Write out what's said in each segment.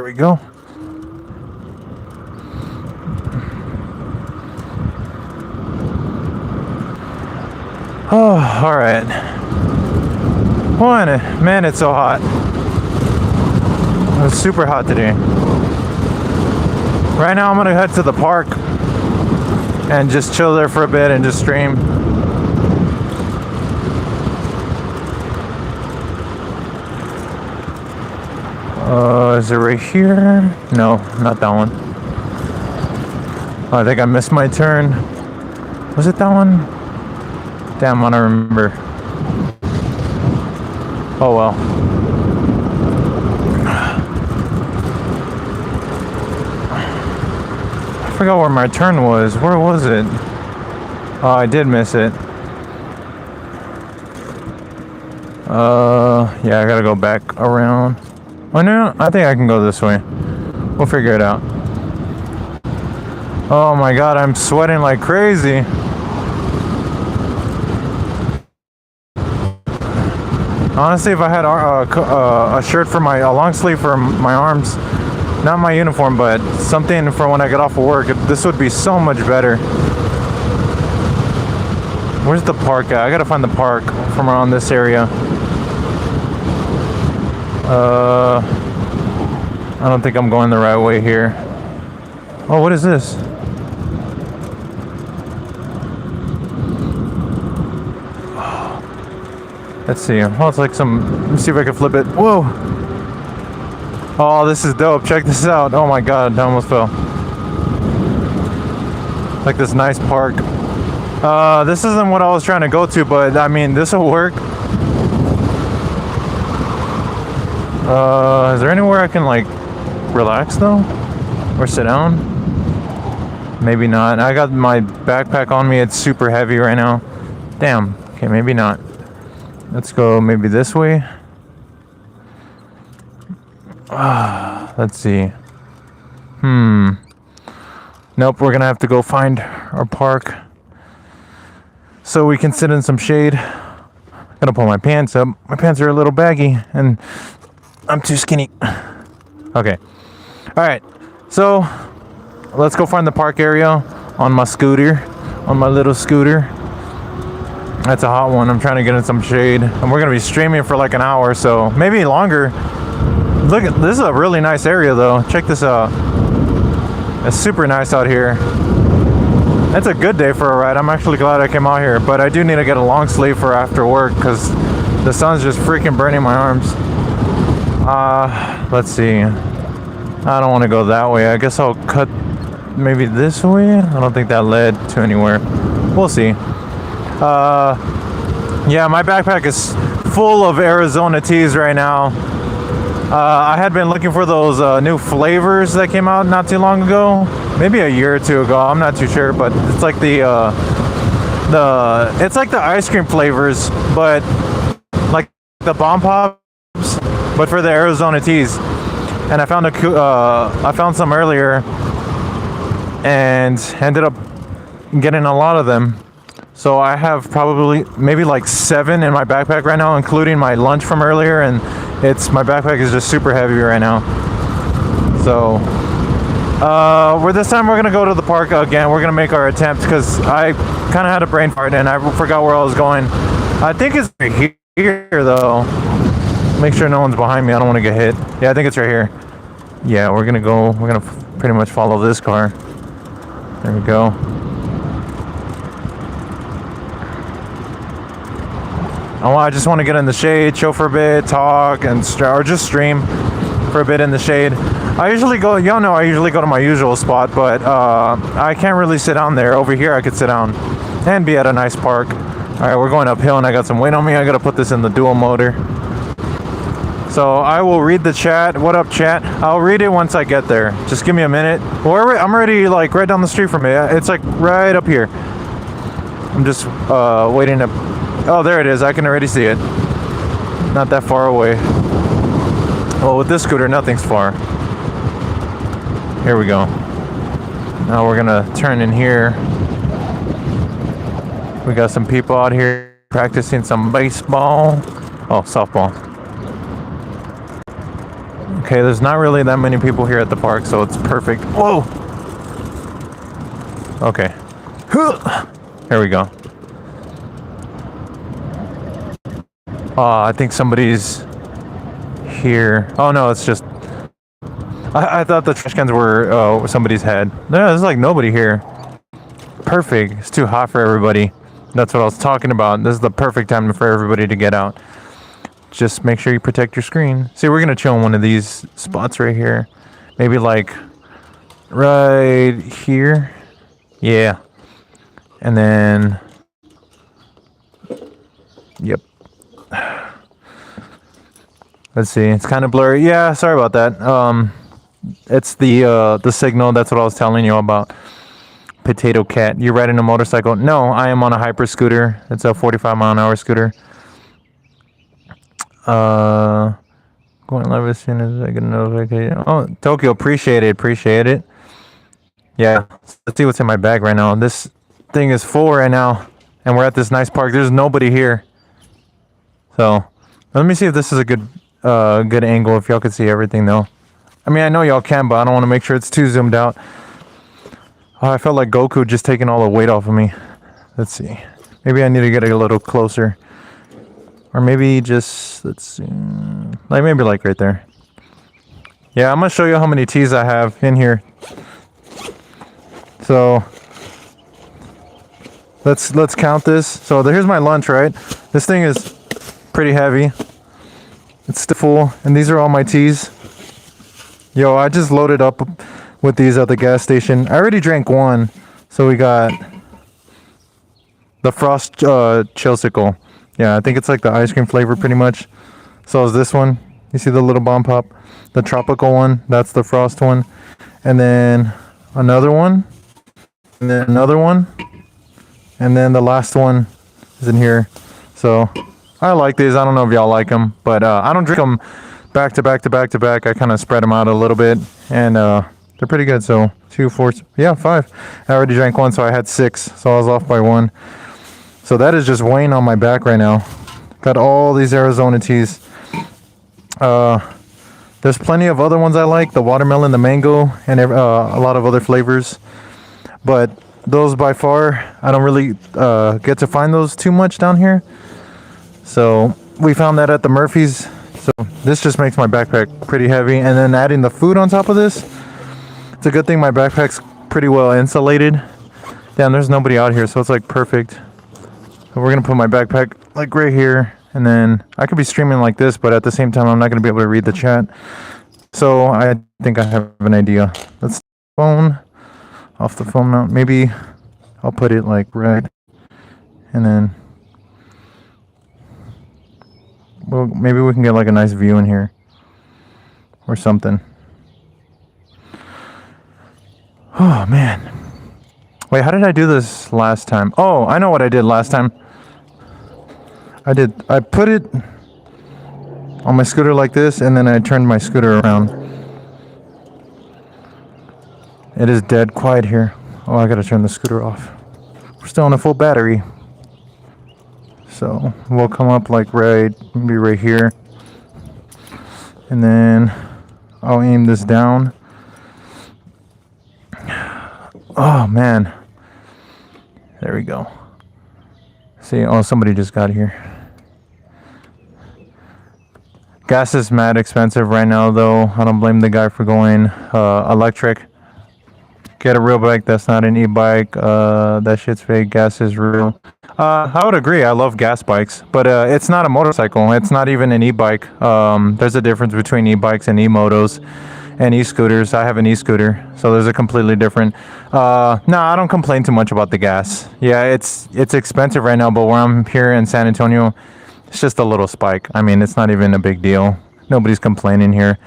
There we go. Oh, all right. Man, it's so hot. It's super hot today. Right now I'm gonna head to the park and just chill there for a bit and just stream. Is it right here? No, not that one. Oh, I think I missed my turn. Was it that one? Damn, I don't remember. Oh well. I forgot where my turn was. Where was it? Oh, I did miss it. Yeah, I gotta go back around. Oh no, I think I can go this way. We'll figure it out. Oh my god, I'm sweating like crazy. Honestly, if I had a shirt for a long sleeve for my arms, not my uniform, but something for when I get off of work, this would be so much better. Where's the park at? I gotta find the park from around this area. I don't think I'm going the right way here. Oh, what is this? Let's see. Oh, it's like some... Let me see if I can flip it. Whoa! Oh, this is dope. Check this out. Oh my god, I almost fell. Like this nice park. This isn't what I was trying to go to, but I mean, this will work. Is there anywhere I can like relax though? Or sit down? Maybe not. I got my backpack on me. It's super heavy right now. Damn. Okay, maybe not. Let's go maybe this way. Let's see. Nope, we're gonna have to go find our park so we can sit in some shade. I'm gonna pull my pants up. My pants are a little baggy and I'm too skinny. Okay. Alright. So let's go find the park area on my scooter. On my little scooter. That's a hot one. I'm trying to get in some shade. And we're going to be streaming for like an hour, so maybe longer. Look, this is a really nice area though. Check this out. It's super nice out here. It's a good day for a ride. I'm actually glad I came out here, but I do need to get a long sleeve for after work because the sun's just freaking burning my arms. Let's see. I don't want to go that way. I guess I'll cut maybe this way. I don't think that led to anywhere. We'll see. Yeah, my backpack is full of Arizona teas right now. I had been looking for those new flavors that came out not too long ago, maybe a year or two ago. I'm not too sure, but it's like it's like the ice cream flavors, but like the bomb pops, but for the Arizona teas. And I found some earlier and ended up getting a lot of them. So I have probably maybe like 7 in my backpack right now, including my lunch from earlier, and my backpack is just super heavy right now. So this time we're gonna go to the park again. We're gonna make our attempt because I kind of had a brain fart and I forgot where I was going. I think it's right here though. Make sure no one's behind me. I don't want to get hit. Yeah, I think it's right here. Yeah, we're gonna pretty much follow this car. There we go. I just want to get in the shade, chill for a bit, talk, or just stream for a bit in the shade. I usually go to my usual spot, but I can't really sit down there. Over here I could sit down and be at a nice park. Alright, we're going uphill and I got some weight on me. I gotta put this in the dual motor. So I will read the chat. What up, chat? I'll read it once I get there. Just give me a minute. I'm already like right down the street from it. It's like right up here. I'm just waiting to... Oh, there it is. I can already see it. Not that far away. Well, with this scooter, nothing's far. Here we go. Now we're gonna turn in here. We got some people out here practicing some baseball. Oh, softball. Okay, there's not really that many people here at the park, so it's perfect. Whoa! Okay. Here we go. I think somebody's here. Oh no, it's just... I thought the trash cans were somebody's head. No, there's like nobody here. Perfect. It's too hot for everybody. That's what I was talking about. This is the perfect time for everybody to get out. Just make sure you protect your screen. See, we're gonna chill in one of these spots right here. Maybe like right here. Yeah. And then, yep. Let's see. It's kind of blurry. Yeah, sorry about that. It's the signal. That's what I was telling you about. Potato Cat. You're riding a motorcycle? No, I am on a hyper scooter. It's a 45-mile-an-hour scooter. Going live as soon as I get a notification. Oh, Tokyo, appreciate it. Yeah, let's see what's in my bag right now. This thing is full right now, and we're at this nice park. There's nobody here. So, let me see if this is a good angle, if y'all can see everything though. I mean, I know y'all can, but I don't want to make sure it's too zoomed out. Oh, I felt like Goku just taking all the weight off of me. Let's see. Maybe I need to get a little closer. Or maybe just, let's see. Like maybe like right there. Yeah, I'm going to show you how many teas I have in here. So, let's count this. So here's my lunch, right? This thing is pretty heavy. It's still full. And these are all my teas. Yo, I just loaded up with these at the gas station. I already drank one. So we got the Frost Chillsicle. Yeah, I think it's like the ice cream flavor pretty much. So is this one. You see the little bomb pop? The tropical one, that's the Frost one. And then another one. And then another one. And then the last one is in here. So I like these. I don't know if y'all like them. But I don't drink them back to back to back to back. I kind of spread them out a little bit. And they're pretty good. So 2, 4, yeah, 5. I already drank one, so I had 6. So I was off by 1. So that is just weighing on my back right now. Got all these Arizona teas. There's plenty of other ones I like. The watermelon, the mango, and a lot of other flavors. But those by far, I don't really get to find those too much down here. So we found that at the Murphy's. So this just makes my backpack pretty heavy. And then adding the food on top of this, it's a good thing my backpack's pretty well insulated. Damn, there's nobody out here, so it's like perfect. So we're gonna put my backpack like right here, and then I could be streaming like this, but at the same time I'm not gonna be able to read the chat. So I think I have an idea. Let's phone off the phone mount. Maybe I'll put it like right, and then well, maybe we can get like a nice view in here or something. Oh man. Wait, how did I do this last time? Oh, I know what I did last time. I put it on my scooter like this, and then I turned my scooter around. It is dead quiet here. Oh, I gotta turn the scooter off. We're still on a full battery. So we'll come up like maybe right here. And then I'll aim this down. Oh man. There we go. See, oh, somebody just got here. Gas is mad expensive right now, though. I don't blame the guy for going electric. Get a real bike. That's not an e-bike. That shit's fake. Gas is real. I would agree. I love gas bikes, but it's not a motorcycle. It's not even an e-bike. There's a difference between e-bikes and e-motos and e-scooters. I have an e-scooter, so there's a completely different. No, I don't complain too much about the gas. Yeah, it's expensive right now, but where I'm here in San Antonio, it's just a little spike. I mean, it's not even a big deal. Nobody's complaining here.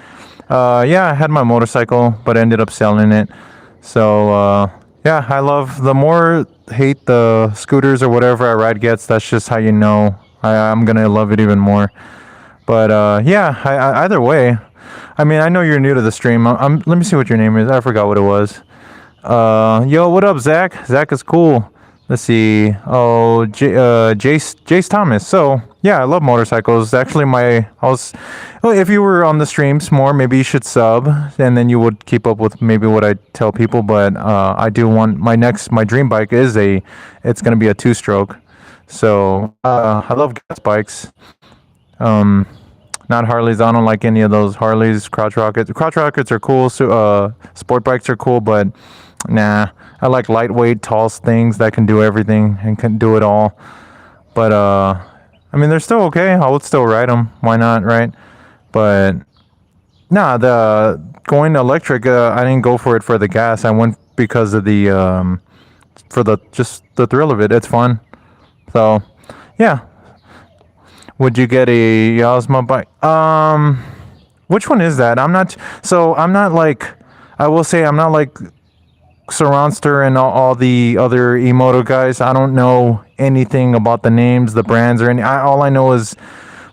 Yeah, I had my motorcycle, but I ended up selling it. So, yeah, I love, the more hate the scooters or whatever I ride gets, that's just how you know I'm going to love it even more. But, yeah, either way, I mean, I know you're new to the stream. Let me see what your name is. I forgot what it was. Yo, what up, Zach? Zach is cool. Let's see. Oh, Jace Thomas. So yeah, I love motorcycles. Actually, well, if you were on the streams more, maybe you should sub, and then you would keep up with maybe what I tell people. But I do want my dream bike it's gonna be a 2-stroke. So I love gas bikes. Um, Not Harleys. I don't like any of those Harleys, crotch rockets. Crotch rockets are cool. So sport bikes are cool, but nah. I like lightweight, tall things that can do everything and can do it all. But I mean, they're still okay. I would still ride them. Why not, right? But nah, the going electric, I didn't go for it for the gas. I went because of the for the just the thrill of it. It's fun. So yeah. Would you get a Yasma bike? Which one is that? I'm not like. I will say I'm not like Saronster and all the other Emoto guys. I don't know anything about the names, the brands, or all I know is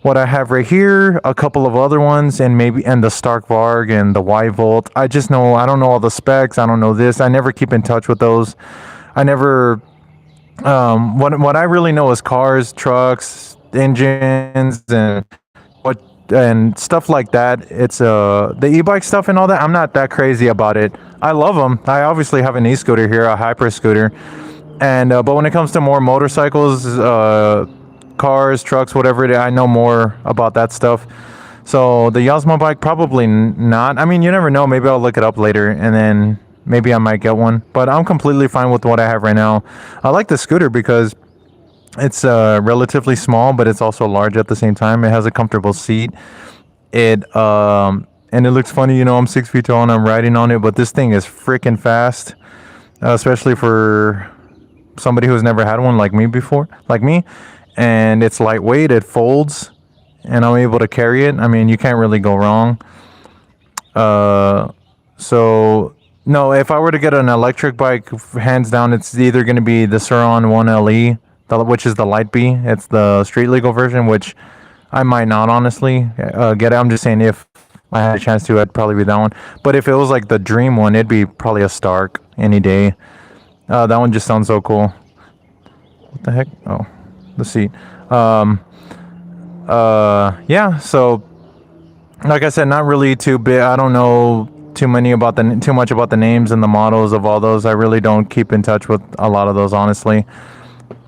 what I have right here, a couple of other ones, and the Stark Varg and the Y Volt. I don't know all the specs. I don't know this. I never keep in touch with those. I never. What I really know is cars, trucks, engines, and stuff like that. It's the e-bike stuff and all that. I'm not that crazy about it. I love them. I obviously have an e-scooter here, a hyper scooter, and but when it comes to more motorcycles, cars, trucks, whatever it is, I know more about that stuff. So the Yasma bike, probably not. I mean, you never know. Maybe I'll look it up later, and then maybe I might get one. But I'm completely fine with what I have right now. I like the scooter because it's relatively small, but it's also large at the same time. It has a comfortable seat. And it looks funny, I'm 6 feet tall and I'm riding on it, but this thing is freaking fast, especially for somebody who's never had one like me. And it's lightweight, it folds, and I'm able to carry it. I mean, you can't really go wrong. So no, if I were to get an electric bike, hands down, it's either going to be the Suron 1LE, which is the Light B. It's the street legal version, which I might not honestly get it. I'm just saying if I had a chance to, I'd probably be that one. But if it was like the dream one, it'd be probably a Stark any day. That one just sounds so cool. What the heck? Oh, the seat. Yeah. So, like I said, not really too big. I don't know too much about the names and the models of all those. I really don't keep in touch with a lot of those, honestly.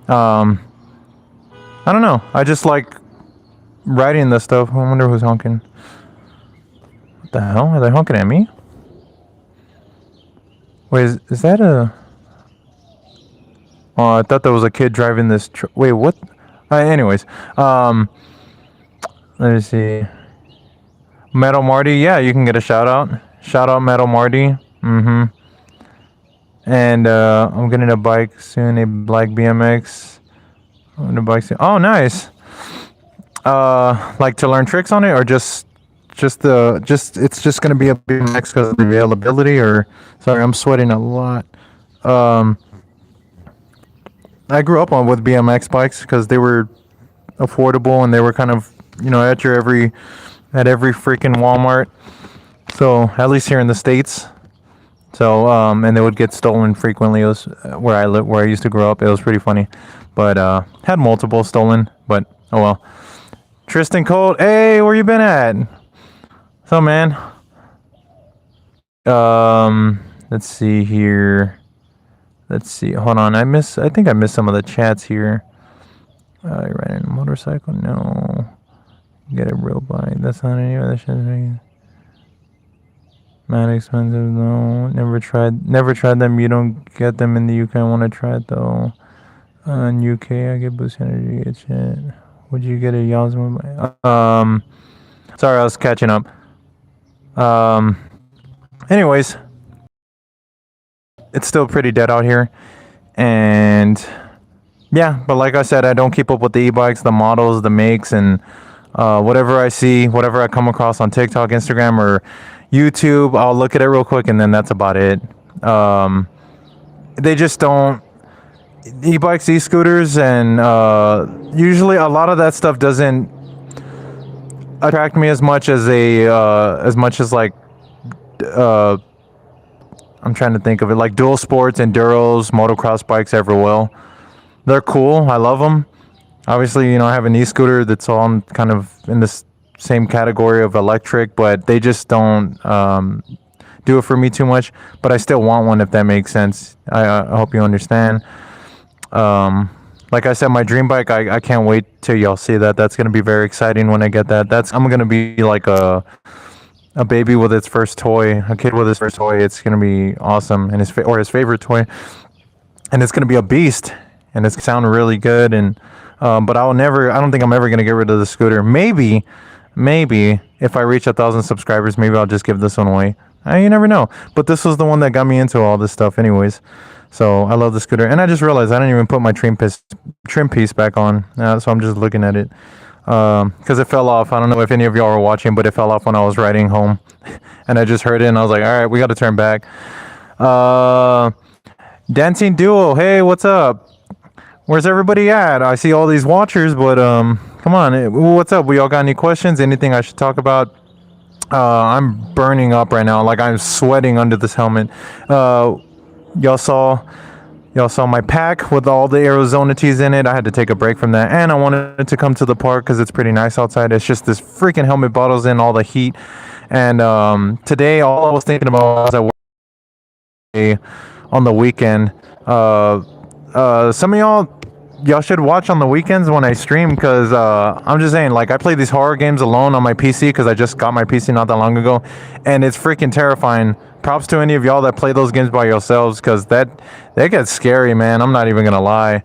I don't know. I just like riding this stuff. I wonder who's honking. What the hell? Are they honking at me? Wait, is that a... Oh, I thought there was a kid driving this wait, what? Anyways, let me see. Metal Marty, yeah, you can get a shout out. Shout out Metal Marty. Mm-hmm. And I'm getting a bike soon, a black BMX. I'm gonna bike soon. Oh, nice. Like to learn tricks on it, or it's just gonna be a BMX because of the availability, or sorry, I'm sweating a lot. I grew up with BMX bikes because they were affordable and they were kind of, at every freaking Walmart. So at least here in the States. So and they would get stolen frequently. It was where I used to grow up. It was pretty funny, but had multiple stolen. But oh well. Tristan Colt, hey, where you been at? So man. Let's see here. Let's see. Hold on. I think I missed some of the chats here. Riding a motorcycle? No. Get a real bike. That's not any other shit. Mad expensive? No. Never tried them. You don't get them in the UK. I want to try it though. In UK, I get boost energy. Get shit. Would you get a Yasma bike? Sorry, I was catching up. Anyways. It's still pretty dead out here, and yeah, but like I said, I don't keep up with the e-bikes, the models, the makes, and whatever I see, whatever I come across on TikTok, Instagram, or YouTube, I'll look at it real quick, and then that's about it. They just don't e-bikes, e-scooters, and usually a lot of that stuff doesn't attract me as much as like I'm trying to think of it, like dual sports, enduros, motocross bikes ever will. They're cool. I love them. Obviously, I have an e-scooter that's all kind of in this same category of electric, but they just don't do it for me too much. But I still want one, if that makes sense. I hope you understand. Like I said, my dream bike, I can't wait till y'all see that. That's gonna be very exciting when I get that. I'm gonna be like a baby with its first toy, a kid with his first toy. It's gonna be awesome, and his favorite toy, and it's gonna be a beast, and it's gonna sound really good. And but I don't think I'm ever gonna get rid of the scooter. Maybe if I reach 1,000 subscribers, maybe I'll just give this one away. You never know. But this was the one that got me into all this stuff, anyways. So I love the scooter, and I just realized I didn't even put my trim piece back on. So I'm just looking at it because it fell off. I don't know if any of y'all were watching, but it fell off when I was riding home, and I just heard it, and I was like, all right, we got to turn back. Dancing Duo, hey, what's up? Where's everybody at? I see all these watchers, but come on, what's up? We all got any questions? Anything I should talk about? I'm burning up right now, like I'm sweating under this helmet. Y'all saw my pack with all the Arizona tees in it. I had to take a break from that, and I wanted to come to the park because it's pretty nice outside. It's just this freaking helmet bottles in all the heat. And today, all I was thinking about was I work on the weekend. Some of y'all should watch on the weekends when I stream, because I'm just saying, like, I play these horror games alone on my PC because I just got my PC not that long ago, and it's freaking terrifying. Props to any of y'all that play those games by yourselves, because they get scary, man. I'm not even gonna lie.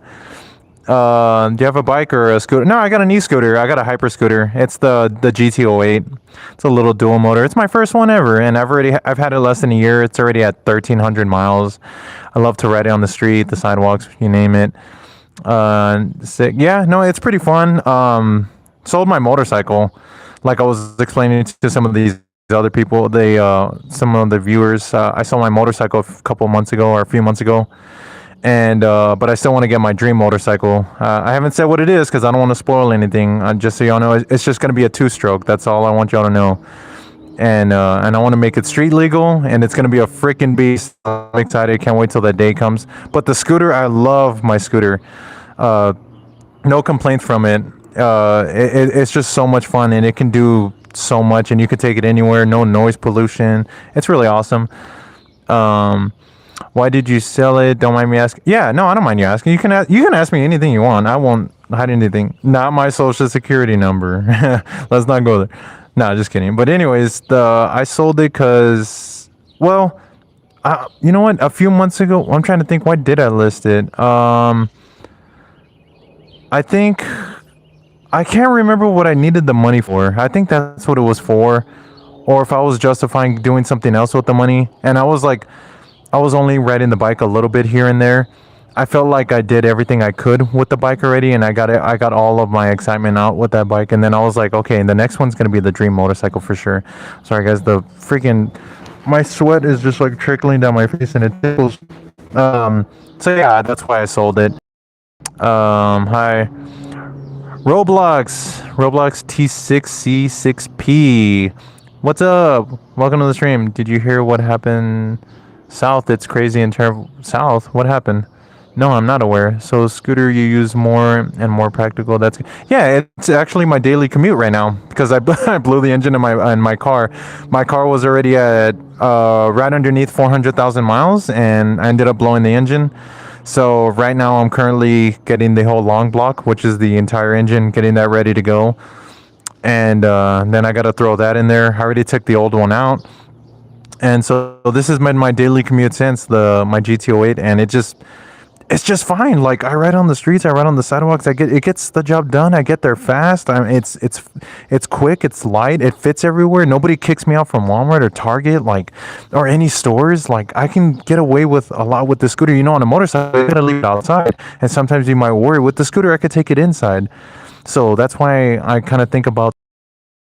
Do you have a bike or a scooter? No, I got an e-scooter. I got a hyper scooter. It's the GT08. It's a little dual motor. It's my first one ever, and I've had it less than a year. It's already at 1,300 miles. I love to ride it on the street, the sidewalks, you name it. Yeah, no, it's pretty fun. Sold my motorcycle, like I was explaining to some of these other people, some of the viewers. I sold my motorcycle a couple months ago, or a few months ago, and but I still want to get my dream motorcycle. I haven't said what it is because I don't want to spoil anything. Just so y'all know, it's just going to be a 2-stroke. That's all I want y'all to know. And I want to make it street legal, and it's going to be a freaking beast. I'm excited. Can't wait till that day comes. But the scooter, I love my scooter. No complaints from it. It's just so much fun, and it can do so much, and you can take it anywhere. No noise pollution. It's really awesome. Why did you sell it? Don't mind me asking. Yeah, no, I don't mind you asking. You can ask me anything you want. I won't hide anything. Not my social security number. Let's not go there. No, just kidding. But anyways, I sold it because, well, you know what? A few months ago, I'm trying to think. Why did I list it? I think I can't remember what I needed the money for. I think that's what it was for, or if I was justifying doing something else with the money. And I was only riding the bike a little bit here and there. I felt like I did everything I could with the bike already, and I got all of my excitement out with that bike. And then I was like, okay, the next one's gonna be the dream motorcycle for sure. Sorry guys, my sweat is just like trickling down my face, and it tickles. So yeah, that's why I sold it. Hi. Roblox T6C6P. What's up? Welcome to the stream. Did you hear what happened south? It's crazy in terms south. What happened? No, I'm not aware. So scooter you use more and more practical. Yeah, it's actually my daily commute right now because I blew the engine in my car. My car was already at right underneath 400,000 miles, and I ended up blowing the engine. So right now I'm currently getting the whole long block, which is the entire engine, getting that ready to go. And then I got to throw that in there. I already took the old one out. And so this has been my daily commute since my GT08, and it's just fine. Like, I ride on the streets, I ride on the sidewalks. It gets the job done. I get there fast. It's quick. It's light. It fits everywhere. Nobody kicks me out from Walmart or Target, or any stores. Like, I can get away with a lot with the scooter. On a motorcycle, you gotta leave it outside, and sometimes you might worry. With the scooter, I could take it inside. So that's why I kind of think about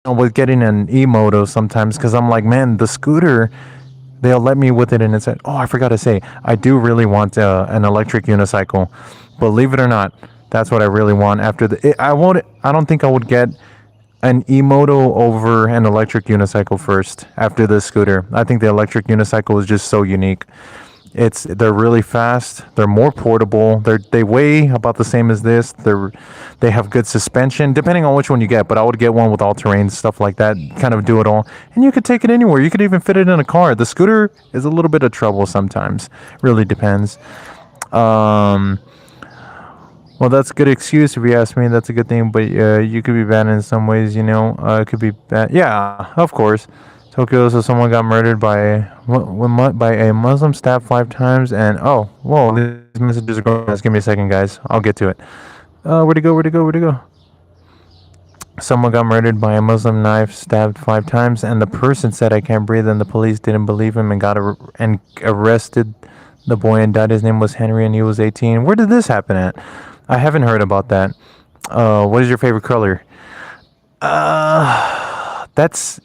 with getting an e-moto sometimes, because I'm like, man, the scooter, they'll let me with it, and it's I forgot to say, I do really want an electric unicycle. Believe it or not, that's what I really want. I don't think I would get an e-moto over an electric unicycle first after the scooter. I think the electric unicycle is just so unique. They're really fast. They're more portable. They weigh about the same as this. They have good suspension, depending on which one you get. But I would get one with all terrain stuff like that. Kind of do it all, and you could take it anywhere. You could even fit it in a car. The scooter is a little bit of trouble sometimes. Really depends. Well, that's a good excuse if you ask me. That's a good thing, but you could be bad in some ways. It could be bad. Yeah, of course. Tokyo, so someone got murdered by a Muslim stabbed 5 times, and oh, whoa, these messages are going. Just give me a second, guys. I'll get to it. Where'd it go? Where'd it go? Where'd it go? Someone got murdered by a Muslim knife stabbed 5 times, and the person said, "I can't breathe," and the police didn't believe him and arrested the boy and died. His name was Henry, and he was 18. Where did this happen at? I haven't heard about that. What is your favorite color? That's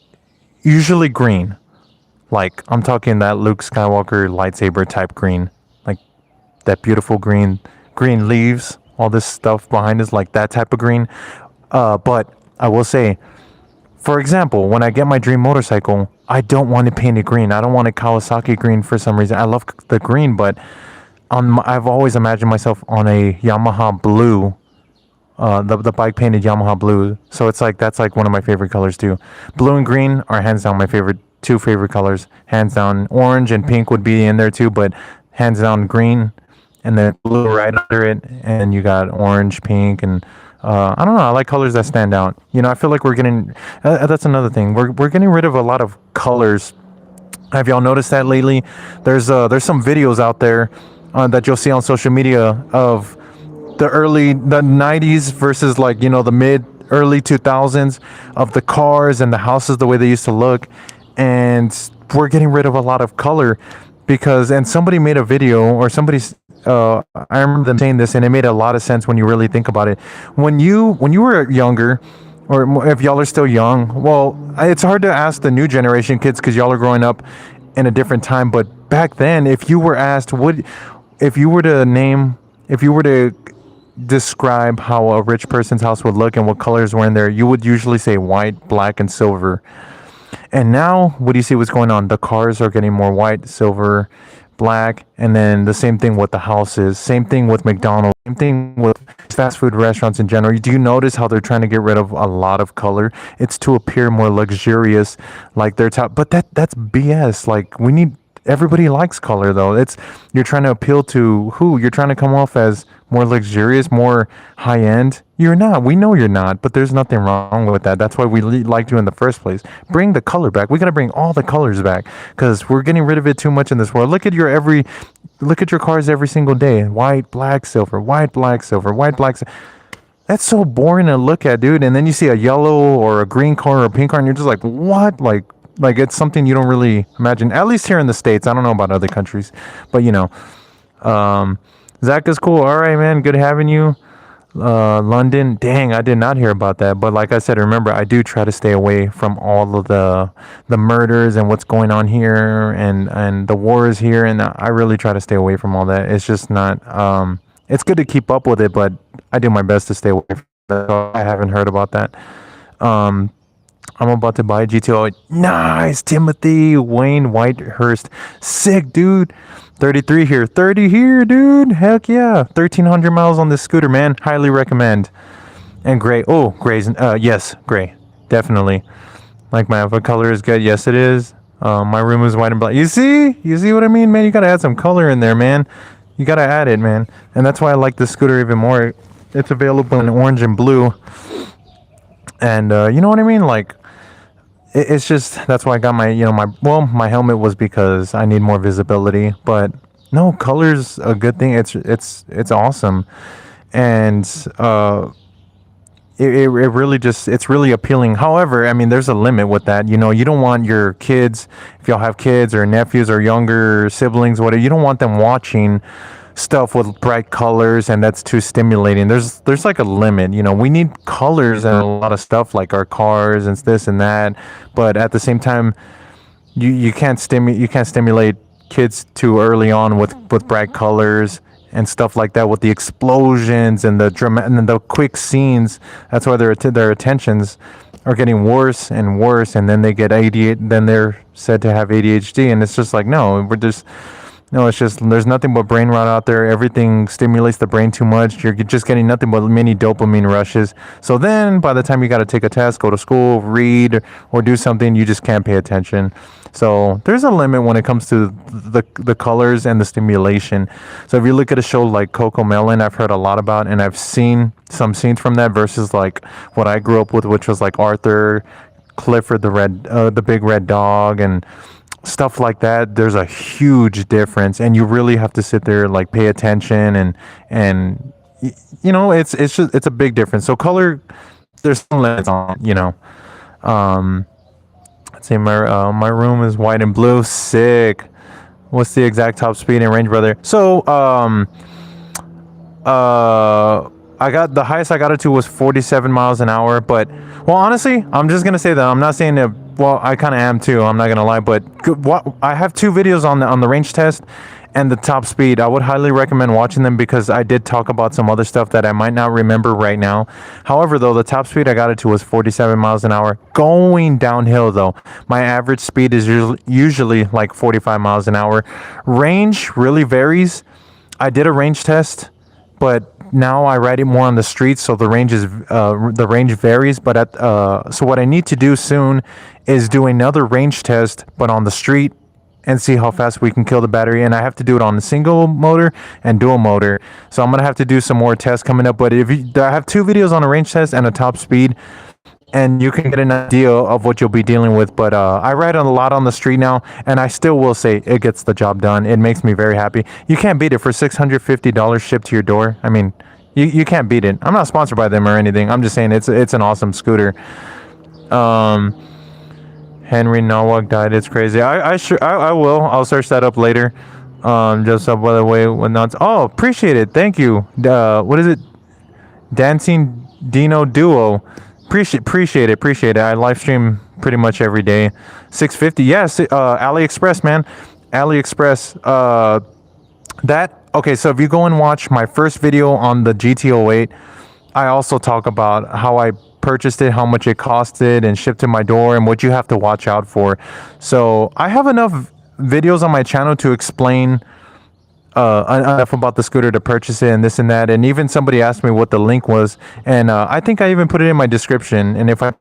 usually green. Like, I'm talking that Luke Skywalker lightsaber type green. Like, that beautiful green leaves, all this stuff behind us, like that type of green. But I will say, for example, when I get my dream motorcycle, I don't want it painted green. I don't want it Kawasaki green for some reason. I love the green, but I've always imagined myself on a Yamaha blue, the bike painted Yamaha blue. So it's like, that's like one of my favorite colors too. Blue and green are hands down my two favorite colors. Hands down. Orange and pink would be in there too, but hands down green, and then blue right under it, and you got orange, pink, and I don't know. I like colors that stand out. I feel like we're getting. That's another thing. We're getting rid of a lot of colors. Have y'all noticed that lately? There's some videos out there that you'll see on social media of the 90s versus like the mid early 2000s of the cars and the houses the way they used to look, and we're getting rid of a lot of color because somebody made a video, or somebody's I remember them saying this, and it made a lot of sense when you really think about it. When you were younger, or if y'all are still young, well, it's hard to ask the new generation kids because y'all are growing up in a different time. But back then, if you were asked if you were to describe how a rich person's house would look and what colors were in there, you would usually say white, black, and silver. And now, what do you see what's going on? The cars are getting more white, silver, black, and then the same thing with the houses, same thing with McDonald's, same thing with fast food restaurants in general. Do you notice how they're trying to get rid of a lot of color? It's to appear more luxurious, like they're but that's BS. Like, everybody likes color though. You're trying to appeal to who? You're trying to come off as more luxurious, more high end. You're not. We know you're not, but there's nothing wrong with that. That's why we liked you in the first place. Bring the color back. We got to bring all the colors back because we're getting rid of it too much in this world. Look at your cars every single day. White, black, silver, white, black, silver, white, black. That's so boring to look at, dude. And then you see a yellow or a green car or a pink car, and you're just like, what? Like it's something you don't really imagine. At least here in the States. I don't know about other countries, but Zach is cool. All right, man. Good having you. London. Dang, I did not hear about that. But like I said, remember, I do try to stay away from all of the murders and what's going on here and the wars here. And I really try to stay away from all that. It's just not. It's good to keep up with it, but I do my best to stay away from that. So I haven't heard about that. I'm about to buy a GTO. Nice, Timothy Wayne Whitehurst. Sick, dude. 33 here. 30 here, dude. Heck yeah. 1,300 miles on this scooter, man. Highly recommend. And gray. Oh, gray's. Yes, gray. Definitely. Like my color is good. Yes, it is. My room is white and black. You see? You see what I mean, man? You got to add some color in there, man. You got to add it, man. And that's why I like this scooter even more. It's available in orange and blue. And you know what I mean? Like, it's just, that's why I got my helmet was because I need more visibility, but no, color's a good thing. It's awesome. And it really just, it's really appealing. However, I mean, there's a limit with that. You don't want your kids, if y'all have kids or nephews or younger siblings, whatever, you don't want them watching stuff with bright colors, and that's too stimulating. There's like a limit. We need colors and a lot of stuff, like our cars and this and that, but at the same time, you can't stimulate kids too early on with bright colors and stuff like that, with the explosions and the drama and the quick scenes. That's why their attentions are getting worse and worse, and then they get ADHD. Then they're said to have ADHD, and it's just like, no, No, it's just there's nothing but brain rot out there. Everything stimulates the brain too much. You're just getting nothing but mini dopamine rushes. So then by the time you got to take a test, go to school, read, or do something, you just can't pay attention. So there's a limit when it comes to the colors and the stimulation. So if you look at a show like Coco Melon, I've heard a lot about, and I've seen some scenes from that versus like what I grew up with, which was like Arthur, Clifford the big red dog, and stuff like that. There's a huge difference, and you really have to sit there, like, pay attention, and it's a big difference. So color, there's some limits on, let's see, my room is white and blue. Sick. What's the exact top speed and range, brother? So I got the highest I got it to was 47 miles an hour. But, well, honestly, I'm just gonna say that I'm not saying that. Well, I kind of am too. I'm not gonna lie. But I have 2 videos on the range test and the top speed. I would highly recommend watching them because I did talk about some other stuff that I might not remember right now. However, though, the top speed I got it to was 47 miles an hour. Going downhill, though, my average speed is usually like 45 miles an hour. Range really varies. I did a range test, but now I ride it more on the streets, so the range varies. But so what I need to do soon is do another range test, but on the street, and see how fast we can kill the battery. And I have to do it on a single motor and dual motor. So I'm gonna have to do some more tests coming up. But I have 2 videos on a range test and a top speed, and you can get an idea of what you'll be dealing with. But I ride a lot on the street now, and I still will say it gets the job done. It makes me very happy. You can't beat it for $650 shipped to your door. I mean, you can't beat it. I'm not sponsored by them or anything. I'm just saying it's an awesome scooter. Henry Nawak died. It's crazy. I will. I'll search that up later. Just up by the way when not. Oh, appreciate it. Thank you. What is it? Dancing Dino Duo. Appreciate it. I live stream pretty much every day. 650. Yes. AliExpress, man. AliExpress. Okay. So if you go and watch my first video on the GT08, I also talk about how I purchased it, how much it costed, and shipped to my door, and what you have to watch out for. So I have enough videos on my channel to explain enough about the scooter to purchase it and this and that. And even somebody asked me what the link was, and I think I even put it in my description. And if I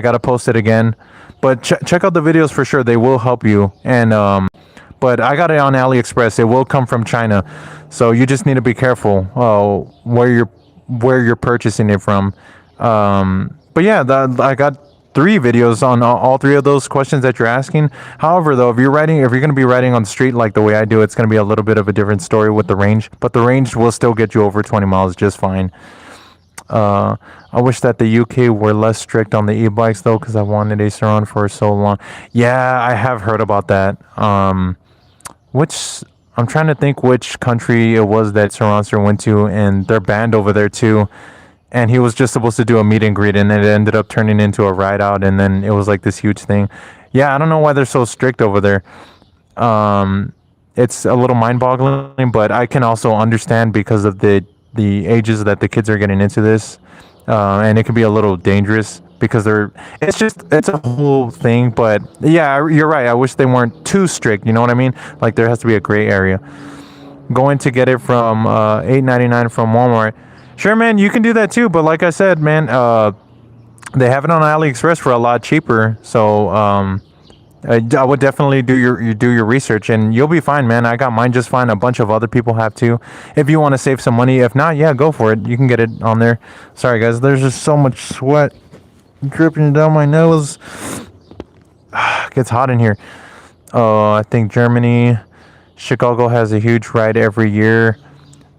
gotta post it again, but check out the videos for sure. They will help you. And but I got it on AliExpress. It will come from China, so you just need to be careful where you're purchasing it from. But yeah, I got 3 videos on all 3 of those questions that you're asking. However, though, if you're going to be riding on the street like the way I do, it's going to be a little bit of a different story with the range, but the range will still get you over 20 miles just fine. I wish that the UK were less strict on the e-bikes though, because I wanted a Surround for so long. Yeah, I have heard about that. I'm trying to think which country it was that Surroundster went to, and they're banned over there too. And he was just supposed to do a meet and greet, and it ended up turning into a ride out, and then it was like this huge thing. Yeah, I don't know why they're so strict over there. It's a little mind-boggling, but I can also understand because of the ages that the kids are getting into this, and it can be a little dangerous because it's a whole thing. But yeah, you're right. I wish they weren't too strict. You know what I mean? Like there has to be a gray area. Going to get it from $8.99 from Walmart. Sure, man, you can do that too. But like I said, man, they have it on AliExpress for a lot cheaper. So I would definitely do your research, and you'll be fine, man. I got mine just fine. A bunch of other people have too. If you want to save some money, if not, yeah, go for it. You can get it on there. Sorry, guys. There's just so much sweat dripping down my nose. It gets hot in here. I think Germany, Chicago has a huge ride every year.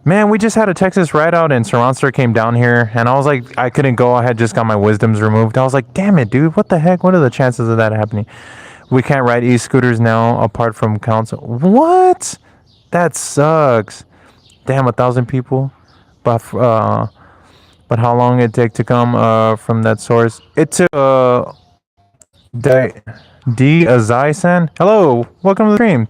Man, we just had a Texas ride out, and Surroundster came down here, and I was like, I couldn't go. I had just got my wisdoms removed. I was like, damn it, dude. What the heck? What are the chances of that happening? We can't ride e-scooters now apart from council. What? That sucks. Damn, 1,000 people. But how long it take to come from that source? It took D Azai-san. Hello, welcome to the stream.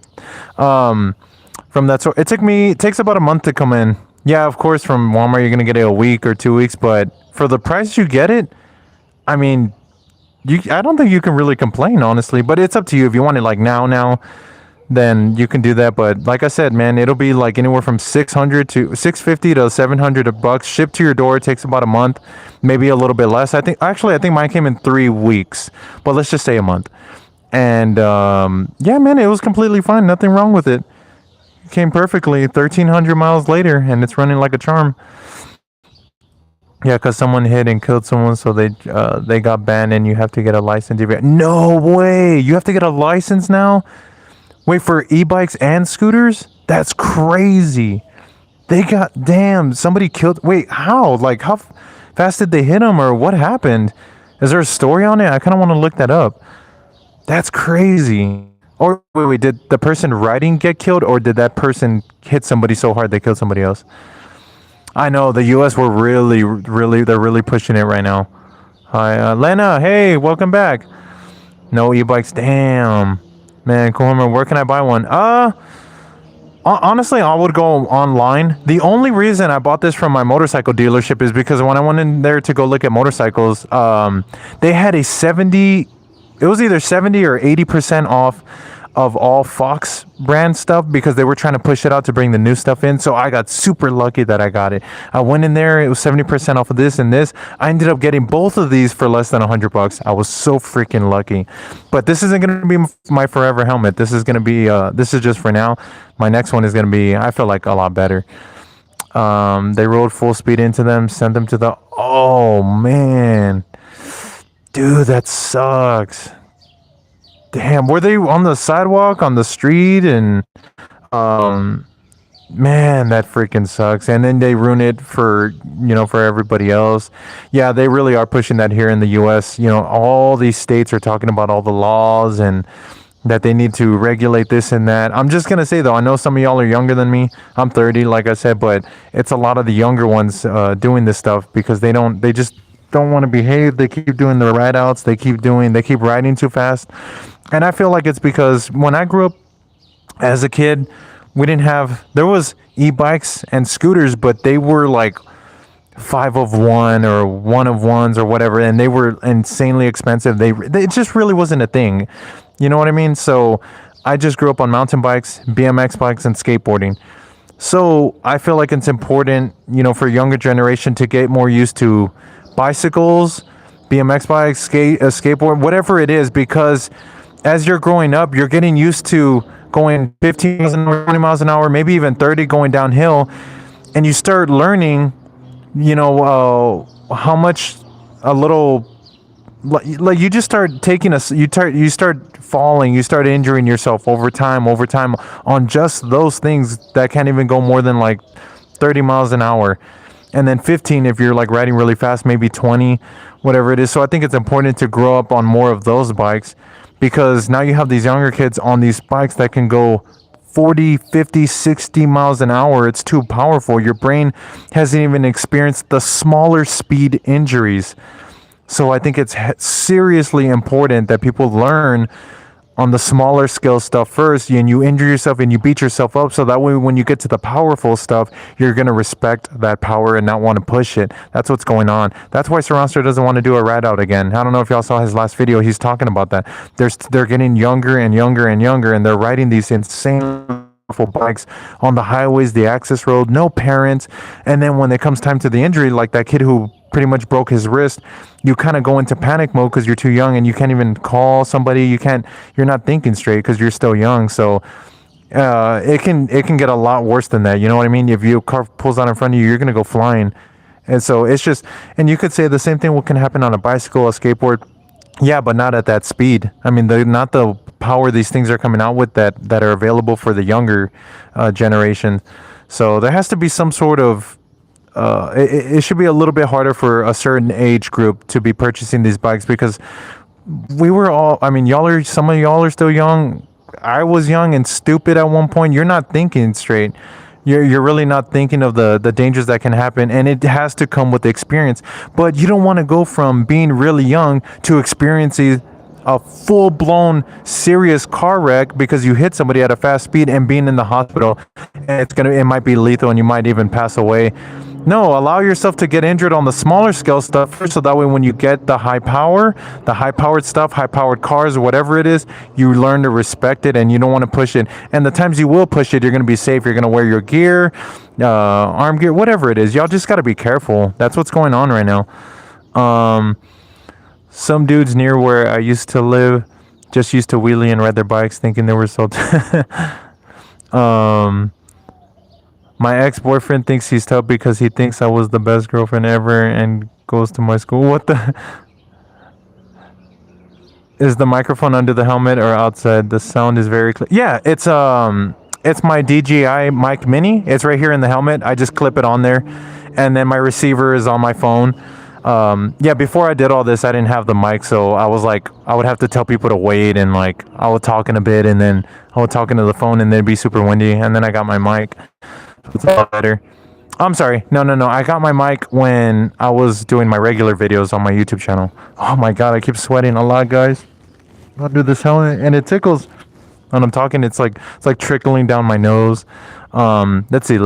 From that source, it takes about a month to come in. Yeah, of course, from Walmart you're gonna get it a week or 2 weeks, but for the price you get it, I mean, I don't think you can really complain, honestly. But it's up to you if you want it like now. then you can do that. But like I said, man, it'll be like anywhere from 600 to 650 to 700 bucks shipped to your door. It takes about a month, maybe a little bit less. I think mine came in 3 weeks, but let's just say a month. And yeah, man, it was completely fine. Nothing wrong with it. It came perfectly 1,300 miles later, and it's running like a charm. Yeah, because someone hit and killed someone, so they got banned, and you have to get a license. No way! You have to get a license now? Wait, for e-bikes and scooters? That's crazy. They got, damn, somebody killed. Wait, how? Like, how fast did they hit him, or what happened? Is there a story on it? I kind of want to look that up. That's crazy. Or wait, did the person riding get killed, or did that person hit somebody so hard they killed somebody else? I know the U.S. were they're really pushing it right now. Hi, Lena. Hey, welcome back. No e-bikes. Damn, man, Coleman. Where can I buy one? Honestly, I would go online. The only reason I bought this from my motorcycle dealership is because when I went in there to go look at motorcycles, they had a 70. It was either 70 or 80% off of all Fox brand stuff because they were trying to push it out to bring the new stuff in. So I got super lucky that I got it. I went in there, it was 70% off of this and this. I ended up getting both of these for less than $100. I was so freaking lucky. But this isn't going to be my forever helmet. This is going to be, this is just for now. My next one is going to be, I feel like, a lot better. They rode full speed into them, sent them to the, oh man. Dude, that sucks. Damn, were they on the sidewalk, on the street? And man, that freaking sucks. And then they ruin it for, for everybody else. Yeah, they really are pushing that here in the US. All these states are talking about all the laws and that they need to regulate this and that. I'm just going to say, though, I know some of y'all are younger than me. I'm 30, like I said, but it's a lot of the younger ones doing this stuff because they just don't want to behave. They keep doing the ride outs. They keep riding too fast. And I feel like it's because when I grew up as a kid, there was e-bikes and scooters, but they were like 5 of 1 or 1 of 1s or whatever. And they were insanely expensive. It just really wasn't a thing. You know what I mean? So I just grew up on mountain bikes, BMX bikes, and skateboarding. So I feel like it's important, for younger generation to get more used to bicycles, BMX bikes, skateboard, whatever it is, because as you're growing up, you're getting used to going 15 miles an hour, 20 miles an hour, maybe even 30 going downhill, and you start learning, how much a little, like you just start taking you start falling, you start injuring yourself over time on just those things that can't even go more than like 30 miles an hour. And then 15 if you're like riding really fast, maybe 20, whatever it is. So I think it's important to grow up on more of those bikes because now you have these younger kids on these bikes that can go 40, 50, 60 miles an hour. It's too powerful. Your brain hasn't even experienced the smaller speed injuries. So I think it's seriously important that people learn on the smaller scale stuff first, and you injure yourself and you beat yourself up, so that way when you get to the powerful stuff, you're going to respect that power and not want to push it. That's what's going on. That's why Saranster doesn't want to do a ride out again. I don't know if y'all saw his last video. He's talking about that. They're getting younger and younger and younger, and they're riding these insane powerful bikes on the highways, the access road, no parents. And then when it comes time to the injury, like that kid who pretty much broke his wrist, you kind of go into panic mode because you're too young and you can't even call somebody. You're not thinking straight because you're still young. So it can get a lot worse than that. You know what I mean? If your car pulls out in front of you, you're going to go flying. And so it's just, and you could say the same thing what can happen on a bicycle, a skateboard. Yeah, but not at that speed. I mean, not the power these things are coming out with that are available for the younger generation. So there has to be some sort of, it should be a little bit harder for a certain age group to be purchasing these bikes because some of y'all are still young. I was young and stupid at one point. You're not thinking straight. You're really not thinking of the dangers that can happen, and it has to come with experience. But you don't want to go from being really young to experiencing a full-blown serious car wreck because you hit somebody at a fast speed and being in the hospital, and it might be lethal and you might even pass away. No, allow yourself to get injured on the smaller scale stuff first, so that way when you get the high-powered stuff, high-powered cars, or whatever it is, you learn to respect it, and you don't want to push it. And the times you will push it, you're going to be safe. You're going to wear your gear, arm gear, whatever it is. Y'all just got to be careful. That's what's going on right now. Some dudes near where I used to live just used to wheelie and ride their bikes thinking they were so... My ex-boyfriend thinks he's tough because he thinks I was the best girlfriend ever and goes to my school. What the... Is the microphone under the helmet or outside? The sound is very clear. Yeah, it's my DJI mic mini. It's right here in the helmet. I just clip it on there. And then my receiver is on my phone. Yeah, before I did all this, I didn't have the mic, so I was like, I would have to tell people to wait, and like I would talk in a bit, and then I would talk into the phone, and then it'd be super windy, and then I got my mic. It's a lot better. I'm sorry. No. I got my mic when I was doing my regular videos on my YouTube channel. Oh my god, I keep sweating a lot, guys. I'll do this helmet, and it tickles. When I'm talking, it's like trickling down my nose. Let's see.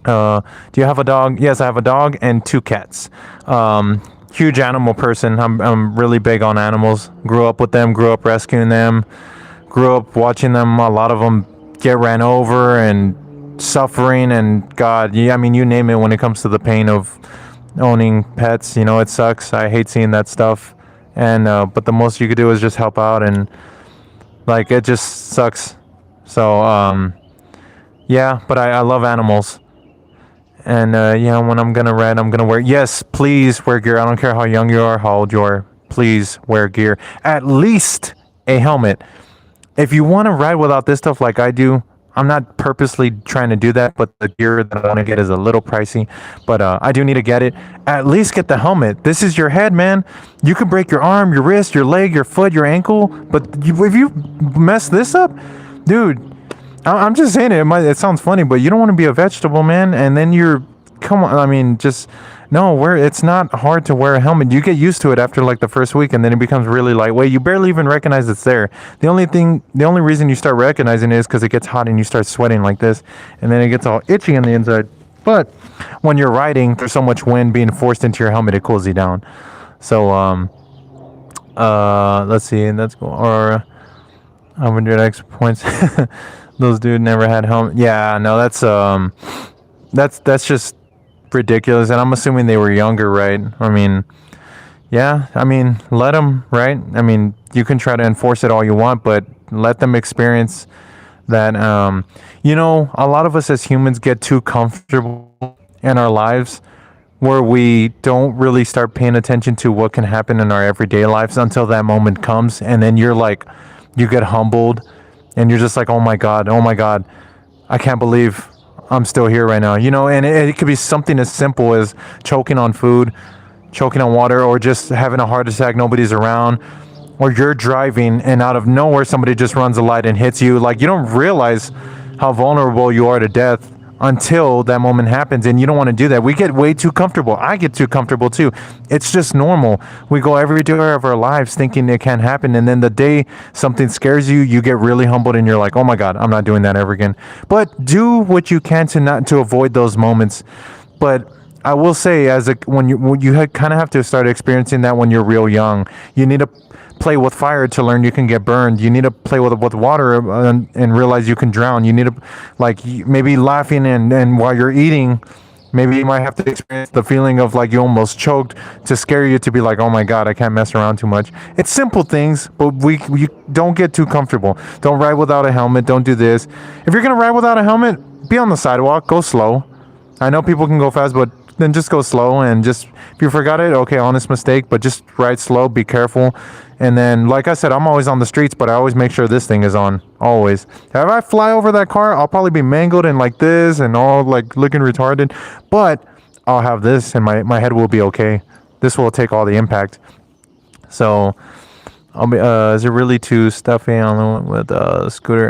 Do you have a dog? Yes, I have a dog and 2 cats. Huge animal person. I'm really big on animals. Grew up with them. Grew up rescuing them. Grew up watching them. A lot of them get ran over and suffering, and God, yeah, I mean, you name it. When it comes to the pain of owning pets, it sucks. I hate seeing that stuff. And but the most you could do is just help out, and like it just sucks. So yeah, but I love animals. And yeah, when I'm gonna ride, I'm gonna wear. Yes, please wear gear. I don't care how young you are, how old you are. Please wear gear. At least a helmet. If you want to ride without this stuff like I do, I'm not purposely trying to do that, but the gear that I want to get is a little pricey. But I do need to get it. At least get the helmet. This is your head, man. You could break your arm, your wrist, your leg, your foot, your ankle. But if you mess this up, dude, I'm just saying it. It sounds funny, but you don't want to be a vegetable, man. And then come on. I mean, just... No, it's not hard to wear a helmet. You get used to it after like the first week, and then it becomes really lightweight. You barely even recognize it's there. The only reason you start recognizing it is because it gets hot and you start sweating like this, and then it gets all itchy on the inside. But when you're riding, there's so much wind being forced into your helmet, it cools you down. So let's see, let's go. Or 100x points. Those dude never had helmet. Yeah, no, that's just ridiculous, and I'm assuming they were younger, right? I mean, yeah, I mean, let them, right? I mean, you can try to enforce it all you want, but let them experience that. A lot of us as humans get too comfortable in our lives where we don't really start paying attention to what can happen in our everyday lives until that moment comes, and then you get humbled, and you're just like, oh my god, I can't believe I'm still here right now, and it could be something as simple as choking on food, choking on water, or just having a heart attack, nobody's around, or you're driving and out of nowhere somebody just runs a light and hits you. Like, you don't realize how vulnerable you are to death until that moment happens, and you don't want to do that. We get way too comfortable. I get too comfortable too. It's just normal. We go every day of our lives thinking it can't happen, and then the day something scares you, you get really humbled, and you're like, oh my god, I'm not doing that ever again. But do what you can to avoid those moments. But I will say, when you kind of have to start experiencing that when you're real young. You need to play with fire to learn you can get burned. You need to play with water and realize you can drown. You need to maybe laughing and while you're eating, maybe you might have to experience the feeling of like you almost choked to scare you to be like, oh my god, I can't mess around too much. It's simple things, but we don't get too comfortable. Don't ride without a helmet. Don't do this. If you're gonna ride without a helmet, be on the sidewalk. Go slow. I know people can go fast, but then just go slow, and just, if you forgot it, okay, honest mistake, but just ride slow, be careful. And then, like I said, I'm always on the streets, but I always make sure this thing is on, always. If I fly over that car, I'll probably be mangled and like this and all like looking retarded, but I'll have this and my head will be okay. This will take all the impact. So I'll be is it really too stuffy on with a scooter?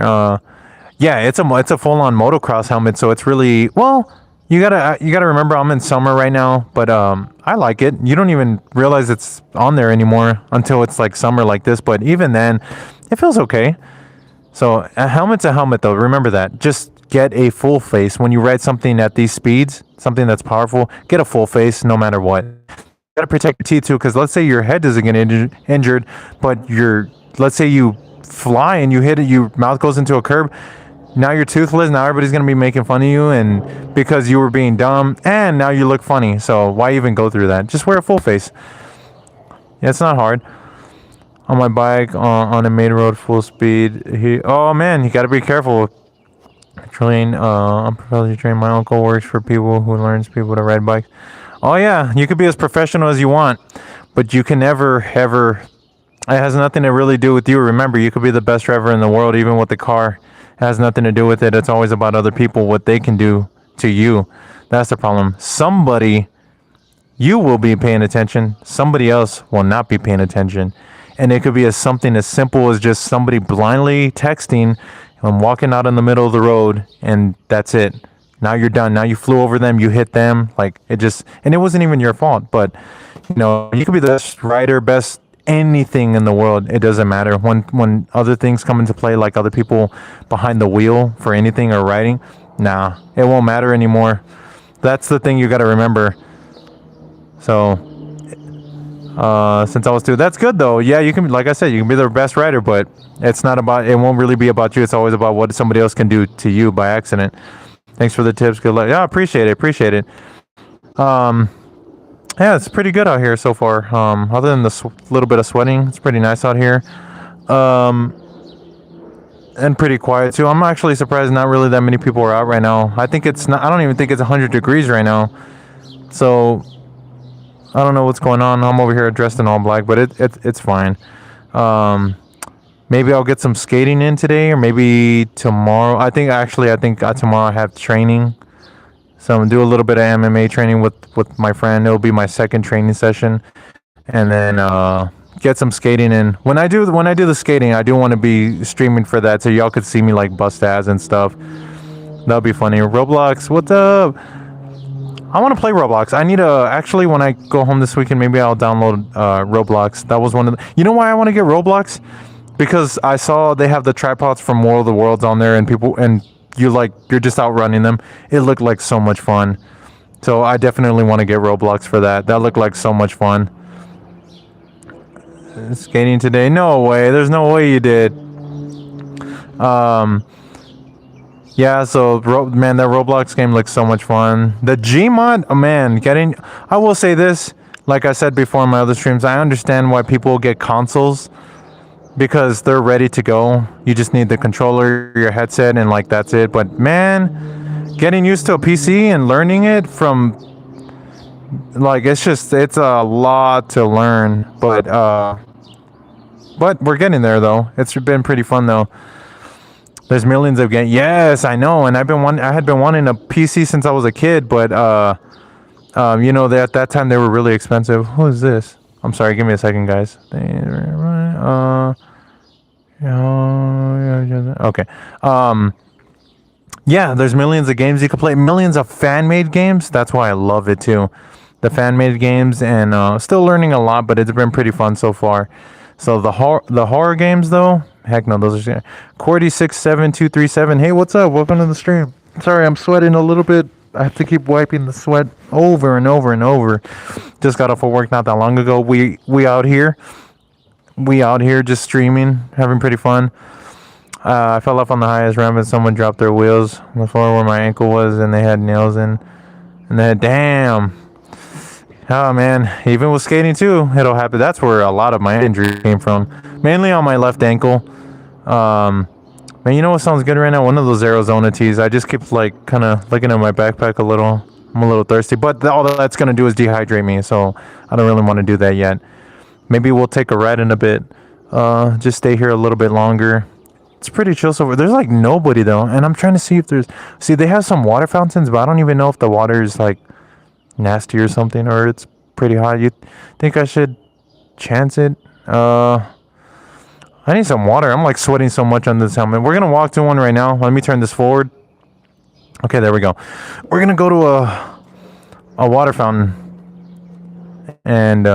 Yeah, it's a full-on motocross helmet, so it's really, well, you gotta remember I'm in summer right now, but I like it. You don't even realize it's on there anymore until it's like summer like this, but even then it feels okay. So a helmet's a helmet though, remember that. Just get a full face. When you ride something at these speeds, something that's powerful, get a full face no matter what. You gotta protect your teeth too, because let's say your head doesn't get injured, but let's say you fly and you hit it, your mouth goes into a curb. Now you're toothless. Now everybody's gonna be making fun of you, and because you were being dumb, and now you look funny. So why even go through that? Just wear a full face. Yeah, it's not hard. On my bike on a main road, full speed. Oh man, you gotta be careful. I'm professionally trained. My uncle works for people who learns people to ride bikes. Oh yeah, you could be as professional as you want, but you can never ever. It has nothing to really do with you. Remember, you could be the best driver in the world, even with the car. It has nothing to do with it. It's always about other people, what they can do to you. That's the problem. You will be paying attention. Somebody else will not be paying attention. And it could be something as simple as just somebody blindly texting and walking out in the middle of the road, and that's it. Now you're done. Now you flew over them, you hit them. Like, and it wasn't even your fault. But, you could be the best rider, best anything in the world. It doesn't matter. When other things come into play, like other people behind the wheel for anything or riding, nah, it won't matter anymore. That's the thing you got to remember. So, since I was two, that's good though. Yeah, you can, like I said, you can be the best rider, but it won't really be about you. It's always about what somebody else can do to you by accident. Thanks for the tips. Good luck. Yeah, appreciate it. Yeah, it's pretty good out here so far. Other than the little bit of sweating, it's pretty nice out here. And pretty quiet too. I'm actually surprised not really that many people are out right now. I don't even think it's 100 degrees right now. So I don't know what's going on. I'm over here dressed in all black, but it's fine. Maybe I'll get some skating in today, or maybe tomorrow. I think tomorrow I have training. So I'm gonna do a little bit of MMA training with my friend. It'll be my second training session, and then get some skating in. When I do the skating, I do want to be streaming for that, so y'all could see me like bust ass and stuff. That'll be funny. Roblox, what's up? I want to play Roblox. I need actually, when I go home this weekend, maybe I'll download Roblox. That was one of the. You know why I want to get Roblox? Because I saw they have the tripods from World of the Worlds on there, and you're just outrunning them. It looked like so much fun. So I definitely want to get Roblox for that. That looked like so much fun. Skating today? No way. There's no way you did. Yeah, so man, that Roblox game looks so much fun. The Gmod, oh man, I will say this, like I said before in my other streams, I understand why people get consoles, because they're ready to go. You just need the controller, your headset, and like that's it. But man, getting used to a PC and learning it from, like, it's a lot to learn. But we're getting there though. It's been pretty fun though. There's millions of games. Yes, I know, and I had been wanting a PC since I was a kid, but at that time they were really expensive. Who is this? I'm sorry, give me a second, guys. Okay. Yeah, there's millions of games you can play. Millions of fan-made games. That's why I love it too. The fan-made games, and still learning a lot, but it's been pretty fun so far. So the horror games though, heck no, those are Cordy67237. Hey, what's up? Welcome to the stream. Sorry, I'm sweating a little bit. I have to keep wiping the sweat over and over and over. Just got off of work not that long ago. We out here just streaming, having pretty fun. I fell off on the highest ramp and someone dropped their wheels on the floor where my ankle was, and they had nails in. And they had, damn. Oh man, even with skating too, it'll happen. That's where a lot of my injury came from, mainly on my left ankle. Man, you know what sounds good right now? One of those Arizona teas. I just keep like kind of looking at my backpack a little. I'm a little thirsty, but all that's gonna do is dehydrate me, so I don't really want to do that yet. Maybe we'll take a ride in a bit. Just stay here a little bit longer. It's pretty chill so far. There's like nobody though, and I'm trying to see if they have some water fountains, but I don't even know if the water is like nasty or something, or it's pretty hot. You think I should chance it? I need some water. I'm like sweating so much on this helmet. We're gonna walk to one right now. Let me turn this forward. Okay, there we go. We're gonna go to a water fountain and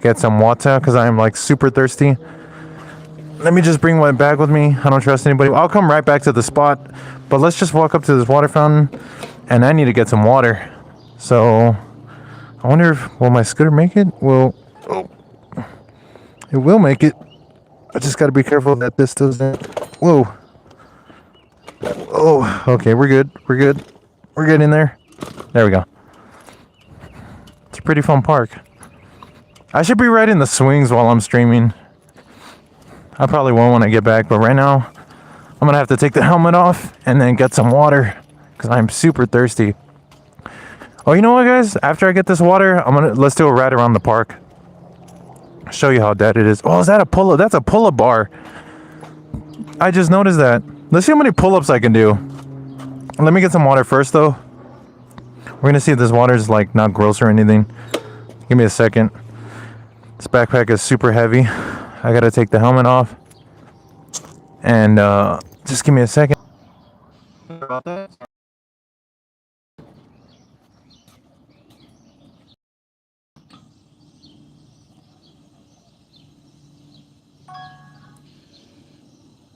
get some water because I am like super thirsty. Let me just bring my bag with me. I don't trust anybody. I'll come right back to the spot, but let's just walk up to this water fountain, and I need to get some water. So I wonder if will my scooter make it? Well, oh, it will make it. I just got to be careful that this doesn't. Whoa. Oh, okay, we're good. We're good. We're good in there. There we go. It's a pretty fun park. I should be riding the swings while I'm streaming. I probably won't when I get back, but right now I'm gonna have to take the helmet off and then get some water because I'm super thirsty. Oh, you know what, guys? After I get this water, let's do a ride around the park. Show you how dead it is. Oh, is that a pull-up? That's a pull-up bar. I just noticed that. Let's see how many pull-ups I can do. Let me get some water first, though. We're gonna see if this water is like not gross or anything. Give me a second. This backpack is super heavy. I gotta take the helmet off. And just give me a second. Sorry about that.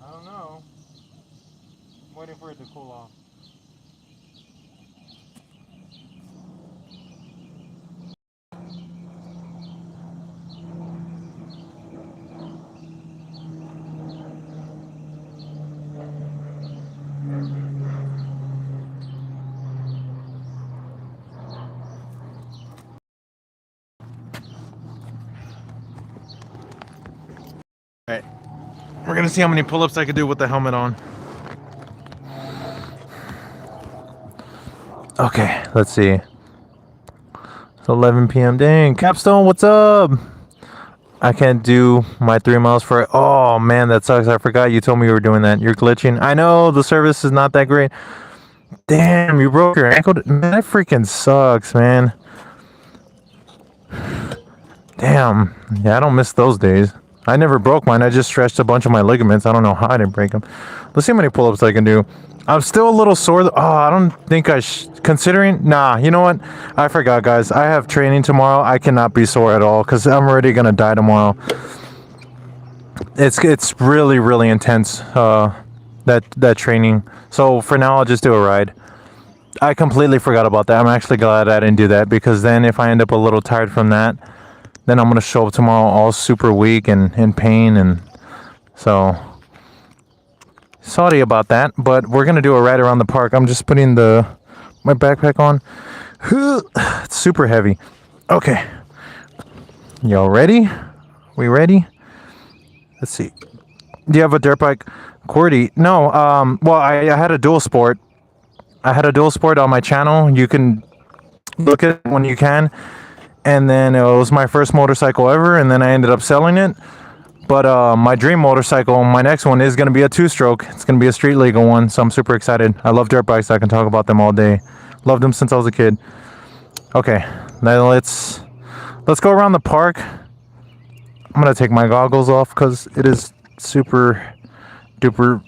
I don't know. I'm waiting for it to cool off. Alright. We're gonna see how many pull-ups I can do with the helmet on. Okay, let's see. It's 11 p.m. Dang, Capstone, what's up? I can't do my 3 miles for it. Oh man, that sucks. I forgot you told me you were doing that. You're glitching. I know the service is not that great. Damn, you broke your ankle. Man, that freaking sucks, man. Damn. Yeah, I don't miss those days. I never broke mine. I just stretched a bunch of my ligaments. I don't know how I didn't break them. Let's see how many pull-ups I can do. I'm still a little sore. Oh, I don't think considering. Nah, you know what? I forgot, guys. I have training tomorrow. I cannot be sore at all because I'm already gonna die tomorrow. It's really, really intense. That training. So for now, I'll just do a ride. I completely forgot about that. I'm actually glad I didn't do that because then if I end up a little tired from that, then I'm gonna show up tomorrow all super weak and in pain, and so sorry about that. But we're gonna do a ride around the park. I'm just putting my backpack on. It's super heavy. Okay, y'all ready? We ready? Let's see. Do you have a dirt bike, QWERTY? No. Well, I had a dual sport. I had a dual sport on my channel. You can look at it when you can. And then it was my first motorcycle ever, and then I ended up selling it. But my dream motorcycle, my next one, is going to be a two-stroke. It's going to be a street legal one, so I'm super excited. I love dirt bikes. I can talk about them all day. Loved them since I was a kid. Okay, now let's go around the park. I'm going to take my goggles off because it is super duper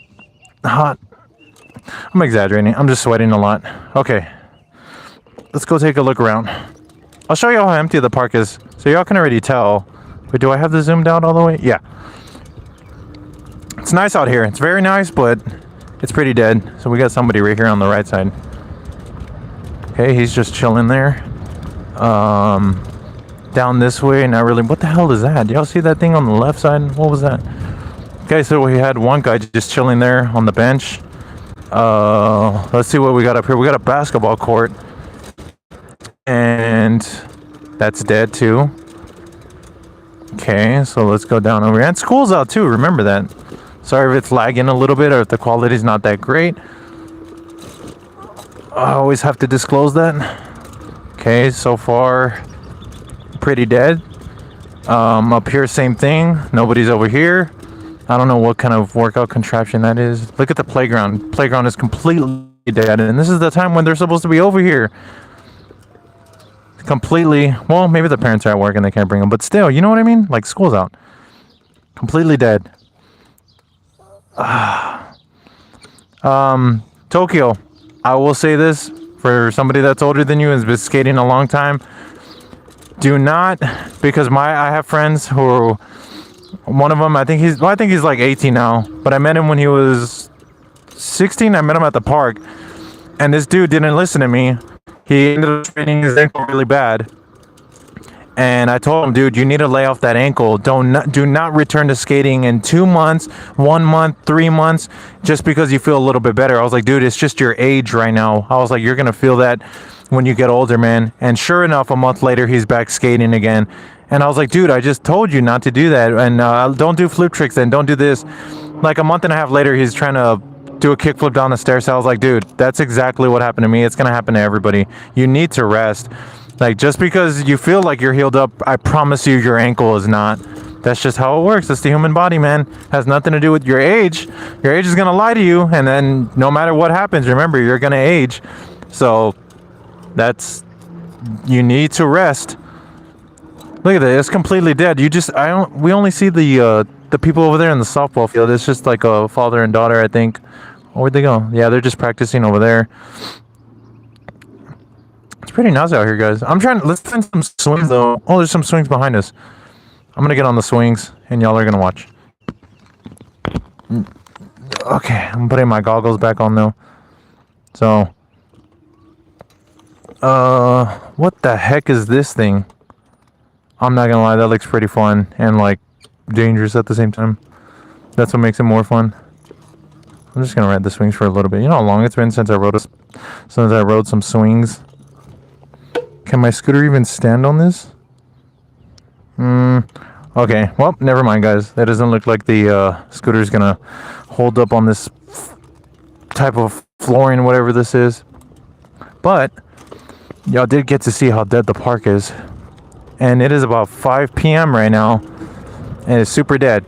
hot. I'm exaggerating. I'm just sweating a lot. Okay, let's go take a look around. I'll show you how empty the park is, so y'all can already tell. Wait, do I have this zoomed out all the way? Yeah. It's nice out here. It's very nice, but it's pretty dead. So we got somebody right here on the right side. Okay, he's just chilling there. Down this way, not really. What the hell is that? Y'all see that thing on the left side? What was that? Okay, so we had one guy just chilling there on the bench. Let's see what we got up here. We got a basketball court. And that's dead too. Okay, so let's go down over here. And school's out too, remember that. Sorry if it's lagging a little bit or if the quality's not that great. I always have to disclose that. Okay, so far pretty dead. Up here, same thing. Nobody's over here. I don't know what kind of workout contraption that is. Look at the playground. Playground is completely dead, and this is the time when they're supposed to be over here. Completely. Well, maybe the parents are at work and they can't bring them, but still, you know what I mean? Like, school's out. Completely dead. Tokyo. I will say this for somebody that's older than you and has been skating a long time. Do not, because I have friends who One of them, I think he's like 18 now, but I met him when he was 16. I met him at the park, and this dude didn't listen to me. He ended up straining his ankle really bad. And I told him, dude, you need to lay off that ankle. Do not return to skating in 2 months, 1 month, 3 months, just because you feel a little bit better. I was like, dude, it's just your age right now. I was like, you're gonna feel that when you get older, man. And sure enough, a month later, he's back skating again. And I was like, dude, I just told you not to do that. And don't do flip tricks and don't do this. Like a month and a half later, he's trying to do a kickflip down the stairs. So I was like, dude, that's exactly what happened to me. It's gonna happen to everybody. You need to rest. Like, just because you feel like you're healed up, I promise you your ankle is not. That's just how it works. It's the human body, man. Has nothing to do with your age. Your age is gonna lie to you, and then no matter what happens, remember, you're gonna age. So you need to rest. Look at that, it's completely dead. We only see the people over there in the softball field. It's just like a father and daughter, I think. Where'd they go? Yeah, they're just practicing over there. It's pretty nice out here, guys. Let's find some swings, though. Oh, there's some swings behind us. I'm gonna get on the swings, and y'all are gonna watch. Okay, I'm putting my goggles back on, though. So, what the heck is this thing? I'm not gonna lie, that looks pretty fun, and, like, dangerous at the same time. That's what makes it more fun. I'm just gonna ride the swings for a little bit. You know how long it's been since I rode some swings? Can my scooter even stand on this? Okay, well, never mind, guys. That doesn't look like the scooter's gonna hold up on this type of flooring, whatever this is. But y'all did get to see how dead the park is. And it is about 5 p.m. right now, and it's super dead.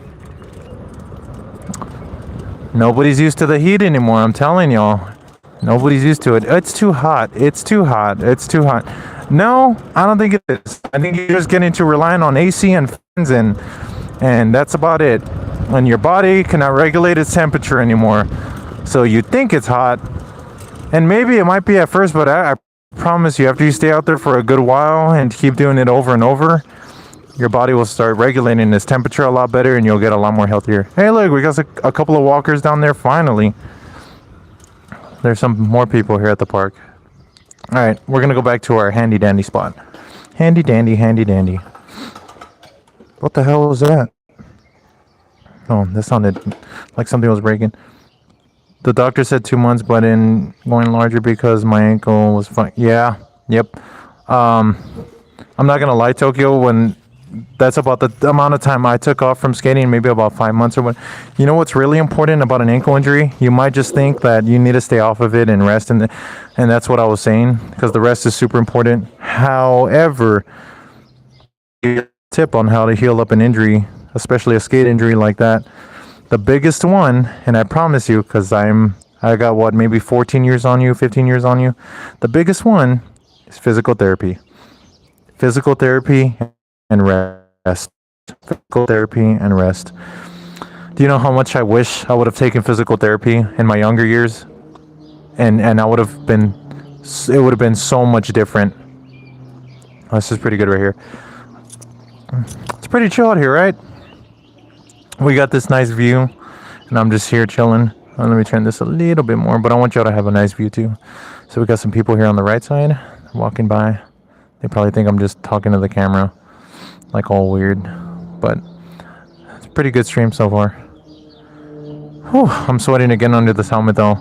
Nobody's used to the heat anymore, I'm telling y'all. Nobody's used to it. It's too hot. It's too hot. It's too hot. No, I don't think it is. I think you're just getting to relying on AC and fans, and that's about it. And your body cannot regulate its temperature anymore. So you think it's hot, and maybe it might be at first, but I promise you, after you stay out there for a good while and keep doing it over and over, your body will start regulating its temperature a lot better, and you'll get a lot more healthier. Hey, look, we got a couple of walkers down there finally. There's some more people here at the park. All right, we're gonna go back to our handy dandy spot. Handy dandy, handy dandy. What the hell was that? Oh, that sounded like something was breaking. The doctor said 2 months, but in going larger because my ankle was fine. Yeah, yep. I'm not gonna lie, Tokyo, when that's about the amount of time I took off from skating, maybe about 5 months or what. You know what's really important about an ankle injury? You might just think that you need to stay off of it and rest, and that's what I was saying, because the rest is super important. However, tip on how to heal up an injury, especially a skate injury like that. The biggest one, and I promise you, because I got what, maybe 14 years on you, 15 years on you. The biggest one is physical therapy. Physical therapy and rest. Physical therapy and rest. Do you know how much I wish I would have taken physical therapy in my younger years? And I would have been, it would have been so much different. Oh, this is pretty good right here. It's pretty chill out here, right? We got this nice view, and I'm just here chilling. Let me turn this a little bit more, but I want y'all to have a nice view too. So we got some people here on the right side walking by. They probably think I'm just talking to the camera, like all weird, but it's a pretty good stream so far. Whew, I'm sweating again under this helmet though.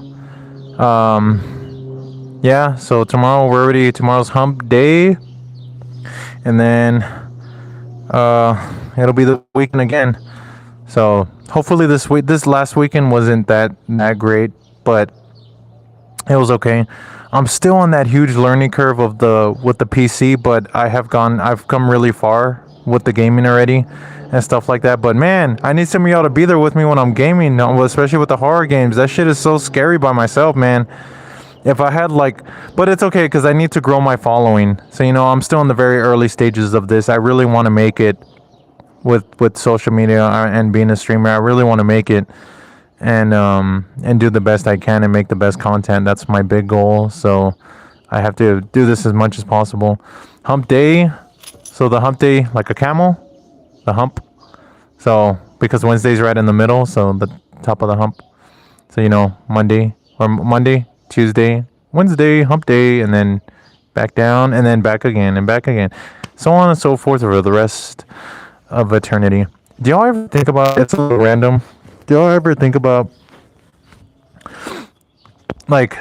Yeah, so tomorrow's hump day, and then it'll be the weekend again. So hopefully this last weekend wasn't that great, but it was okay. I'm still on that huge learning curve with the PC, but I've come really far with the gaming already and stuff like that. But man, I need some of y'all to be there with me when I'm gaming, especially with the horror games. That shit is so scary by myself, man. If I had but it's okay, because I need to grow my following. So, I'm still in the very early stages of this. I really want to make it with social media and being a streamer. I really want to make it and do the best I can and make the best content. That's my big goal. So I have to do this as much as possible. Hump day. So the hump day, like a camel, the hump. So because Wednesday's right in the middle, so the top of the hump. So Monday, Tuesday, Wednesday, hump day, and then back down, and then back again, and back again, so on and so forth over the rest of eternity. Do y'all ever think about? It's a little random. Do y'all ever think about, like,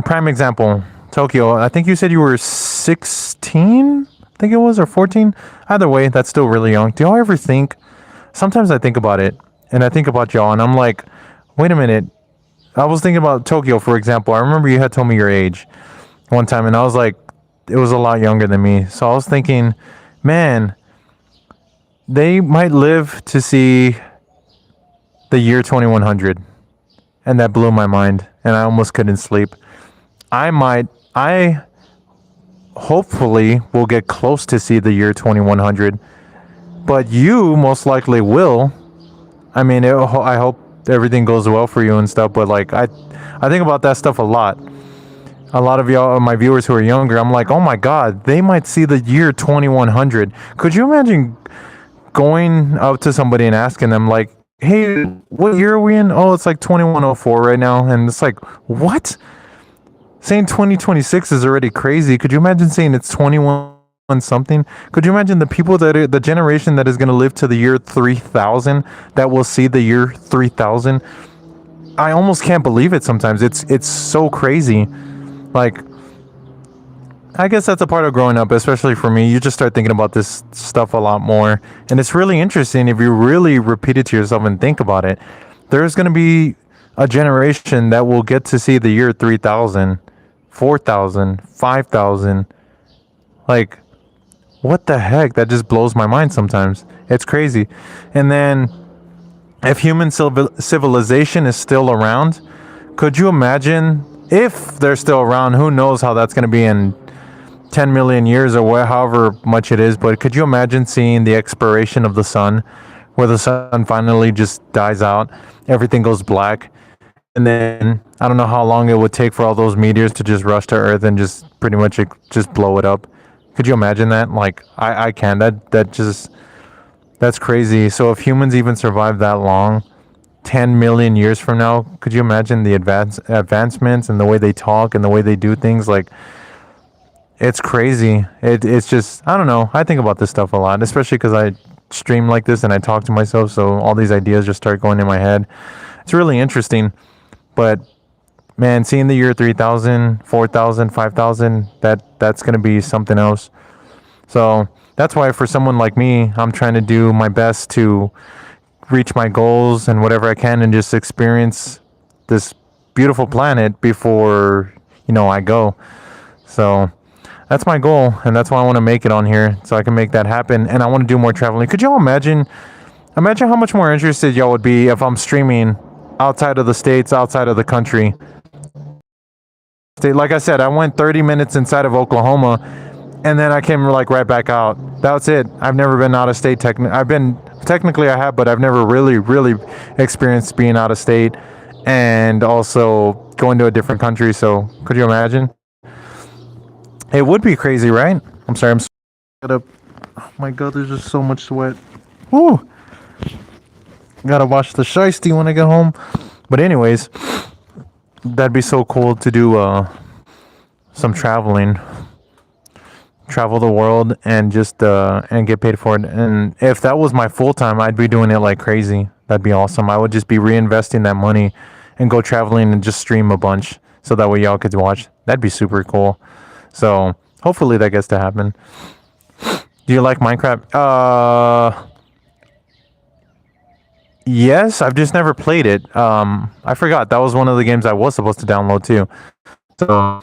prime example, Tokyo? I think you said you were 16. I think it was, or 14. Either way, that's still really young. Do y'all ever think? Sometimes I think about it, and I think about y'all, and I'm like, wait a minute. I was thinking about Tokyo, for example. I remember you had told me your age one time, and I was like, it was a lot younger than me. So I was thinking, man, they might live to see the year 2100. And that blew my mind, and I almost couldn't sleep. I hopefully will get close to see the year 2100, but you most likely will. I mean, I hope everything goes well for you and stuff, but like, I think about that stuff a lot. A lot of y'all, my viewers who are younger, I'm like, oh my God, they might see the year 2100. Could you imagine going up to somebody and asking them, like, hey, what year are we in? Oh, it's like 2104 right now. And it's like, what? Saying 2026 is already crazy. Could you imagine saying it's 21 something? Could you imagine the people the generation that is going to live to the year 3000 that will see the year 3000? I almost can't believe it sometimes. It's so crazy. Like, I guess that's a part of growing up, especially for me. You just start thinking about this stuff a lot more. And it's really interesting if you really repeat it to yourself and think about it. There's going to be a generation that will get to see the year 3000, 4000, 5000. Like, what the heck? That just blows my mind sometimes. It's crazy. And then, if human civilization is still around, could you imagine, if they're still around, who knows how that's going to be in 10 million years or however much it is, but could you imagine seeing the expiration of the sun, where the sun finally just dies out, everything goes black, and then I don't know how long it would take for all those meteors to just rush to Earth and just pretty much just blow it up? Could you imagine that? Like, I can. That's crazy. So if humans even survive that long, 10 million years from now, could you imagine the advancements and the way they talk and the way they do things? Like, it's crazy. It's just, I don't know. I think about this stuff a lot, especially because I stream like this and I talk to myself. So all these ideas just start going in my head. It's really interesting. But man, seeing the year 3000, 4000, 5000, that's going to be something else. So that's why for someone like me, I'm trying to do my best to reach my goals and whatever I can and just experience this beautiful planet before, I go. So that's my goal, and that's why I want to make it on here, so I can make that happen. And I want to do more traveling. Could y'all imagine how much more interested y'all would be if I'm streaming outside of the states, outside of the country? Like I said, I went 30 minutes inside of Oklahoma, and then I came like right back out. That's it. I've never been out of state. Technically I have, but I've never really experienced being out of state and also going to a different country. So could you imagine? It would be crazy, right? I'm sorry. Oh my God, there's just so much sweat. Woo! Gotta wash the shiesty when I get home. But anyways, that'd be so cool to do some traveling. Travel the world and just and get paid for it. And if that was my full time, I'd be doing it like crazy. That'd be awesome. I would just be reinvesting that money and go traveling and just stream a bunch, so that way y'all could watch. That'd be super cool. So hopefully that gets to happen. Do you like Minecraft? Yes, I've just never played it. I forgot that was one of the games I was supposed to download too. So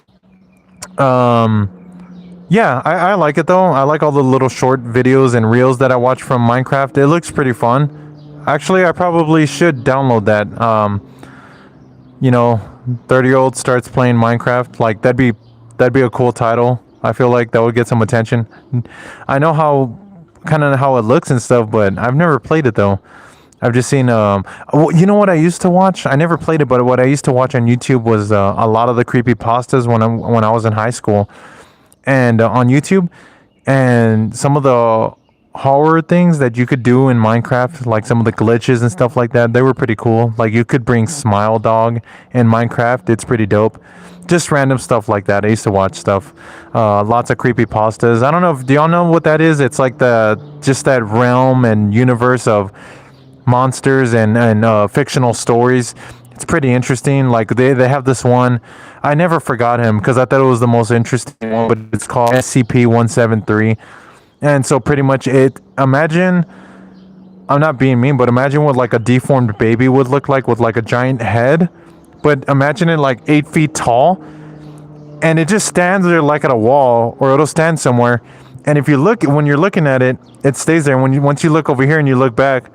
yeah, I like it though. I like all the little short videos and reels that I watch from Minecraft. It looks pretty fun. Actually, I probably should download that. 30-year-old starts playing Minecraft. Like, that'd be a cool title. I feel like that would get some attention. I know how it looks and stuff, but I've never played it though. I've just seen you know what I used to watch? I never played it, but what I used to watch on YouTube was a lot of the creepypastas when I was in high school, and on YouTube, and some of the horror things that you could do in Minecraft, like some of the glitches and stuff like that. They were pretty cool. Like you could bring Smile Dog in Minecraft. It's pretty dope. Just random stuff like that. I used to watch stuff. Lots of creepy pastas. I don't know if do y'all know what that is? It's like just that realm and universe of monsters and fictional stories. It's pretty interesting. Like they have this one. I never forgot him because I thought it was the most interesting one. But it's called SCP-173. And so pretty much imagine, I'm not being mean, but imagine what like a deformed baby would look like with like a giant head. But imagine it like 8 feet tall. And it just stands there like at a wall, or it'll stand somewhere. And if you look, when you're looking at it, it stays there. Once you look over here and you look back,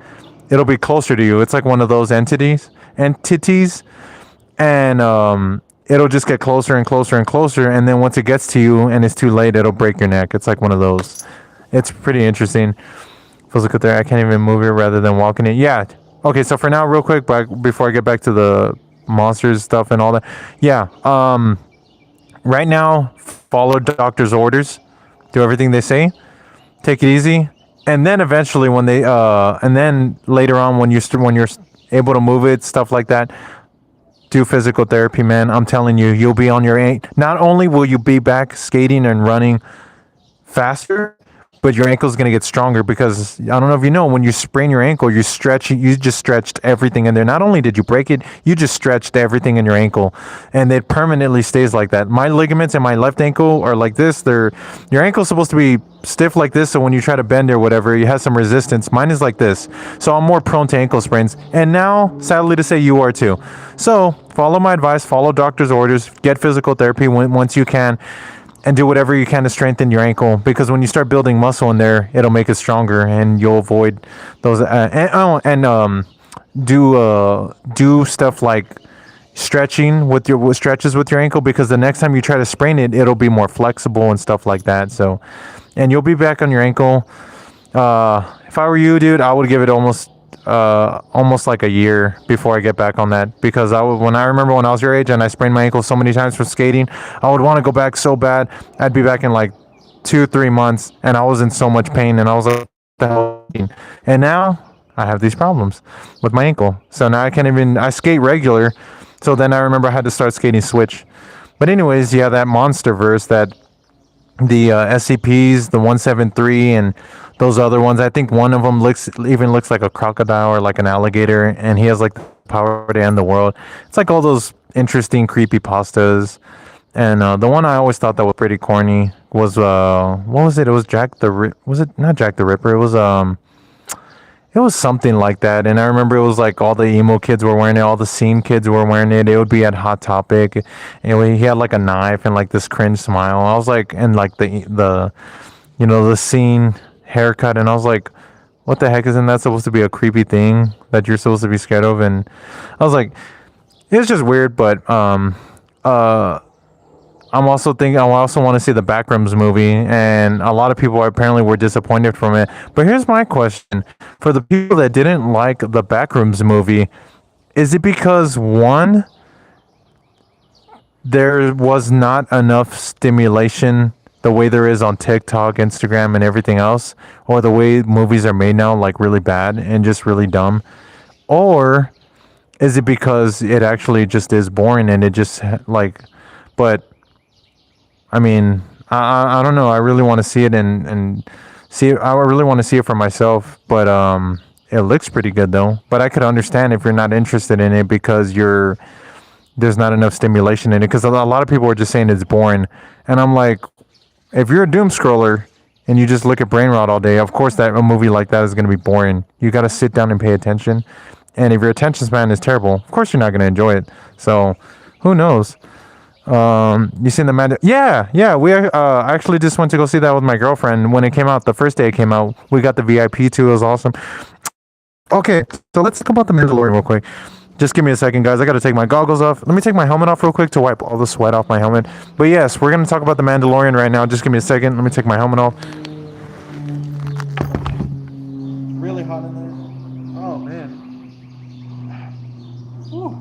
it'll be closer to you. It's like one of those entities. And it'll just get closer and closer and closer. And then once it gets to you and it's too late, it'll break your neck. It's like one of those. It's pretty interesting. Feels good there. I can't even move it rather than walking it. Yeah. Okay. So for now, real quick, before I get back to the monsters stuff and all that. Yeah. Right now, follow doctor's orders. Do everything they say. Take it easy. And then eventually, and then later on, when you're able to move it, stuff like that, do physical therapy, man. I'm telling you, you'll be on your not only will you be back skating and running faster, but your ankle's going to get stronger because I don't know if you know, when you sprain your ankle, you just stretched everything in there. Not only did you break it, you just stretched everything in your ankle, and it permanently stays like that. My ligaments in my left ankle are like this. Your ankle's supposed to be stiff like this, so when you try to bend or whatever, you have some resistance. Mine is like this, so I'm more prone to ankle sprains. And now, sadly to say, you are too. So follow my advice, follow doctor's orders, get physical therapy once you can. And do whatever you can to strengthen your ankle, because when you start building muscle in there, it'll make it stronger, and you'll avoid those. Do stuff like stretching with stretches with your ankle, because the next time you try to sprain it, it'll be more flexible and stuff like that. So, and you'll be back on your ankle. If I were you, dude, I would give it almost like a year before I get back on that, because when I remember when I was your age and I sprained my ankle so many times from skating, I would want to go back so bad. I'd be back in like 2-3 months, and I was in so much pain, and I was like, what the hell? And now I have these problems with my ankle, so now I skate regular. So then I remember I had to start skating switch. But anyways, yeah, that monster verse, that the SCPs, the 173 and those other ones. I think one of them looks like a crocodile or like an alligator, and he has like the power to end the world. It's like all those interesting creepy pastas. And the one I always thought that was pretty corny was what was it? It was was it not Jack the Ripper? It was something like that. And I remember it was like all the emo kids were wearing it, all the scene kids were wearing it. It would be at Hot Topic. Anyway, he had like a knife and like this cringe smile. I was like, and like the scene haircut, and I was like, what the heck, isn't that supposed to be a creepy thing that you're supposed to be scared of? And I was like, it's just weird. But I also want to see the Backrooms movie, and a lot of people apparently were disappointed from it. But here's my question: for the people that didn't like the Backrooms movie, is it because one, there was not enough stimulation the way there is on TikTok, Instagram, and everything else, or the way movies are made now, like really bad and just really dumb? Or is it because it actually just is boring and it just like, but I mean, I don't know. I really want to see it and see it. I really want to see it for myself, but it looks pretty good though. But I could understand if you're not interested in it because there's not enough stimulation in it, because a lot of people are just saying it's boring, and I'm like, if you're a doom scroller and you just look at brain rot all day, of course a movie like that is going to be boring. You got to sit down and pay attention, and if your attention span is terrible, of course you're not going to enjoy it. So who knows? You seen the yeah, we actually just went to go see that with my girlfriend when it came out. The first day it came out, we got the VIP too. It was awesome. Okay, so let's talk about the Mandalorian real quick. Just give me a second, guys. I got to take my goggles off. Let me take my helmet off real quick to wipe all the sweat off my helmet. But yes, we're going to talk about the Mandalorian right now. Just give me a second. Let me take my helmet off. Really hot in there. Oh, man. Whew.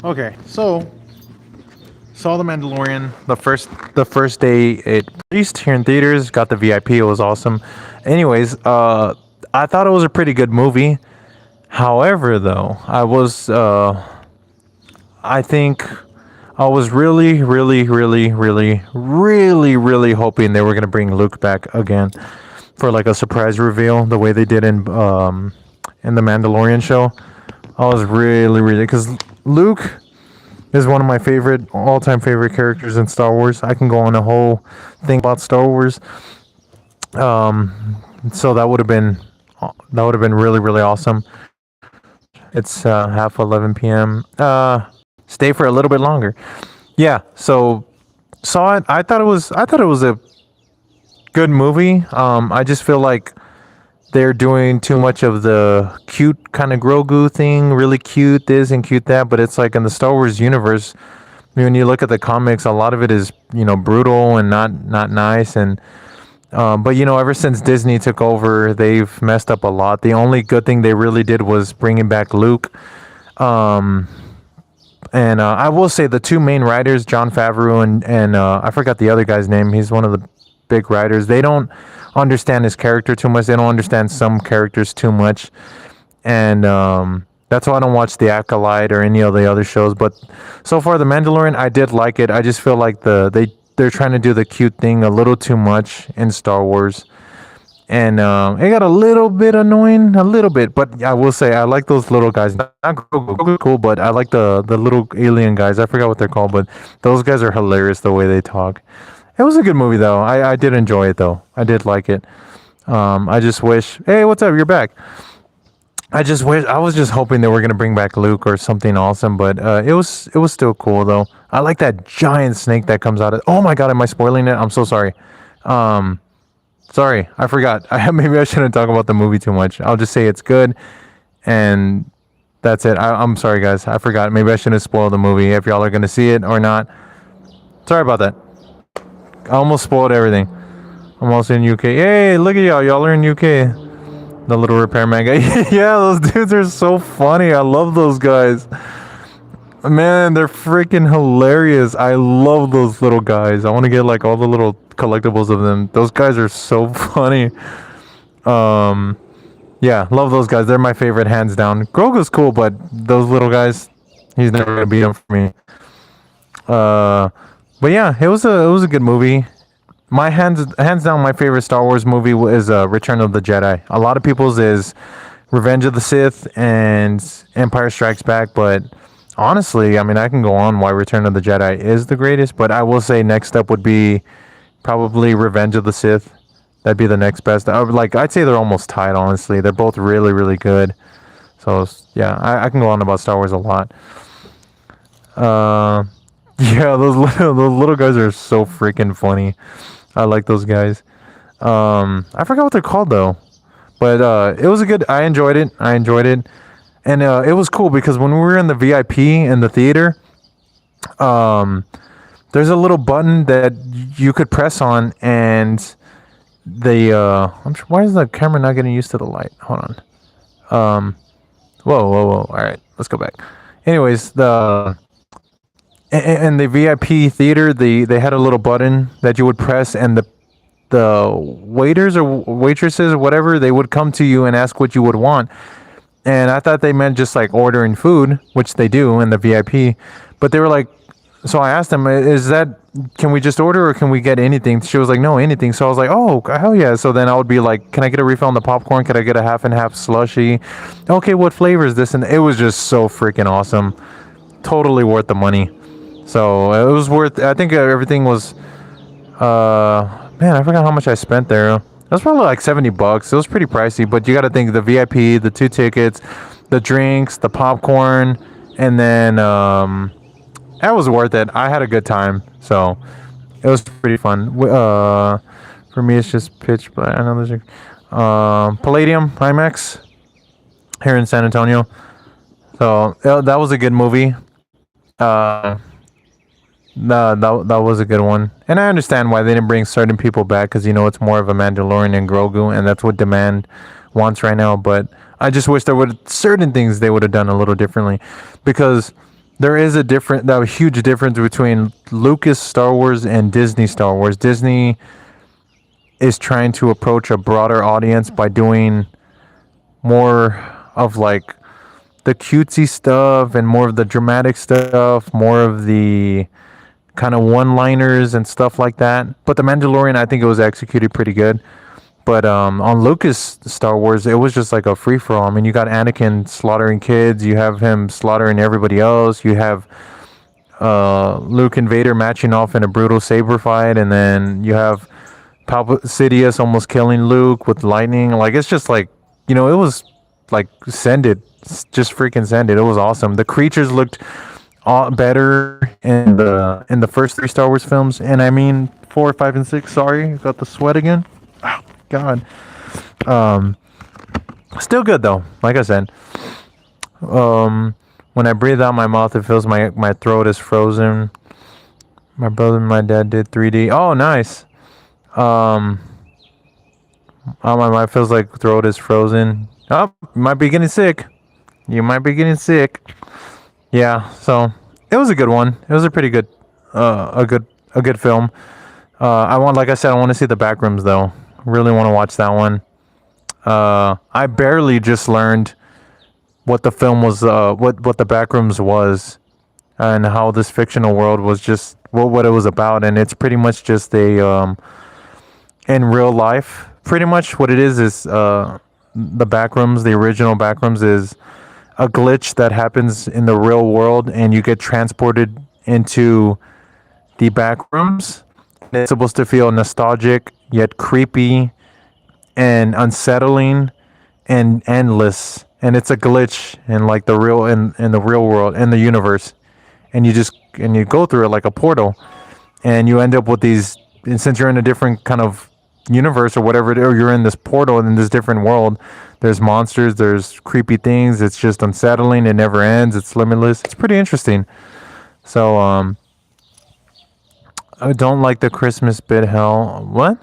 Okay, so Saw The Mandalorian the first day it released here in theaters. Got the VIP. It was awesome. Anyways, I thought it was a pretty good movie. However, though, I think I was really, really, really, really, really, really hoping they were gonna bring Luke back again for like a surprise reveal, the way they did in the Mandalorian show. I was really, really, because Luke is one of my all-time favorite characters in Star Wars. I can go on a whole thing about Star Wars. So that would have been really, really awesome. It's half 11 p.m. Stay for a little bit longer. Yeah. So saw it. I thought it was a good movie. I just feel like they're doing too much of the cute kind of Grogu thing, really cute this and cute that, but it's like in the Star Wars universe, when you look at the comics, a lot of it is, brutal and not nice. And but ever since Disney took over, they've messed up a lot. The only good thing they really did was bringing back Luke. Um, and I will say the two main writers, John Favreau and I forgot the other guy's name. He's one of the big writers. They don't understand his character too much. They don't understand some characters too much, and that's why I don't watch The Acolyte or any of the other shows. But so far, The Mandalorian, I did like it. I just feel like they're trying to do the cute thing a little too much in Star Wars, and it got a little bit annoying, a little bit. But I will say I like those little guys. Not Grogu, cool, but I like the little alien guys. I forgot what they're called, but those guys are hilarious the way they talk. It was a good movie though. I did enjoy it though. I did like it. I just wish. Hey, what's up? You're back. I just wish. I was just hoping they were gonna bring back Luke or something awesome, but it was still cool though. I like that giant snake that comes out of. Oh my god, am I spoiling it? I'm so sorry. Um, Sorry, I forgot. Maybe I shouldn't talk about the movie too much. I'll just say it's good, and that's it. I'm sorry, guys. I forgot. Maybe I shouldn't spoil the movie if y'all are gonna see it or not. Sorry about that. I almost spoiled everything. I'm also in UK. Hey, look at y'all. Y'all are in UK. The little repairman guy. Yeah, those dudes are so funny. I love those guys. Man, they're freaking hilarious. I love those little guys. I want to get like all the little collectibles of them. Those guys are so funny. Yeah, love those guys. They're my favorite, hands down. Grogu's cool, but those little guys, he's never gonna beat them for me. But yeah, it was a good movie. My hands down, my favorite Star Wars movie is Return of the Jedi. A lot of people's is Revenge of the Sith and Empire Strikes Back, but honestly, I mean, I can go on why Return of the Jedi is the greatest, but I will say next up would be probably Revenge of the Sith. That'd be the next best. I'd say they're almost tied. Honestly, they're both really, really good. So yeah, I can go on about Star Wars a lot. Yeah, those little guys are so freaking funny. I like those guys. I forgot what they're called though, but it was a good. I enjoyed it. And it was cool because when we were in the VIP in the theater, there's a little button that you could press on, and why is the camera not getting used to the light? Hold on. Whoa. All right, let's go back. Anyways, in the VIP theater, they had a little button that you would press, and the waiters or waitresses or whatever, they would come to you and ask what you would want. And I thought they meant just like ordering food, which they do in the VIP. But they were like, so I asked them, can we just order or can we get anything? She was like, no, anything. So I was like, oh, hell yeah. So then I would be like, can I get a refill on the popcorn? Could I get a half and half slushy? Okay, what flavor is this? And it was just so freaking awesome. Totally worth the money. So it was worth, I think everything was, man, I forgot how much I spent there. It was probably like $70. It was pretty pricey, but you got to think the VIP, the 2 tickets, the drinks, the popcorn, and then that was worth it. I had a good time, so it was pretty fun. For me, it's just pitch black. I know there's Palladium IMAX here in San Antonio. So that was a good movie. That was a good one, and I understand why they didn't bring certain people back because it's more of a Mandalorian and Grogu, and that's what demand wants right now. But I just wish there would certain things they would have done a little differently, because there is a huge difference between Lucas Star Wars and Disney Star Wars. Disney is trying to approach a broader audience by doing more of like the cutesy stuff and more of the dramatic stuff, more of the kind of one-liners and stuff like that. But The Mandalorian, I think it was executed pretty good. But on Lucas Star Wars, it was just like a free for all. I mean, you got Anakin slaughtering kids, you have him slaughtering everybody else, you have Luke and Vader matching off in a brutal saber fight, and then you have Sidious almost killing Luke with lightning. Like it's just like, it was like send it, just freaking send it. It was awesome. The creatures looked better in the first three Star Wars films, and I mean 4, 5, and 6. Sorry, got the sweat again. Oh, God. Still good though. Like I said, when I breathe out my mouth, it feels my throat is frozen. My brother and my dad did 3D. Oh, nice. Oh, my mind feels like throat is frozen. Oh, you might be getting sick. You might be getting sick. Yeah, so it was a good one. It was a pretty good, a good film. Like I said, I want to see the Backrooms though. Really want to watch that one. I barely just learned what the film was, what the Backrooms was, and how this fictional world was just what it was about, and it's pretty much just a in real life. Pretty much what it is the Backrooms, the original Backrooms, is a glitch that happens in the real world, and you get transported into the Backrooms. It's supposed to feel nostalgic yet creepy and unsettling and endless, and it's a glitch in like the real in the real world, in the universe, and you go through it like a portal, and you end up with these. And since you're in a different kind of universe or whatever, or you're in this portal in this different world, there's monsters, there's creepy things. It's just unsettling. It never ends. It's limitless. It's pretty interesting. So I don't like the Christmas bit. Hell, what?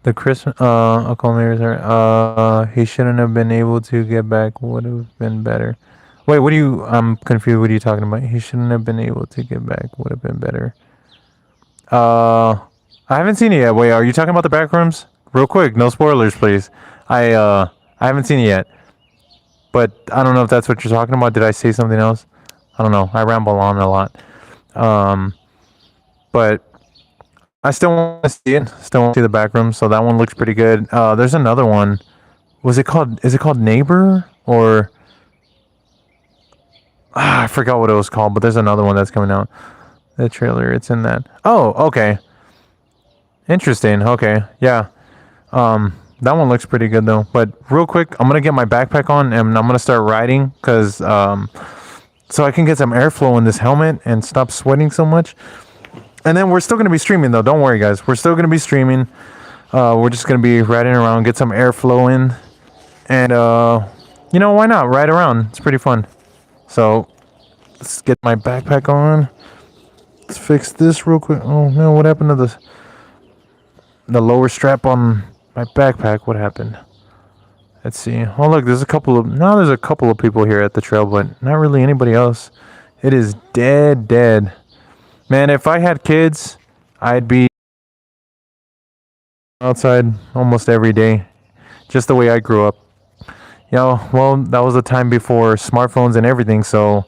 The Christmas, Uncle Mary's, he shouldn't have been able to get back. Would have been better. Wait, I'm confused. What are you talking about? He shouldn't have been able to get back. Would have been better. I haven't seen it yet. Wait, are you talking about the Backrooms? Real quick, no spoilers, please. I haven't seen it yet, but I don't know if that's what you're talking about. Did I say something else? I don't know. I ramble on a lot. But I still want to see it. Still want to see the Backrooms. So that one looks pretty good. There's another one. Is it called Neighbor or? I forgot what it was called, but there's another one that's coming out. The trailer, it's in that. Oh, okay. Interesting. Okay, yeah. That one looks pretty good though. But real quick, I'm gonna get my backpack on and I'm gonna start riding because so I can get some airflow in this helmet and stop sweating so much. And then we're still gonna be streaming though. Don't worry, guys. We're still gonna be streaming. We're just gonna be riding around, get some airflow in, and why not ride around? It's pretty fun. So let's get my backpack on. Let's fix this real quick. Oh no, what happened to the lower strap on my backpack? What happened? Let's see. Oh look, there's a couple of people here at the trail, but not really anybody else. It is dead. Man, if I had kids, I'd be outside almost every day, just the way I grew up. Well, that was a time before smartphones and everything, so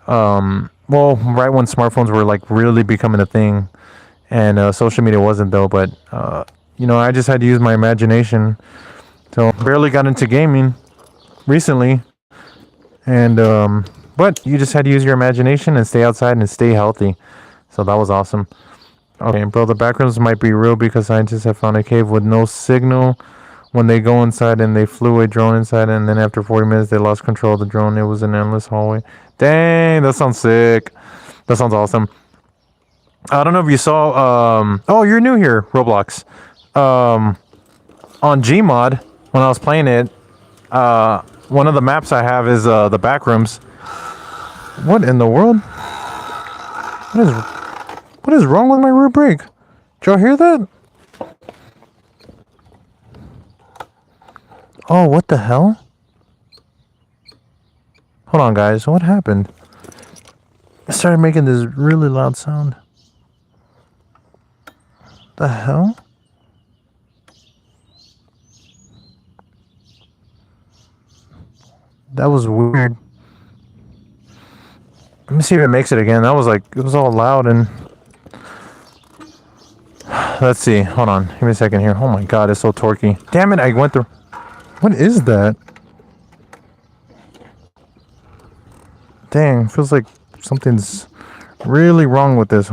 right when smartphones were like really becoming a thing, and social media wasn't though, but I just had to use my imagination. So barely got into gaming recently, and but you just had to use your imagination and stay outside and stay healthy. So that was awesome. Okay, bro, the Backrooms might be real because scientists have found a cave with no signal when they go inside, and they flew a drone inside, and then after 40 minutes they lost control of the drone. It was an endless hallway. Dang, that sounds sick. That sounds awesome. I don't know if you saw oh, you're new here, Roblox. On Gmod, when I was playing it, one of the maps I have is the Backrooms. What in the world? What is wrong with my rear brake? Did y'all hear that? Oh, what the hell? Hold on, guys. What happened? It started making this really loud sound. The hell? That was weird. Let me see if it makes it again. That was like, it was all loud and... Let's see. Hold on. Give me a second here. Oh my god, it's so torquey. Damn it, I went through... What is that? Dang, feels like something's really wrong with this.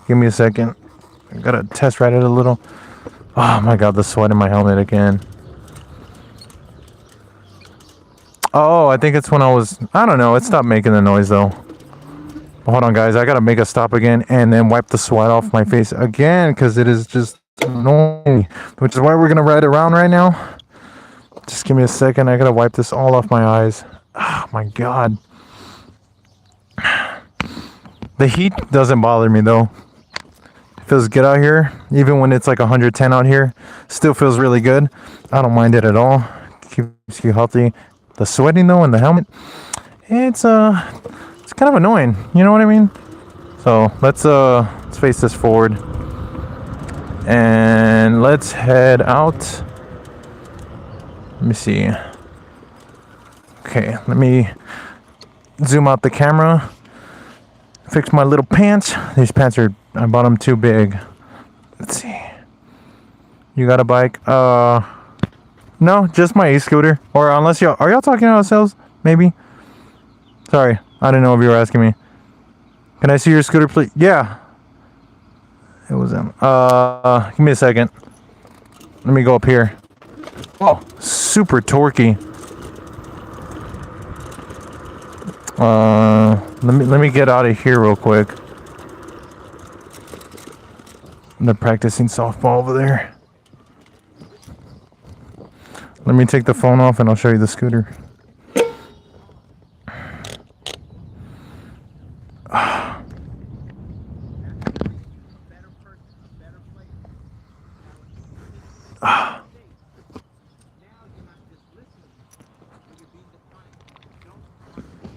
Give me a second. I gotta test ride it a little. Oh my god, the sweat in my helmet again. Oh, I think it's when I was... I don't know, it stopped making the noise though. Hold on guys, I gotta make a stop again and then wipe the sweat off my face again because it is just annoying. Which is why we're gonna ride around right now. Just give me a second, I gotta wipe this all off my eyes. Oh my god. The heat doesn't bother me though. It feels good out here. Even when it's like 110 out here, still feels really good. I don't mind it at all. Keeps you healthy. The sweating though in the helmet, it's kind of annoying. You know what I mean? So let's face this forward. And let's head out. Let me see. Okay, let me zoom out the camera. Fix my little pants. These pants are, I bought them too big. Let's see. You got a bike? No, just my e-scooter. Or unless y'all, are y'all talking about sales? Maybe? Sorry, I didn't know if you were asking me. Can I see your scooter, please? Yeah. It was him. Give me a second. Let me go up here. Oh, super torquey. Let me get out of here real quick. They're practicing softball over there. Let me take the phone off and I'll show you the scooter.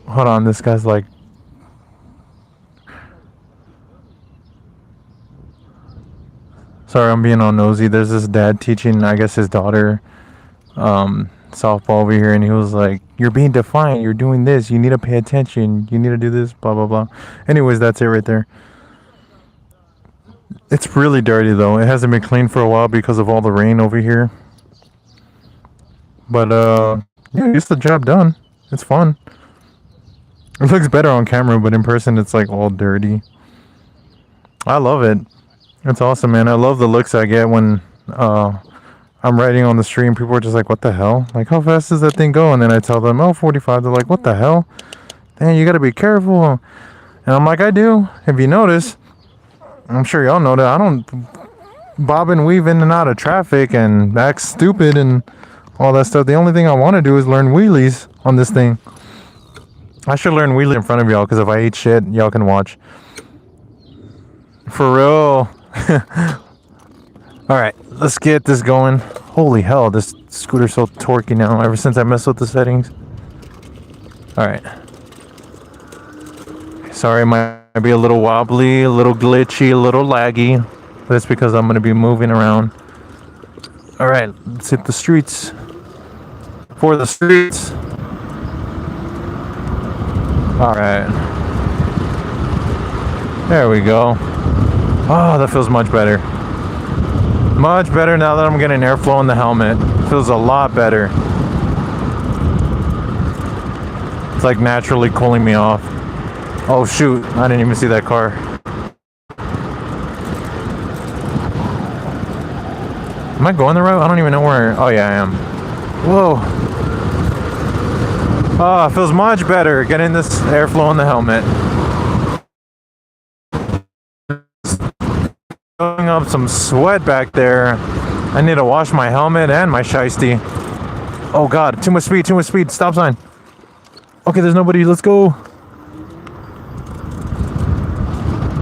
Hold on, this guy's like... Sorry, I'm being all nosy. There's this dad teaching, I guess, his daughter softball over here, and he was like, "You're being defiant. You're doing this. You need to pay attention. You need to do this, blah, blah, blah." Anyways, that's it right there. It's really dirty, though. It hasn't been cleaned for a while because of all the rain over here. But, yeah, it gets the job done. It's fun. It looks better on camera, but in person, it's like all dirty. I love it. It's awesome, man. I love the looks I get when I'm riding on the street. People are just like, "What the hell? Like, how fast does that thing go?" And then I tell them, "Oh, 45." They're like, "What the hell? Dang, you got to be careful." And I'm like, "I do. If you notice, I'm sure y'all know that I don't bob and weave in and out of traffic and act stupid and all that stuff. The only thing I want to do is learn wheelies on this thing. I should learn wheelie in front of y'all because if I eat shit, y'all can watch. For real." Alright, let's get this going. Holy hell, this scooter's so torquey now ever since I messed with the settings. Alright. Sorry, it might be a little wobbly, a little glitchy, a little laggy. But it's because I'm going to be moving around. Alright, let's hit the streets. For the streets. Alright. There we go. Oh, that feels much better. Much better now that I'm getting airflow in the helmet. Feels a lot better. It's like naturally cooling me off. Oh shoot, I didn't even see that car. Am I going the right way? I don't even know where. Oh yeah, I am. Whoa. Oh, it feels much better getting this airflow in the helmet. Going up some sweat back there. I need to wash my helmet and my shiesty. Oh god, too much speed, stop sign. Okay, there's nobody, let's go.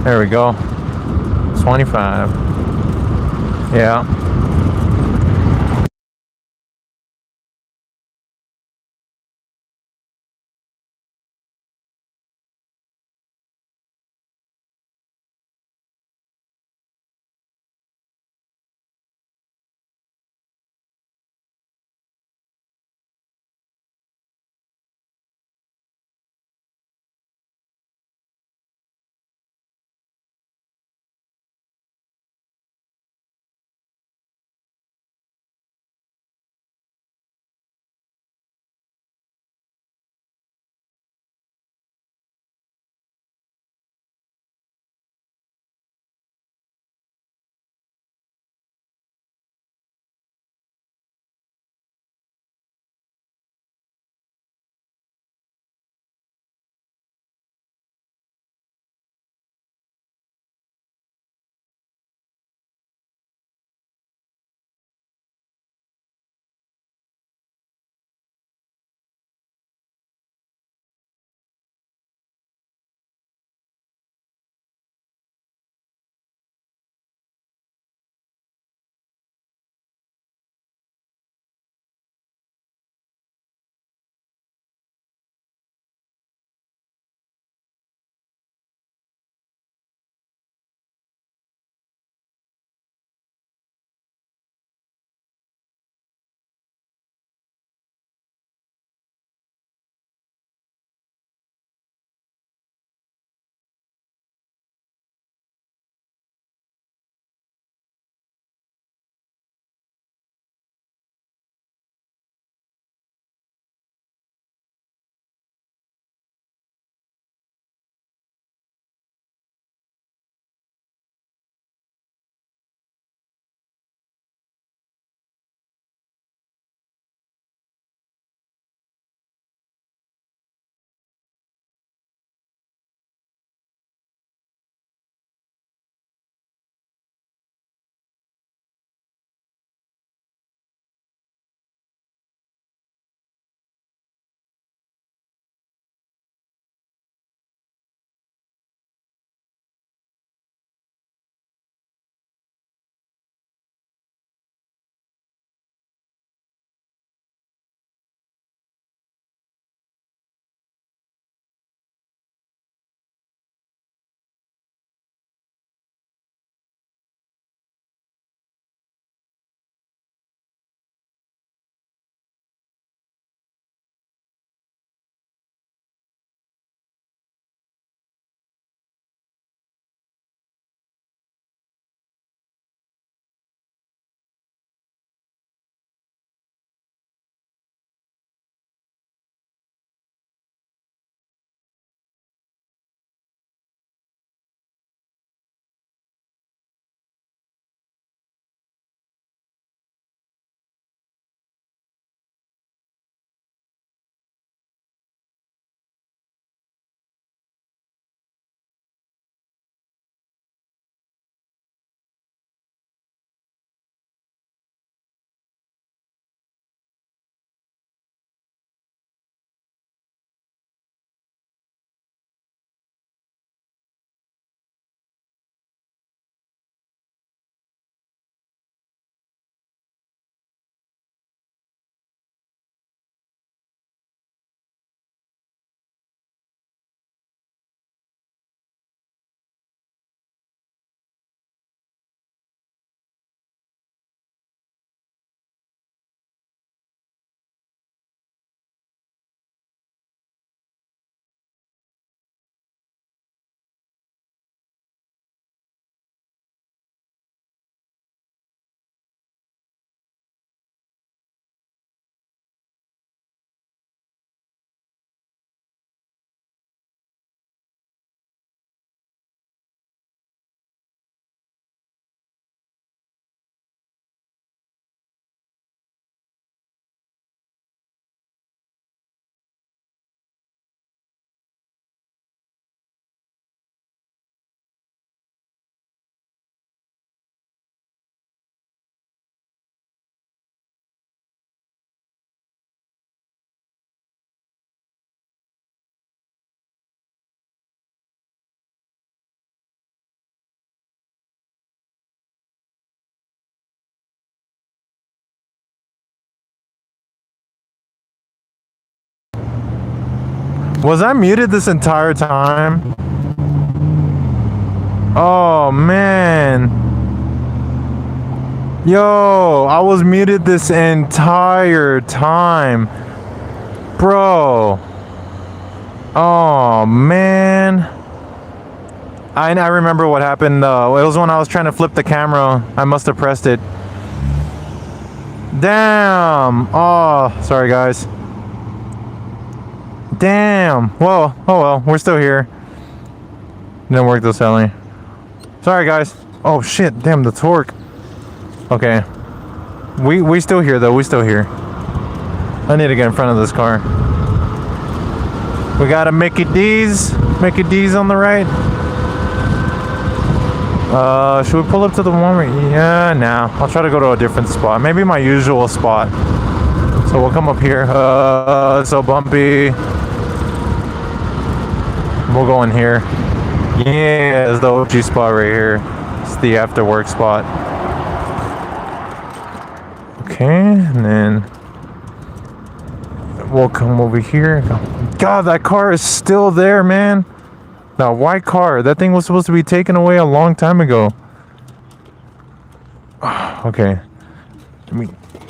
There we go. 25. Yeah. Was I muted this entire time? Oh, man. Yo, I was muted this entire time. Bro. Oh, man. I remember what happened. It was when I was trying to flip the camera. I must have pressed it. Damn. Oh, sorry, guys. Damn. Well, oh well. We're still here. Didn't work though, Sally. Sorry, guys. Oh, shit. Damn, the torque. Okay. We still here, though. We still here. I need to get in front of this car. We got a Mickey D's. Mickey D's on the right. Should we pull up to the Walmart? Yeah, nah. I'll try to go to a different spot. Maybe my usual spot. So we'll come up here. It's so bumpy. We'll go in here. Yeah, it's the OG spot right here. It's the after work spot. Okay, and then we'll come over here. God, that car is still there, man. That white car. That thing was supposed to be taken away a long time ago. Okay. Let me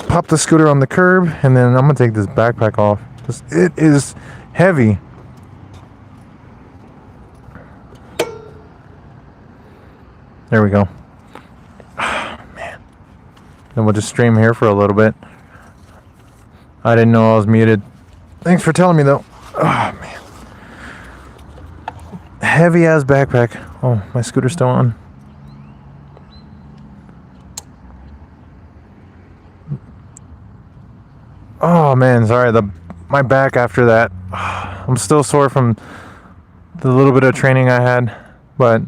pop the scooter on the curb, and then I'm gonna take this backpack off. It is heavy. There we go. Man. Then we'll just stream here for a little bit. I didn't know I was muted. Thanks for telling me, though. Oh, man. Heavy ass backpack. Oh, my scooter's still on. Oh man, sorry. My back after that. I'm still sore from the little bit of training I had, but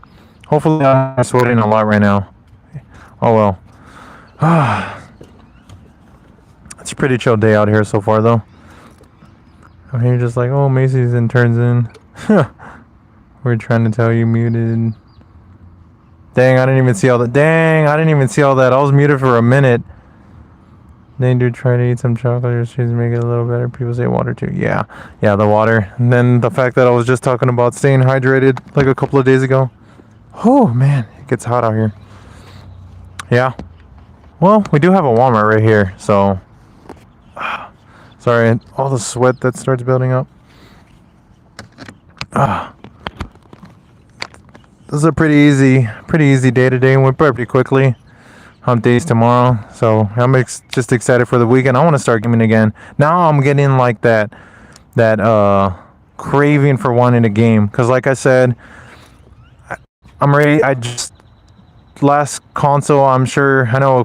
hopefully I'm not sweating a lot right now. Oh well. It's a pretty chill day out here so far, though. I'm here just like, oh, Macy's and turns in. We're trying to tell you muted. Dang, I didn't even see all that. Dang, I didn't even see all that. I was muted for a minute. They do try to eat some chocolate or sweets to make it a little better. People say water too. Yeah, the water. And then the fact that I was just talking about staying hydrated like a couple of days ago. Oh, man, it gets hot out here. Yeah. Well, we do have a Walmart right here, so... Sorry, all the sweat that starts building up. This is a pretty easy day today. Went pretty quickly. Hump day's tomorrow, so I'm just excited for the weekend. I want to start gaming again. Now I'm getting like that craving for wanting a game, because like I said, I'm ready. Last console, I'm sure, I know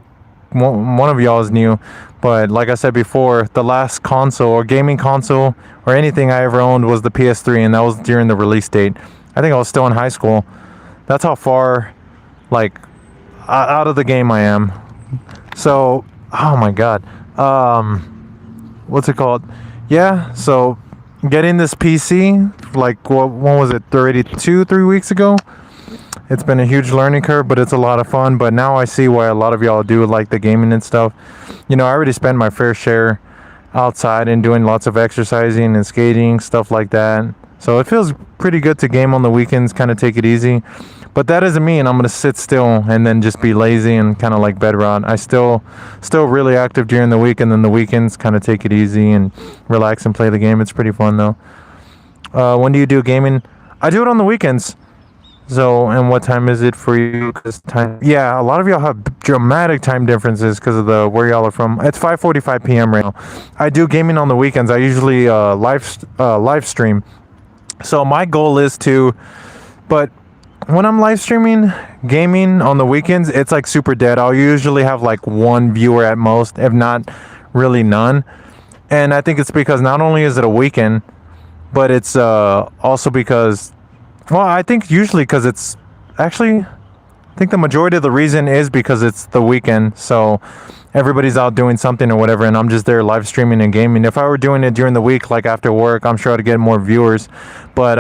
one of y'all is new, but like I said before, the last console or gaming console or anything I ever owned was the PS3, and that was during the release date. I think I was still in high school. That's how far, like, out of the game I am. So, oh my god. What's it called? Yeah, so getting this PC, like, when was it? Already 3 weeks ago? It's been a huge learning curve, but it's a lot of fun. But now I see why a lot of y'all do like the gaming and stuff. You know, I already spend my fair share outside and doing lots of exercising and skating, stuff like that. So it feels pretty good to game on the weekends, kind of take it easy. But that doesn't mean I'm going to sit still and then just be lazy and kind of like bed rot. I still really active during the week, and then the weekends kind of take it easy and relax and play the game. It's pretty fun though. When do you do gaming? I do it on the weekends. So, and what time is it for you? Cause time, yeah, a lot of y'all have dramatic time differences because of where y'all are from. It's 5:45 p.m. right now. I do gaming on the weekends. I usually live stream. So my goal is but when I'm live streaming gaming on the weekends, it's like super dead. I'll usually have like one viewer at most, if not really none. And I think it's because not only is it a weekend, but it's also because, well, I think usually because it's actually, I think the majority of the reason is because it's the weekend. So everybody's out doing something or whatever, and I'm just there live streaming and gaming. If I were doing it during the week, like after work, I'm sure I'd get more viewers. But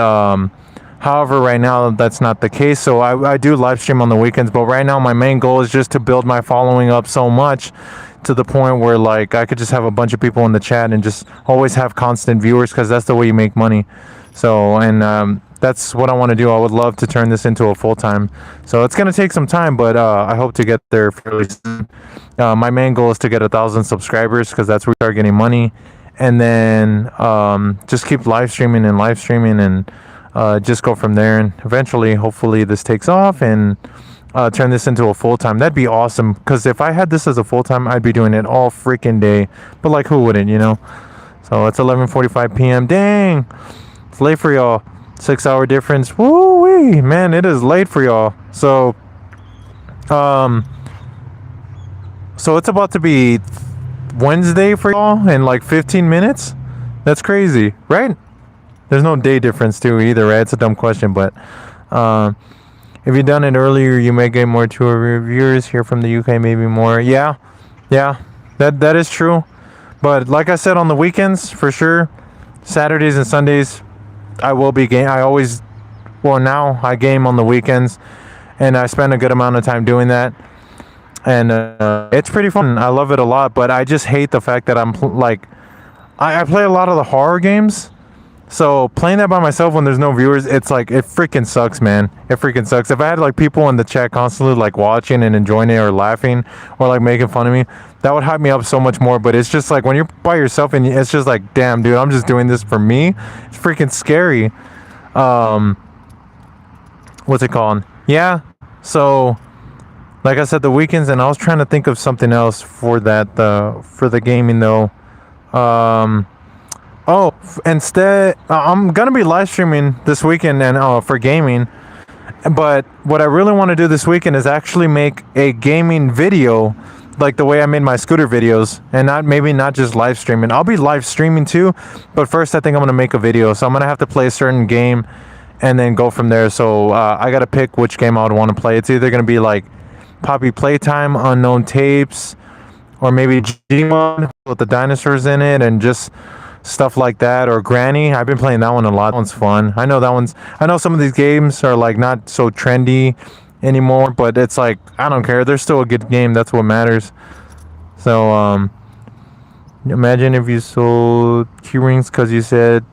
however, right now that's not the case. So I do live stream on the weekends. But right now my main goal is just to build my following up so much to the point where like I could just have a bunch of people in the chat and just always have constant viewers, because that's the way you make money. So, and that's what I want to do. I would love to turn this into a full-time. So it's going to take some time, but I hope to get there fairly soon. My main goal is to get 1,000 subscribers because that's where we start getting money. And then just keep live streaming and just go from there. And eventually, hopefully this takes off and turn this into a full-time. That'd be awesome, because if I had this as a full-time, I'd be doing it all freaking day. But like, who wouldn't, you know? So it's 11:45 p.m. Dang, it's late for y'all. 6-hour difference. Woo-wee, man, it is late for y'all. So it's about to be Wednesday for y'all in like 15 minutes. That's crazy, right? There's no day difference too either, right? It's a dumb question, but if you done it earlier, you may get more tour reviewers here from the UK, maybe more. Yeah, that is true. But like I said, on the weekends, for sure, Saturdays and Sundays, I will be game. Now I game on the weekends, and I spend a good amount of time doing that. And it's pretty fun. I love it a lot, but I just hate the fact that I play a lot of the horror games. So playing that by myself when there's no viewers, it's like, it freaking sucks, man. It freaking sucks. If I had like people in the chat constantly like watching and enjoying it or laughing or like making fun of me, that would hype me up so much more. But it's just like when you're by yourself and it's just like, damn, dude, I'm just doing this for me. It's freaking scary. What's it called? Yeah. So like I said, the weekends, and I was trying to think of something else for that, for the gaming though. Instead, I'm gonna be live streaming this weekend and for gaming. But what I really want to do this weekend is actually make a gaming video, like the way I made my scooter videos, and not just live streaming. I'll be live streaming too, but first I think I'm gonna make a video. So I'm gonna have to play a certain game, and then go from there. So I gotta pick which game I would want to play. It's either gonna be like Poppy Playtime, Unknown Tapes, or maybe Gmod with the dinosaurs in it and just stuff like that, or Granny. I've been playing that one a lot. That one's fun. I know some of these games are like not so trendy anymore, but it's like, I don't care. They're still a good game. That's what matters. So imagine if you sold key rings because you said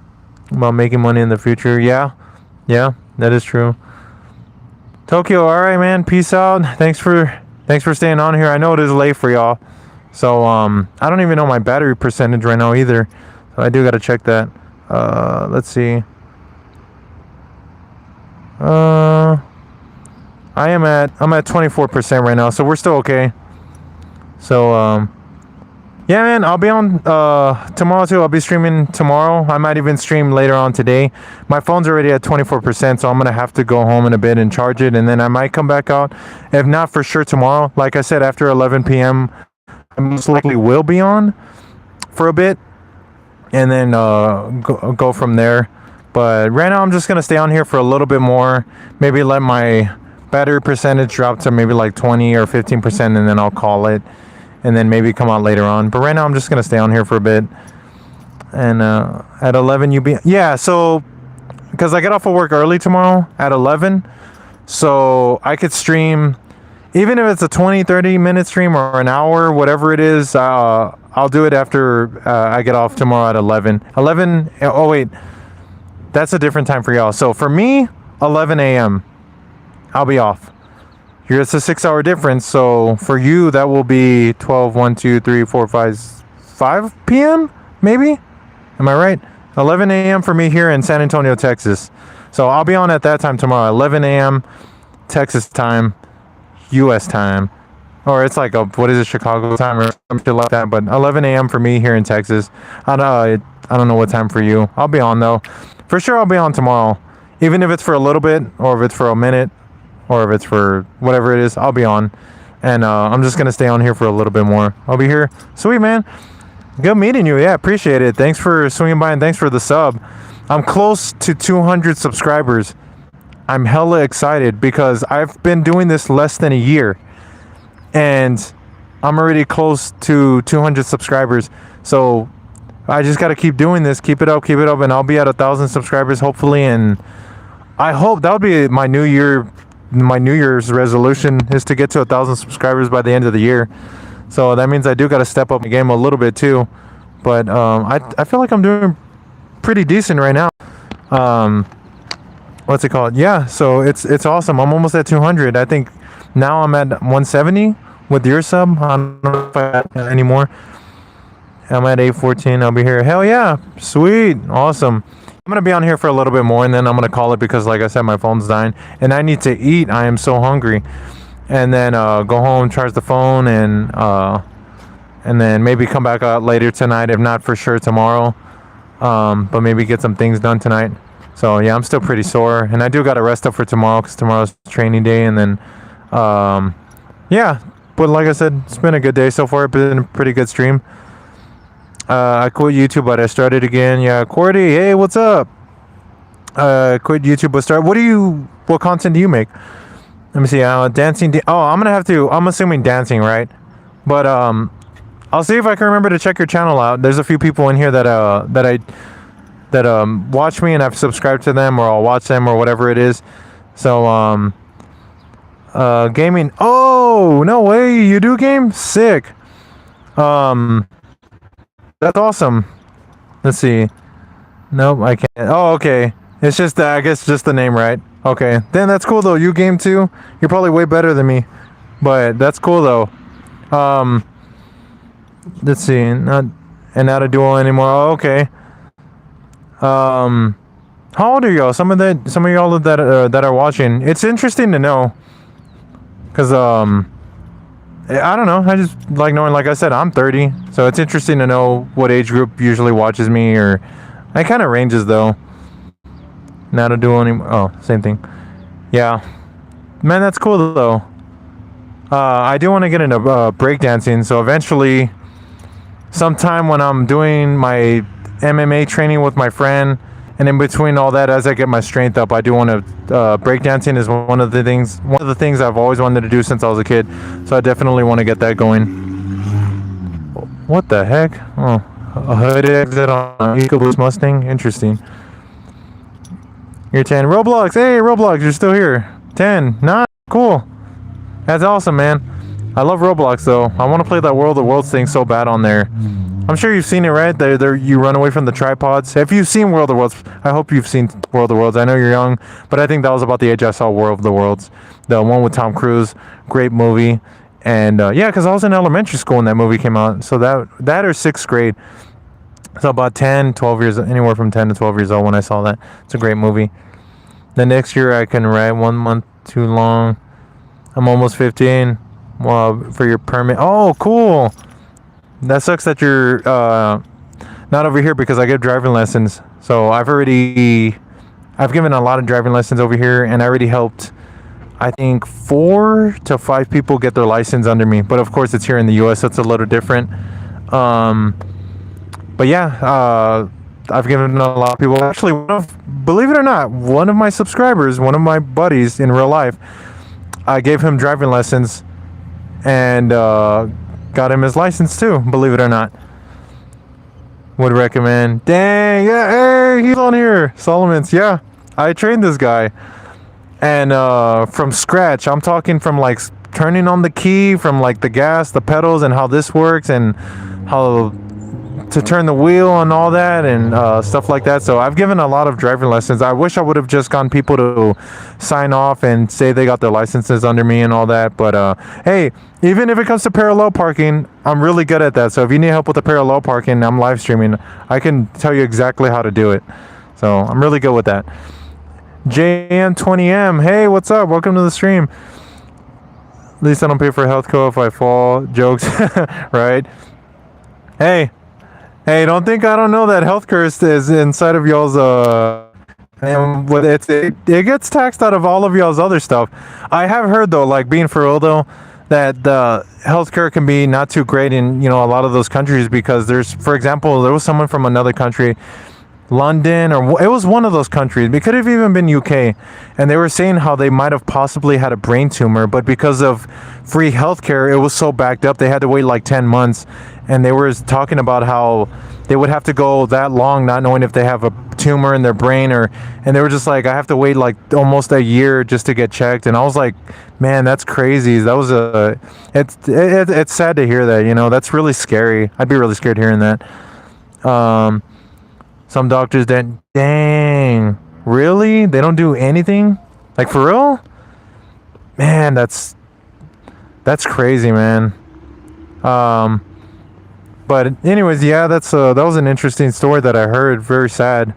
about making money in the future. Yeah, that is true. Tokyo, all right, man. Peace out. Thanks for staying on here. I know it is late for y'all. So I don't even know my battery percentage right now either. So I do got to check that. Let's see. I'm at 24% right now, so we're still okay. So yeah, man, I'll be on tomorrow too. I'll be streaming tomorrow. I might even stream later on today. My phone's already at 24%, so I'm gonna have to go home in a bit and charge it, and then I might come back out. If not, for sure tomorrow. Like I said, after 11 p.m. I most likely will be on for a bit, and then go from there. But right now I'm just gonna stay on here for a little bit more, maybe let my battery percentage drop to maybe like 20 or 15%, and then I'll call it, and then maybe come out later on. But right now I'm just gonna stay on here for a bit. And at 11 so because I get off of work early tomorrow at 11, so I could stream, even if it's a 20-30 minute stream or an hour, whatever it is. I'll do it after I get off tomorrow at 11. Oh wait, that's a different time for y'all. So for me, 11 a.m. I'll be off. Here it's a 6-hour difference. So for you, that will be 12, 1, 2, 3, 4, 5 p.m. maybe? Am I right? 11 a.m. for me here in San Antonio, Texas. So I'll be on at that time tomorrow, 11 a.m. Texas time, U.S. time. Or it's like what is it, Chicago time or something like that. But 11 a.m. for me here in Texas. I don't know what time for you. I'll be on though. For sure I'll be on tomorrow. Even if it's for a little bit, or if it's for a minute, or if it's for whatever it is, I'll be on. And I'm just going to stay on here for a little bit more. I'll be here. Sweet, man. Good meeting you. Yeah, appreciate it. Thanks for swinging by, and thanks for the sub. I'm close to 200 subscribers. I'm hella excited because I've been doing this less than a year. And I'm already close to 200 subscribers. So I just got to keep doing this. Keep it up. And I'll be at 1,000 subscribers hopefully. And I hope that would be my New Year's resolution, is to get to 1,000 subscribers by the end of the year. So that means I do got to step up the game a little bit too. But I feel like I'm doing pretty decent right now. What's it called? Yeah, so it's awesome. I'm almost at 200. I think now I'm at 170 with your sub. I don't know if I have anymore. I'm at 814. I'll be here. Hell yeah. Sweet. Awesome. I'm going to be on here for a little bit more, and then I'm going to call it because, like I said, my phone's dying. And I need to eat. I am so hungry. And then go home, charge the phone, and then maybe come back out later tonight, if not for sure tomorrow. But maybe get some things done tonight. So, yeah, I'm still pretty sore. And I do got to rest up for tomorrow because tomorrow's training day. And then, yeah. But like I said, it's been a good day so far. It's been a pretty good stream. I quit YouTube, but I started again. Yeah, Cordy, hey, what's up? Quit YouTube, but what content do you make? Let me see. Dancing. I'm assuming dancing, right? But I'll see if I can remember to check your channel out. There's a few people in here that watch me, and I've subscribed to them, or I'll watch them, or whatever it is. So gaming. Oh, no way, you do game? Sick. That's awesome. Let's see. Nope, I can't. Oh, okay. It's just, I guess, just the name, right? Okay. Then that's cool, though. You game, too? You're probably way better than me. But that's cool, though. Let's see. Not a duo anymore. Oh, okay. How old are y'all? Some of y'all that are watching. It's interesting to know. Because, I don't know. I just like knowing, like I said, I'm 30. So it's interesting to know what age group usually watches me, or it kind of ranges, though. Not a duo anymore. Oh, same thing. Yeah. Man, that's cool, though. I do want to get into breakdancing. So eventually, sometime when I'm doing my MMA training with my friend, and in between all that, as I get my strength up, I do want to breakdancing is one of the things I've always wanted to do since I was a kid. So I definitely want to get that going. What the heck? Oh, a hood exit on an EcoBoost Mustang. Interesting. You're 10. Roblox. Hey, Roblox, you're still here. 10. 9. Cool. That's awesome, man. I love Roblox, though. I want to play that World of Worlds thing so bad on there. I'm sure you've seen it, right? You run away from the tripods. If you've seen World of Worlds, I hope you've seen World of Worlds. I know you're young, but I think that was about the age I saw World of the Worlds. The one with Tom Cruise. Great movie. And yeah, because I was in elementary school when that movie came out. So that or 6th grade. So about 10, 12 years, anywhere from 10 to 12 years old when I saw that. It's a great movie. The next year I can ride 1 month too long. I'm almost 15. Well, for your permit. Oh, cool. That sucks that you're not over here because I give driving lessons. So I've given a lot of driving lessons over here, and I already helped, I think, 4 to 5 people get their license under me. But of course, it's here in the U.S., so it's a little different. But yeah, I've given a lot of people. Actually, believe it or not, one of my subscribers, one of my buddies in real life, I gave him driving lessons and got him his license too, believe it or not. Would recommend. Dang, yeah, hey, he's on here. Solomon's, yeah. I trained this guy. And from scratch, I'm talking from like turning on the key, from like the gas, the pedals, and how this works, and how to turn the wheel and all that, and stuff like that. So I've given a lot of driving lessons. I wish I would have just gotten people to sign off and say they got their licenses under me and all that. But hey, even if it comes to parallel parking, I'm really good at that. So if you need help with the parallel parking, I'm live streaming. I can tell you exactly how to do it. So I'm really good with that. JM20M, hey, what's up? Welcome to the stream. At least I don't pay for health co if I fall. Jokes, right? Hey, don't think I don't know that health curse is inside of y'all's and it gets taxed out of all of y'all's other stuff. I have heard though, like being for real though, that the healthcare can be not too great in a lot of those countries, because for example, there was someone from another country, London, or it was one of those countries. It could have even been UK, and they were saying how they might have possibly had a brain tumor, but because of free healthcare, it was so backed up they had to wait like 10 months, and they were talking about how they would have to go that long not knowing if they have a tumor in their brain, and they were just like, I have to wait like almost a year just to get checked. And I was like, man, that's crazy. That was it's sad to hear that. That's really scary. I'd be really scared hearing that. Some doctors that, dang, really? They don't do anything? Like, for real? Man, that's crazy, man. But anyways, yeah, that was an interesting story that I heard. Very sad.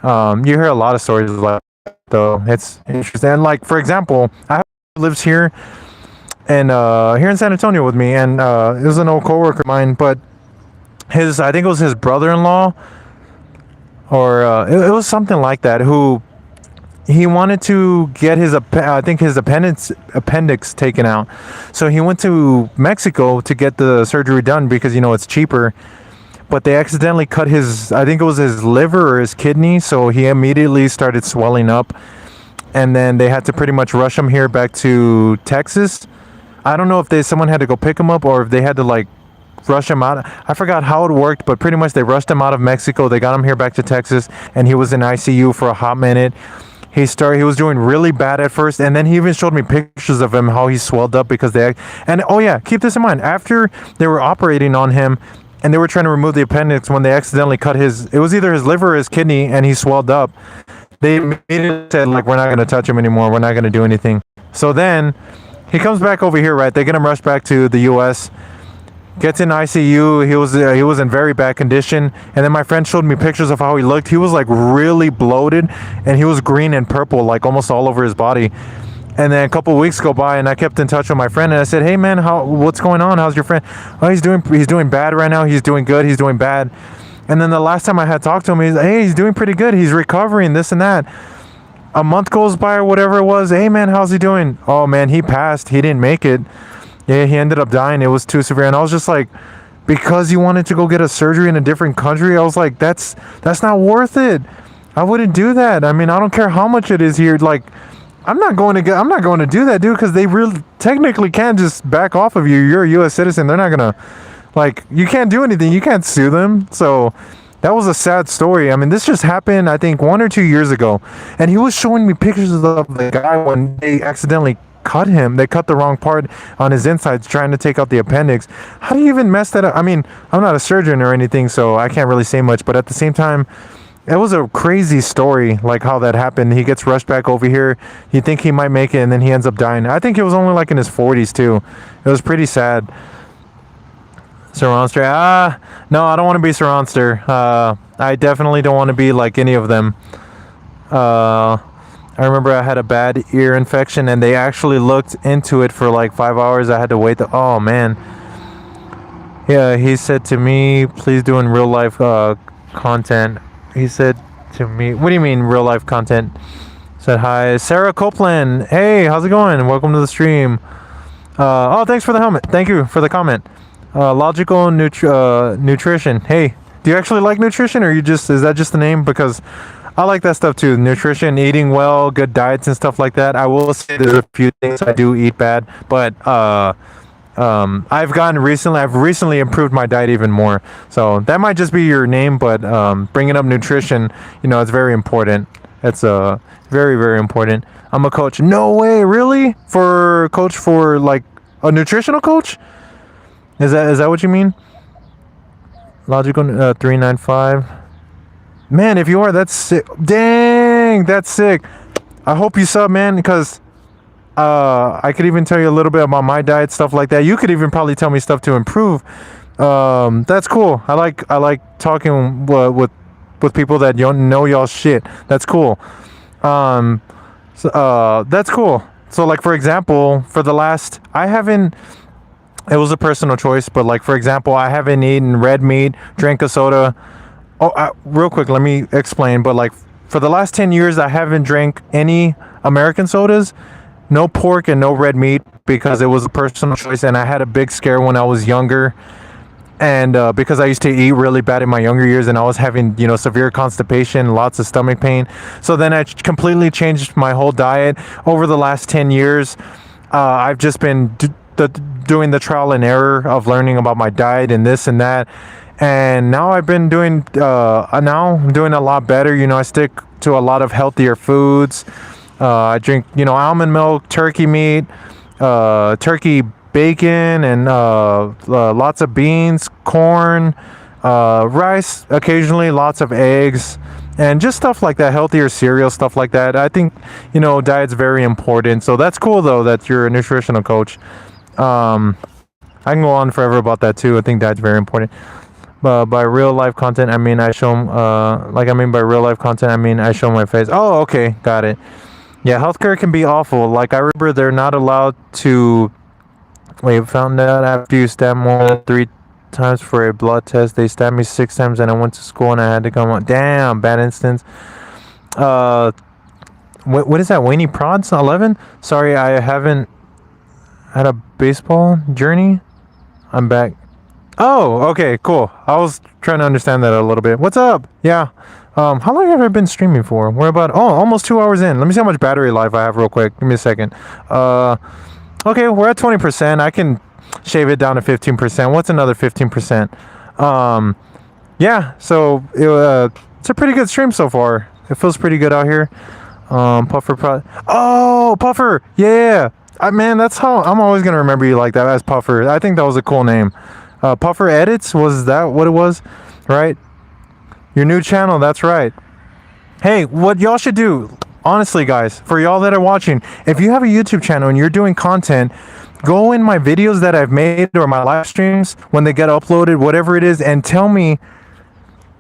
You hear a lot of stories like that, though. It's interesting. And like, for example, I have lives here and here in San Antonio with me, and it was an old coworker of mine, but I think it was his brother-in-law, or it was something like that, who he wanted to get his appendix taken out. So he went to Mexico to get the surgery done because it's cheaper. But they accidentally cut I think it was his liver or his kidney, so he immediately started swelling up. And then they had to pretty much rush him here back to Texas. I don't know if someone had to go pick him up or if they had to like rush him out. I forgot how it worked, but pretty much they rushed him out of Mexico. They got him here back to Texas, and he was in ICU for a hot minute. He was doing really bad at first, and then he even showed me pictures of him, how he swelled up because oh yeah, keep this in mind. After they were operating on him and they were trying to remove the appendix, when they accidentally cut it was either his liver or his kidney, and he swelled up, they immediately said, like, we're not going to touch him anymore. We're not going to do anything. So then he comes back over here, right? They get him rushed back to the U.S., gets in ICU. He was in very bad condition. And then my friend showed me pictures of how he looked. He was like really bloated, and he was green and purple, like almost all over his body. And then a couple of weeks go by, and I kept in touch with my friend, and I said, hey man, what's going on? How's your friend? Oh, he's doing bad right now. He's doing good. He's doing bad. And then the last time I had talked to him, he's like, hey, he's doing pretty good. He's recovering, this and that. A month goes by or whatever it was. Hey man, how's he doing? Oh man, he passed. He didn't make it. Yeah, he ended up dying. It was too severe. And I was just like, because you wanted to go get a surgery in a different country, I was like, that's not worth it. I wouldn't do that. I mean, I don't care how much it is here. Like, I'm not going to do that, dude, because they really technically can't just back off of you. You're a U.S. citizen. They're not gonna, like, you can't do anything. You can't sue them. So that was a sad story. I mean, this just happened, I think, 1 or 2 years ago, and he was showing me pictures of the guy when they accidentally cut him. They cut the wrong part on his insides trying to take out the appendix. How do you even mess that up? I mean, I'm not a surgeon or anything, so I can't really say much, but at the same time, it was a crazy story, like how that happened. He gets rushed back over here. You think he might make it, and then he ends up dying. I think he was only like in his 40s too. It was pretty sad. Saronster. No, I don't want to be Saronster. I definitely don't want to be like any of them. I remember I had a bad ear infection, and they actually looked into it for like 5 hours. I had to wait. Oh man. Yeah, he said to me, please do in real life content. He said to me, what do you mean real life content? Said hi, Sarah Copeland. Hey, how's it going? Welcome to the stream. Oh, thanks for the helmet. Thank you for the comment. Logical nutrition. Hey, do you actually like nutrition, or is that just the name? Because I like that stuff too. Nutrition, eating well, good diets and stuff like that. I will say there's a few things I do eat bad, but I've recently improved my diet even more. So that might just be your name, but bringing up nutrition, it's very important. It's very, very important. I'm a coach. No way, really? For like a nutritional coach? Is that what you mean? Logical 395. Man, if you are, that's sick. Dang, that's sick. I hope you sub, man, because I could even tell you a little bit about my diet, stuff like that. You could even probably tell me stuff to improve. That's cool. I like talking with people that know y'all shit. That's cool. That's cool. So like, for example, it was a personal choice, but like, for example, I haven't eaten red meat, drank a soda. Oh, real quick, let me explain. But like, for the last 10 years, I haven't drank any American sodas. No pork and no red meat, because it was a personal choice, and I had a big scare when I was younger, and because I used to eat really bad in my younger years, and I was having severe constipation, lots of stomach pain. So then I completely changed my whole diet over the last 10 years. I've just been doing the trial and error of learning about my diet and this and that, and now I've been doing I'm doing a lot better. I stick to a lot of healthier foods. I drink, almond milk, turkey meat, turkey bacon, and lots of beans, corn, rice occasionally, lots of eggs, and just stuff like that, healthier cereal, stuff like that. I think, diet's very important. So that's cool though that you're a nutritional coach. I can go on forever about that too. I think diet's very important. By real life content, I mean I show by real life content, I mean I show my face. Oh, okay, got it. Yeah, healthcare can be awful. Like I remember they're not allowed to. Wait, found out after you stab more than 3 times for a blood test. They stabbed me 6 times, and I went to school and I had to come on. Damn, bad instance. What is that? Wayne Prods 11? Sorry, I haven't had a baseball journey. I'm back. Oh, okay, cool. I was trying to understand that a little bit. What's up? Yeah. How long have I been streaming for? We're about almost 2 hours in. Let me see how much battery life I have real quick. Give me a second. Okay, we're at 20%. I can shave it down to 15%. What's another 15%? Yeah. So it's a pretty good stream so far. It feels pretty good out here. Puffer. Oh, Puffer. Yeah. Man, that's how I'm always gonna remember you like that as Puffer. I think that was a cool name. Puffer Edits, was that what it was? Right? Your new channel, that's right. Hey, what y'all should do, honestly guys, for y'all that are watching, if you have a YouTube channel and you're doing content, go in my videos that I've made or my live streams when they get uploaded, whatever it is, and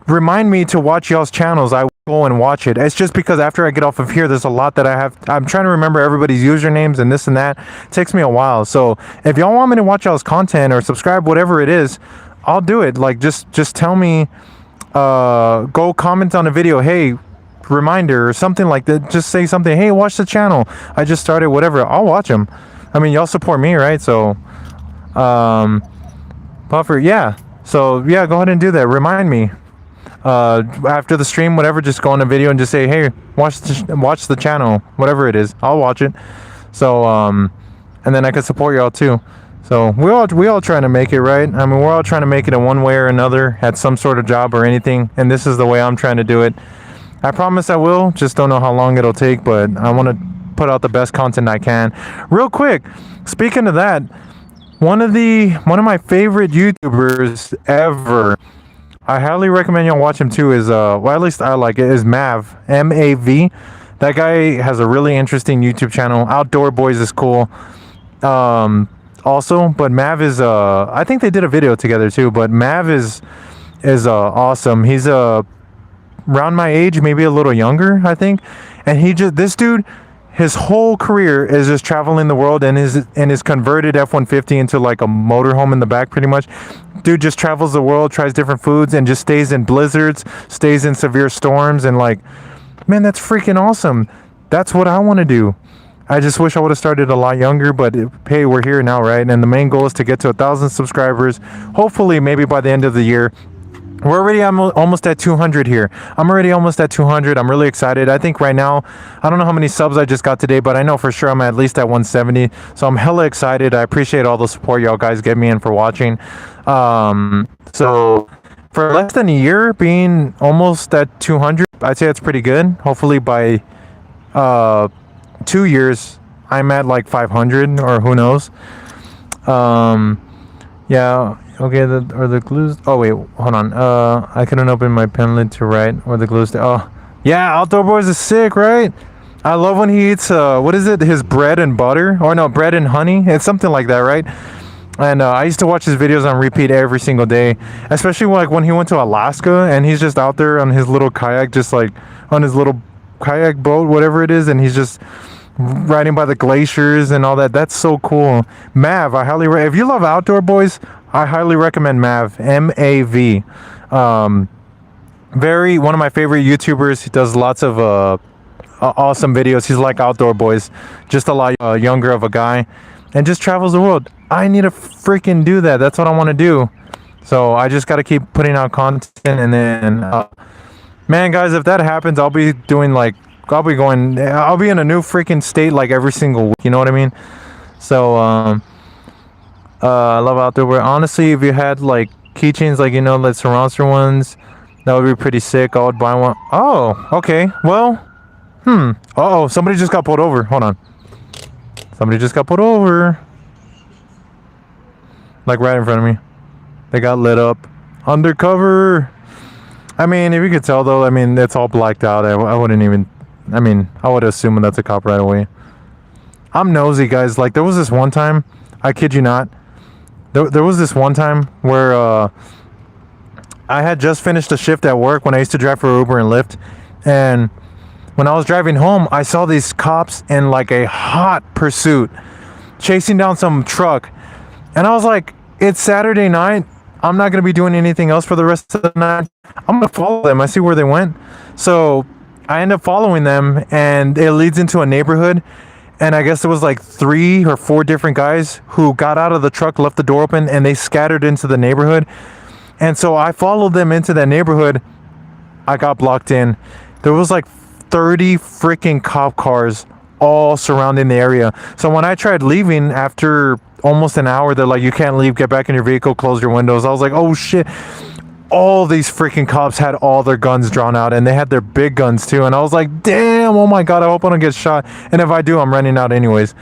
remind me to watch y'all's channels. I will go and watch it. It's just because after I get off of here, there's a lot that I'm trying to remember everybody's usernames and this and that. It takes me a while. So if y'all want me to watch y'all's content or subscribe, whatever it is, I'll do it. Like just tell me, go comment on a video. Hey, reminder or something like that. Just say something. Hey, watch the channel. I just started, whatever. I'll watch them. I mean, y'all support me, right? So, Puffer, yeah. So yeah, go ahead and do that. Remind me. After the stream, whatever, just go on a video and just say, hey, watch the channel, whatever it is. I'll watch it. So, and then I can support y'all too. So we all trying to make it, right? I mean, we're all trying to make it in one way or another at some sort of job or anything. And this is the way I'm trying to do it. I promise I will. Just don't know how long it'll take, but I want to put out the best content I can. Real quick, speaking of that, one of my favorite YouTubers ever, I highly recommend y'all watch him too, is well, at least I like it, is Mav, M-A-V. That guy has a really interesting YouTube channel. Outdoor Boys is cool. Also, but Mav is I think they did a video together too, but Mav is awesome. He's around my age, maybe a little younger, I think. And this dude, his whole career is just traveling the world and his converted F-150 into like a motorhome in the back, pretty much. Dude just travels the world, tries different foods, and just stays in blizzards, stays in severe storms, and like, man, that's freaking awesome. That's what I want to do. I just wish I would have started a lot younger, but hey, we're here now, right? And the main goal is to get to 1,000 subscribers, hopefully maybe by the end of the year. We're already almost at 200 here. I'm already almost at 200. I'm really excited. I think right now, I don't know how many subs I just got today, but I know for sure I'm at least at 170. So I'm hella excited. I appreciate all the support y'all guys give me and for watching. So for less than a year, being almost at 200, I'd say that's pretty good. Hopefully by 2 years, I'm at like 500 or who knows. Yeah. Okay, are the glues? Oh wait, hold on. I couldn't open my pen lid to write, or the glues. Oh, yeah, Outdoor Boys is sick, right? I love when he eats what is it? His bread and butter, or no, bread and honey. It's something like that, right? And I used to watch his videos on repeat every single day, especially like when he went to Alaska and he's just out there on his little kayak, just like on his little kayak boat, whatever it is, and he's just riding by the glaciers and all that. That's so cool. Mav, if you love Outdoor Boys, I highly recommend Mav, M-A-V. One of my favorite YouTubers. He does lots of awesome videos. He's like Outdoor Boys, just a lot younger of a guy, and just travels the world. I need to freaking do that. That's what I want to do. So I just got to keep putting out content, and then, man, guys, if that happens, I'll be in a new freaking state like every single week. You know what I mean? So, I love Outdoor Boy. Honestly, if you had like keychains, like, like Surroundster ones, that would be pretty sick. I would buy one. Oh, okay. Well, uh-oh, somebody just got pulled over. Hold on. Somebody just got pulled over. Like right in front of me. They got lit up. Undercover. I mean, if you could tell though, I mean, it's all blacked out. I wouldn't even. I mean, I would assume that's a cop right away. I'm nosy, guys. Like, there was this one time, I kid you not, there was this one time where I had just finished a shift at work when I used to drive for Uber and Lyft, and when I was driving home, I saw these cops in like a hot pursuit, chasing down some truck, and I was like, it's Saturday night. I'm not going to be doing anything else for the rest of the night. I'm going to follow them. I see where they went. So I end up following them, and it leads into a neighborhood. And I guess there was like 3 or 4 different guys who got out of the truck, left the door open, and they scattered into the neighborhood. And so I followed them into that neighborhood. I got blocked in. There was like 30 freaking cop cars all surrounding the area. So when I tried leaving after almost an hour, they're like, you can't leave, get back in your vehicle, close your windows. I was like, oh shit. All these freaking cops had all their guns drawn out, and they had their big guns too. And I was like, damn, oh my god, I hope I don't get shot. And if I do, I'm running out anyways.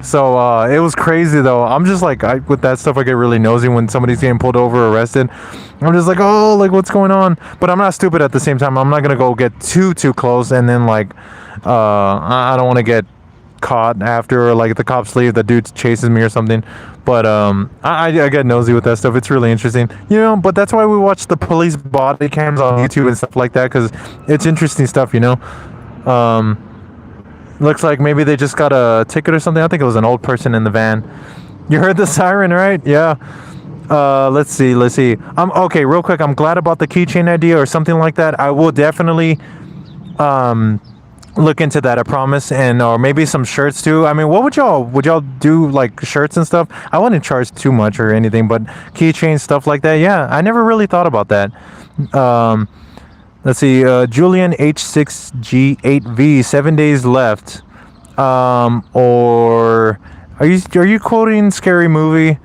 So it was crazy though. I'm just like, with that stuff, I get really nosy when somebody's getting pulled over or arrested. I'm just like, oh, like what's going on? But I'm not stupid at the same time. I'm not gonna go get too close, and then like I don't want to get caught after, or like if the cops leave, the dude chases me or something. But I get nosy with that stuff. It's really interesting, you know. But that's why we watch the police body cams on YouTube and stuff like that, because it's interesting stuff, you know. Looks like maybe they just got a ticket or something. I think it was an old person in the van. You heard the siren, right? Yeah. Let's see. Okay, real quick. I'm glad about the keychain idea or something like that. I will definitely look into that, I promise. And or maybe some shirts too. I mean, what would y'all do, like shirts and stuff? I wouldn't charge too much or anything, but keychain stuff like that, yeah, I never really thought about that. Let's see, Julian H6G8V, 7 days left. Or are you quoting Scary Movie?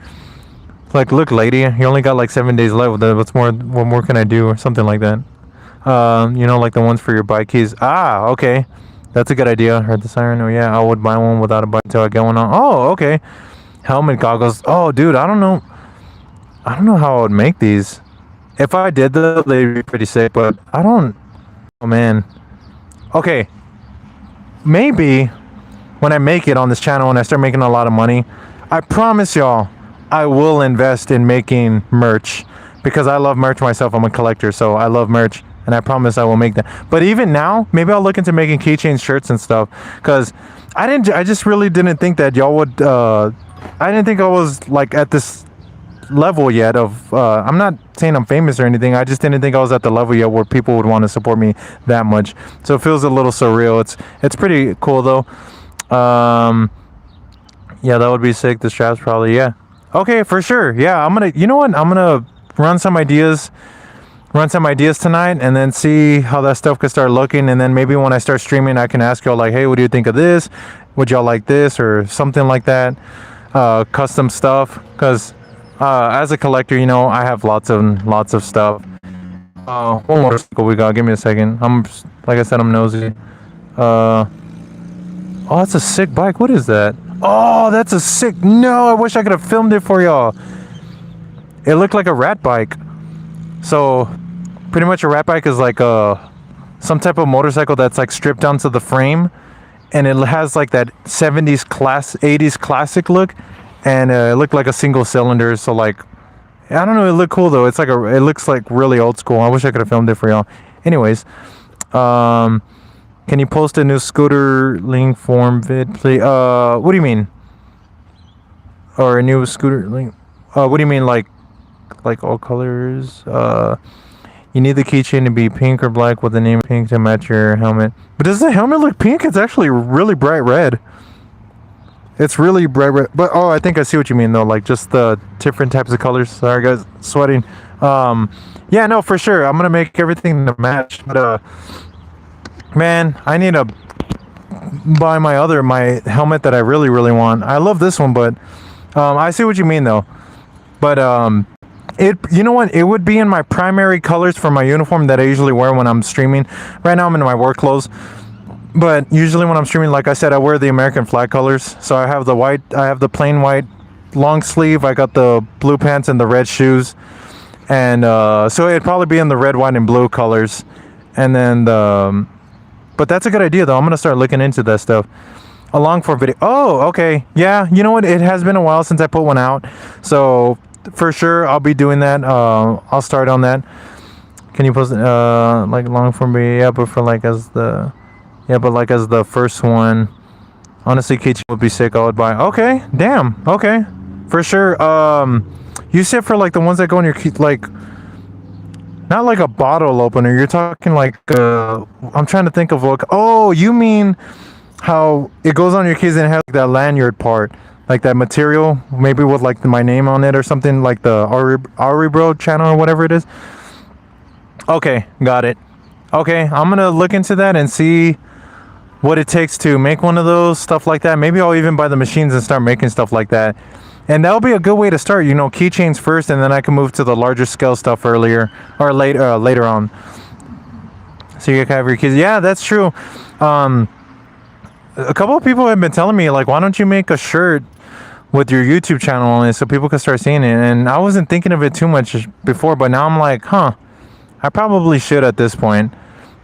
Like, look, lady, you only got like 7 days left. What more can I do, or something like that? You know, like the ones for your bike keys. Ah, okay. That's a good idea. Heard the siren. Oh yeah, I would buy one without a bike until I get one on. Oh, okay. Helmet, goggles. Oh, dude, I don't know how I would make these. If I did though, they'd be pretty sick, but I don't. Oh man. Okay. Maybe when I make it on this channel and I start making a lot of money, I promise y'all, I will invest in making merch, because I love merch myself. I'm a collector, so I love merch, and I promise I will make that. But even now, maybe I'll look into making keychains, shirts, and stuff, because I just really didn't think that y'all would. I didn't think I was like at this level yet of I'm not saying I'm famous or anything. I just didn't think I was at the level yet where people would want to support me that much. So it feels a little surreal. It's pretty cool though. Yeah, that would be sick. The straps probably, yeah. Okay, for sure. Yeah, I'm gonna run some ideas tonight, and then see how that stuff could start looking. And then maybe when I start streaming, I can ask y'all like, hey, what do you think of this? Would y'all like this or something like that? Custom stuff, because as a collector, you know, I have lots of stuff. One motorcycle we got. Give me a second. Like I said, I'm nosy. Oh, that's a sick bike. What is that? Oh, that's a sick. No, I wish I could have filmed it for y'all. It looked like a rat bike. So, pretty much a rat bike is like some type of motorcycle that's like stripped down to the frame, and it has like that 80s classic look. And it looked like a single cylinder, so like, I don't know, it looked cool though. It looks like really old school. I wish I could have filmed it for y'all. Anyways, can you post a new scooter link form vid, please? What do you mean? Or a new scooter link? What do you mean, like all colors? You need the keychain to be pink or black with the name pink to match your helmet. But does the helmet look pink? It's actually really bright red. It's really bright red, but oh, I think I see what you mean though, like just the different types of colors. Sorry guys, sweating. Yeah, no, for sure, I'm gonna make everything to match, but man, I need to buy my helmet that I really want. I love this one, but I see what you mean though. But you know what, it would be in my primary colors for my uniform that I usually wear when I'm streaming. Right now I'm in my work clothes. But usually when I'm streaming, like I said, I wear the American flag colors. So I have the plain white long sleeve. I got the blue pants and the red shoes. And so it'd probably be in the red, white, and blue colors. And then but that's a good idea though. I'm gonna start looking into that stuff. A long form video. Oh, okay. Yeah, you know what? It has been a while since I put one out, so for sure I'll be doing that. I'll start on that. Can you post like long form video? Yeah, but for like as the first one. Honestly, Keychain would be sick. I would buy. Okay, damn. Okay, for sure. You said for like the ones that go in your key, like not like a bottle opener. You're talking like I'm trying to think of like. Oh, you mean how it goes on your keys and it has like that lanyard part, like that material, maybe with like my name on it or something, like the ArwiBro channel or whatever it is. Okay, got it. Okay, I'm gonna look into that and see what it takes to make one of those, stuff like that. Maybe I'll even buy the machines and start making stuff like that. And that'll be a good way to start, you know, keychains first, and then I can move to the larger scale stuff earlier or later on. So you can have your keys. Yeah, that's true. A couple of people have been telling me, like, why don't you make a shirt with your YouTube channel on it so people can start seeing it? And I wasn't thinking of it too much before, but now I'm like, huh, I probably should at this point.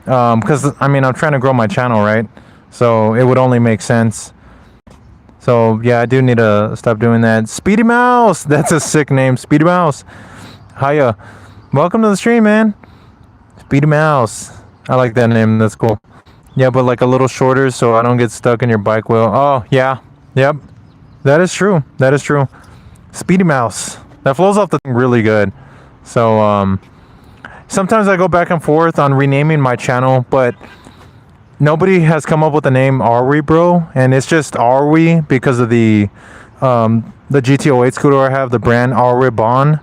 Because, I mean, I'm trying to grow my channel, right? So it would only make sense. So, yeah, I do need to stop doing that. Speedy Mouse! That's a sick name. Speedy Mouse. Hiya. Welcome to the stream, man. Speedy Mouse. I like that name. That's cool. Yeah, but like a little shorter so I don't get stuck in your bike wheel. Oh, yeah. Yep. That is true. That is true. Speedy Mouse. That flows off the thing really good. So, sometimes I go back and forth on renaming my channel, but nobody has come up with the name ArwiBro, and it's just Arwi because of the GT08 scooter I have, the brand ArwiBon,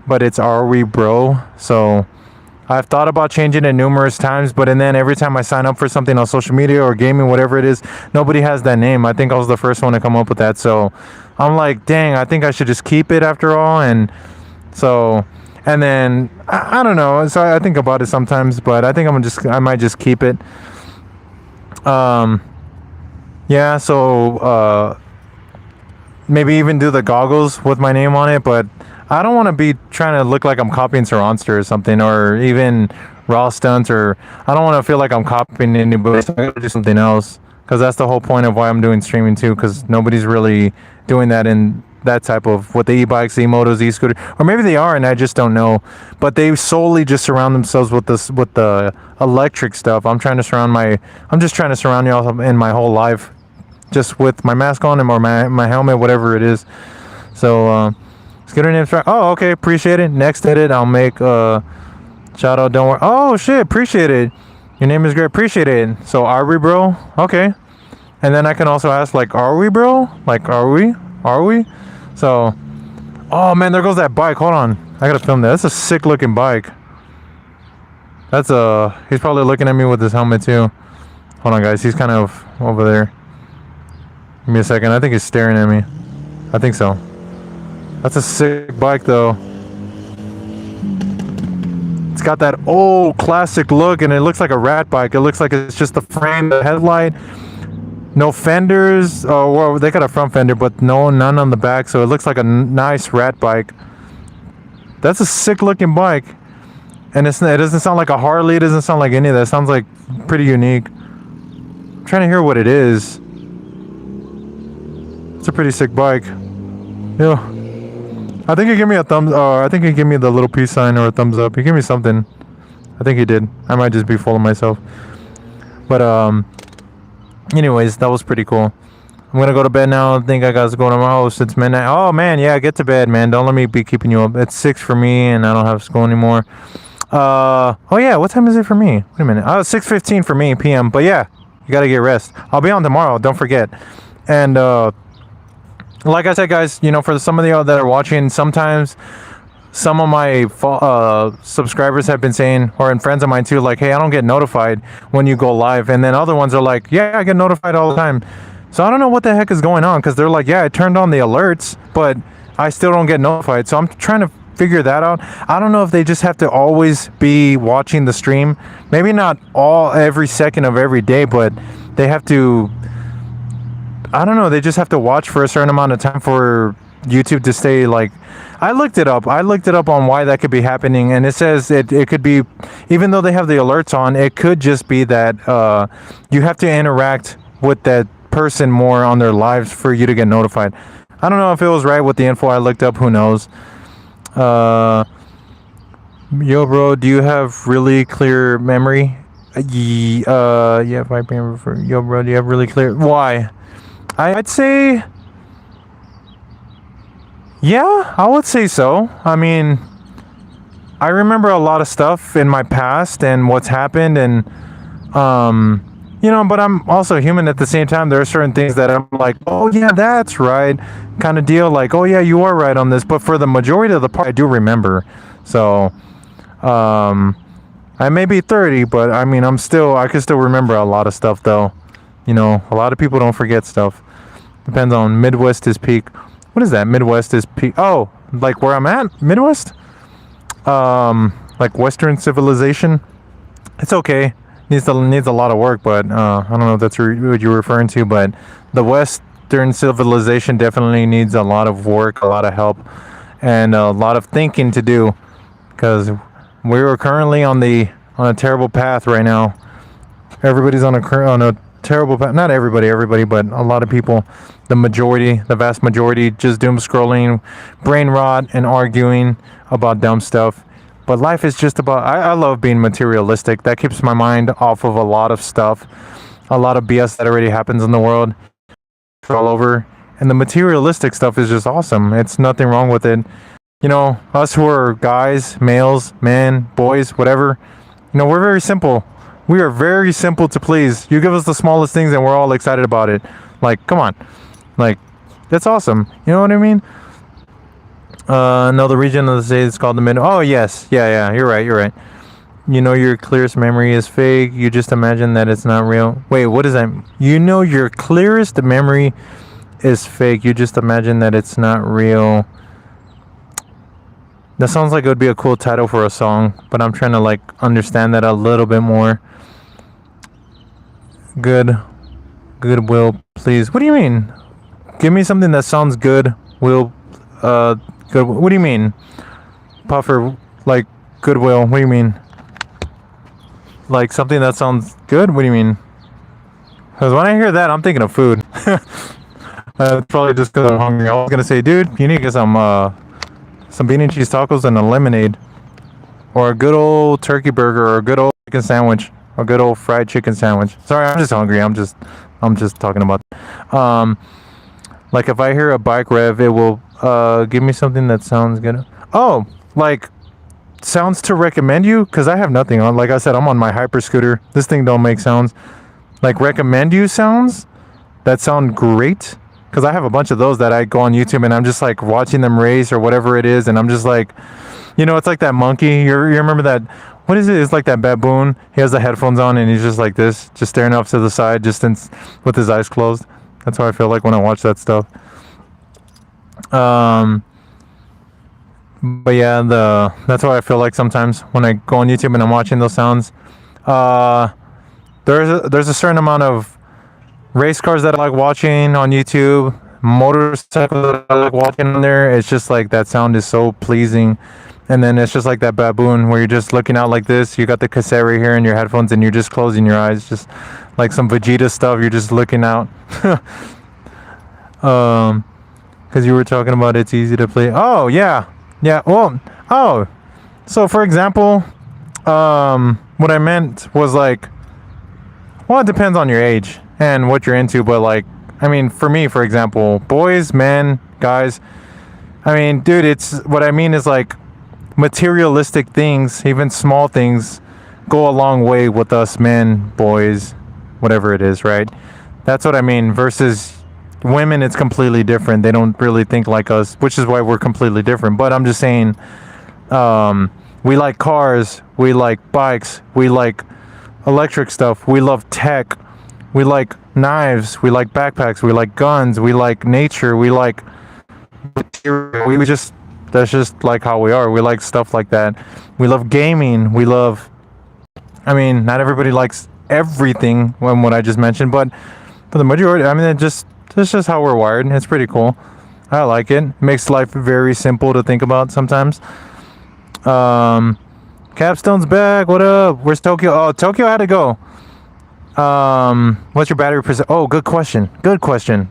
but it's ArwiBro. So I've thought about changing it numerous times, but and then every time I sign up for something on social media or gaming, whatever it is, nobody has that name. I think I was the first one to come up with that. So I'm like, dang, I think I should just keep it after all. And so, and then I don't know. So I think about it sometimes, but I think I might just keep it. Yeah. So maybe even do the goggles with my name on it, but I don't want to be trying to look like I'm copying Sir Onster or something, or even Raw Stunts, or I don't want to feel like I'm copying anybody, so I gotta do something else, because that's the whole point of why I'm doing streaming too, because nobody's really doing that in that type of, with the e-bikes, e-motos, e-scooter, or maybe they are and I just don't know, but they solely just surround themselves with this, with the electric stuff. I'm just trying to surround y'all in my whole life, just with my mask on and or my helmet, whatever it is. So, Scooter name's right. Oh, okay. Appreciate it. Next edit, I'll make shout out. Don't worry. Oh shit. Appreciate it. Your name is great. Appreciate it. So ArwiBro. Okay. And then I can also ask like, are we bro? Like, are we? So, oh man, there goes that bike. Hold on. I gotta film that. That's a sick looking bike. He's probably looking at me with his helmet too. Hold on guys. He's kind of over there. Give me a second. I think he's staring at me. I think so. That's a sick bike though. It's got that old classic look and it looks like a rat bike. It looks like it's just the frame, the headlight, no fenders. Oh, well, they got a front fender, but none on the back. So it looks like a nice rat bike. That's a sick looking bike. And it doesn't sound like a Harley. It doesn't sound like any of that. It sounds like pretty unique. I'm trying to hear what it is. It's a pretty sick bike. Yeah. I think he gave me a thumbs. I think he gave me the little peace sign or a thumbs up. He gave me something. I think he did. I might just be full of myself. But anyways, that was pretty cool. I'm gonna go to bed now. I think I got to go to my house. It's midnight. Oh man, yeah, get to bed, man. Don't let me be keeping you up. It's 6 for me, and I don't have school anymore. Oh yeah, what time is it for me? Wait a minute. Oh, 6:15 for me p.m. But yeah, you gotta get rest. I'll be on tomorrow. Don't forget. And like I said, guys, you know, for some of y'all that are watching, sometimes some of my subscribers have been saying, or and friends of mine too, like, hey, I don't get notified when you go live. And then other ones are like, yeah, I get notified all the time. So I don't know what the heck is going on, because they're like, yeah, I turned on the alerts, but I still don't get notified. So I'm trying to figure that out. I don't know if they just have to always be watching the stream. Maybe not every second of every day, but they have to, I don't know, they just have to watch for a certain amount of time for YouTube to stay like. I looked it up. On why that could be happening, and it says it could be, even though they have the alerts on, it could just be that you have to interact with that person more on their lives for you to get notified. I don't know if it was right with the info I looked up. Who knows? Yo, bro, do you have really clear memory? Yeah, if I can refer. Yo, bro, do you have really clear? Why? I'd say. Yeah, I would say so. I mean, I remember a lot of stuff in my past and what's happened, and but I'm also human at the same time. There are certain things that I'm like, oh yeah, that's right, kind of deal. Like, oh yeah, you are right on this. But for the majority of the part, I do remember. So, I may be 30, but I mean, I can still remember a lot of stuff though. A lot of people don't forget stuff. Depends on Midwest is peak. What is that? Midwest is peak. Oh, like where I'm at? Midwest? Like Western civilization. It's okay. Needs a lot of work, but I don't know if that's what you're referring to, but the Western civilization definitely needs a lot of work, a lot of help, and a lot of thinking to do, because we are currently on a terrible path right now. Everybody's on a terrible path. Not everybody, but a lot of people. The vast majority, just doom scrolling, brain rot, and arguing about dumb stuff. But life is just about. I love being materialistic. That keeps my mind off of a lot of stuff, a lot of BS that already happens in the world, all over. And the materialistic stuff is just awesome. It's nothing wrong with it. Us who are guys, males, men, boys, whatever, we're very simple. We are very simple to please. You give us the smallest things and we're all excited about it. Like, come on. Like, that's awesome. You know what I mean? No, the region of the state is called the Mid. Oh, yes. Yeah. You're right. Your clearest memory is fake. You just imagine that it's not real. Wait, what is that? Your clearest memory is fake. You just imagine that it's not real. That sounds like it would be a cool title for a song, but I'm trying to understand that a little bit more. Goodwill, please. What do you mean? Give me something that sounds good. Good. What do you mean? Puffer, goodwill. What do you mean? Like something that sounds good? What do you mean? Because when I hear that, I'm thinking of food. Probably just because I'm hungry. I was gonna say, dude, you need to get some bean and cheese tacos and a lemonade, or a good old turkey burger, or a good old chicken sandwich, or a good old fried chicken sandwich. Sorry, I'm just hungry. I'm just talking about. If I hear a bike rev, it will give me something that sounds good. Oh, sounds to recommend you, because I have nothing on. Like I said, I'm on my hyper scooter. This thing don't make sounds. Recommend you sounds that sound great. Because I have a bunch of those that I go on YouTube and I'm just watching them race or whatever it is, and I'm just it's like that monkey. You remember that? What is it? It's like that baboon. He has the headphones on and he's just like this, just staring off to the side, with his eyes closed. That's how I feel like when I watch that stuff. But yeah, that's how I feel like sometimes when I go on YouTube and I'm watching those sounds. There's a certain amount of race cars that I like watching on YouTube, motorcycles that I like watching on there. It's just that sound is so pleasing. And then it's just like that baboon where you're just looking out like this. You got the cassette right here in your headphones and you're just closing your eyes, just like some Vegeta stuff. You're just looking out. Because you were talking about it's easy to play. Oh yeah. Well, so for example, what I meant was well, it depends on your age and what you're into, but for me, for example, boys, men, guys, dude, it's what I mean is materialistic things, even small things, go a long way with us men, boys, whatever it is, right? That's what I mean. Versus women, it's completely different. They don't really think like us, which is why we're completely different. But I'm just saying, we like cars, we like bikes, we like electric stuff, we love tech, we like knives, we like backpacks, we like guns, we like nature, we like material. We just, that's just how we are. We like stuff like that. We love gaming. We love, not everybody likes everything when what I just mentioned, but for the majority, that's just how we're wired. It's pretty cool. I like it. It makes life very simple to think about sometimes. Capstone's back. What up? Where's Tokyo? Oh, Tokyo had to go. What's your battery percent? Oh, good question. Good question.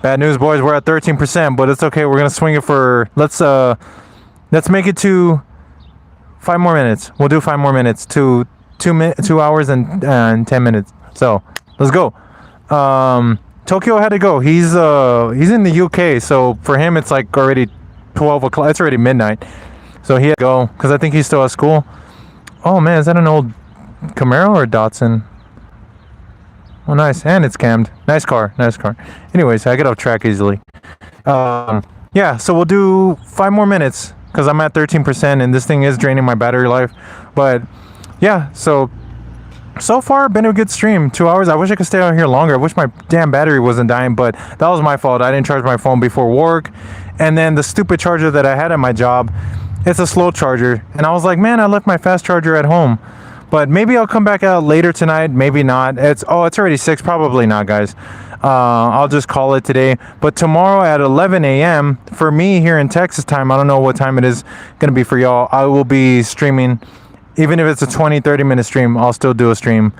Bad news, boys. We're at 13%, but it's okay. We're gonna swing it for. Let's make it to 5 more minutes. We'll do 5 more minutes to 2 hours and 10 minutes. So let's go. Tokyo had to go. He's in the UK, so for him it's like already 12 o'clock. It's already midnight, so he had to go because I think he's still at school. Oh man, is that an old Camaro or Datsun? Oh, nice. And it's cammed. Nice car. Anyways, I get off track easily. Yeah, so we'll do 5 more minutes because I'm at 13% and this thing is draining my battery life. But yeah, so far been a good stream. 2 hours. I wish I could stay out here longer. I wish my damn battery wasn't dying, but that was my fault. I didn't charge my phone before work. And then the stupid charger that I had at my job, it's a slow charger. And I was like, man, I left my fast charger at home. But maybe I'll come back out later tonight. Maybe not. It's already 6. Probably not, guys. I'll just call it today. But tomorrow at 11 a.m. for me here in Texas time, I don't know what time it is going to be for y'all. I will be streaming. Even if it's a 20-30 minute stream, I'll still do a stream.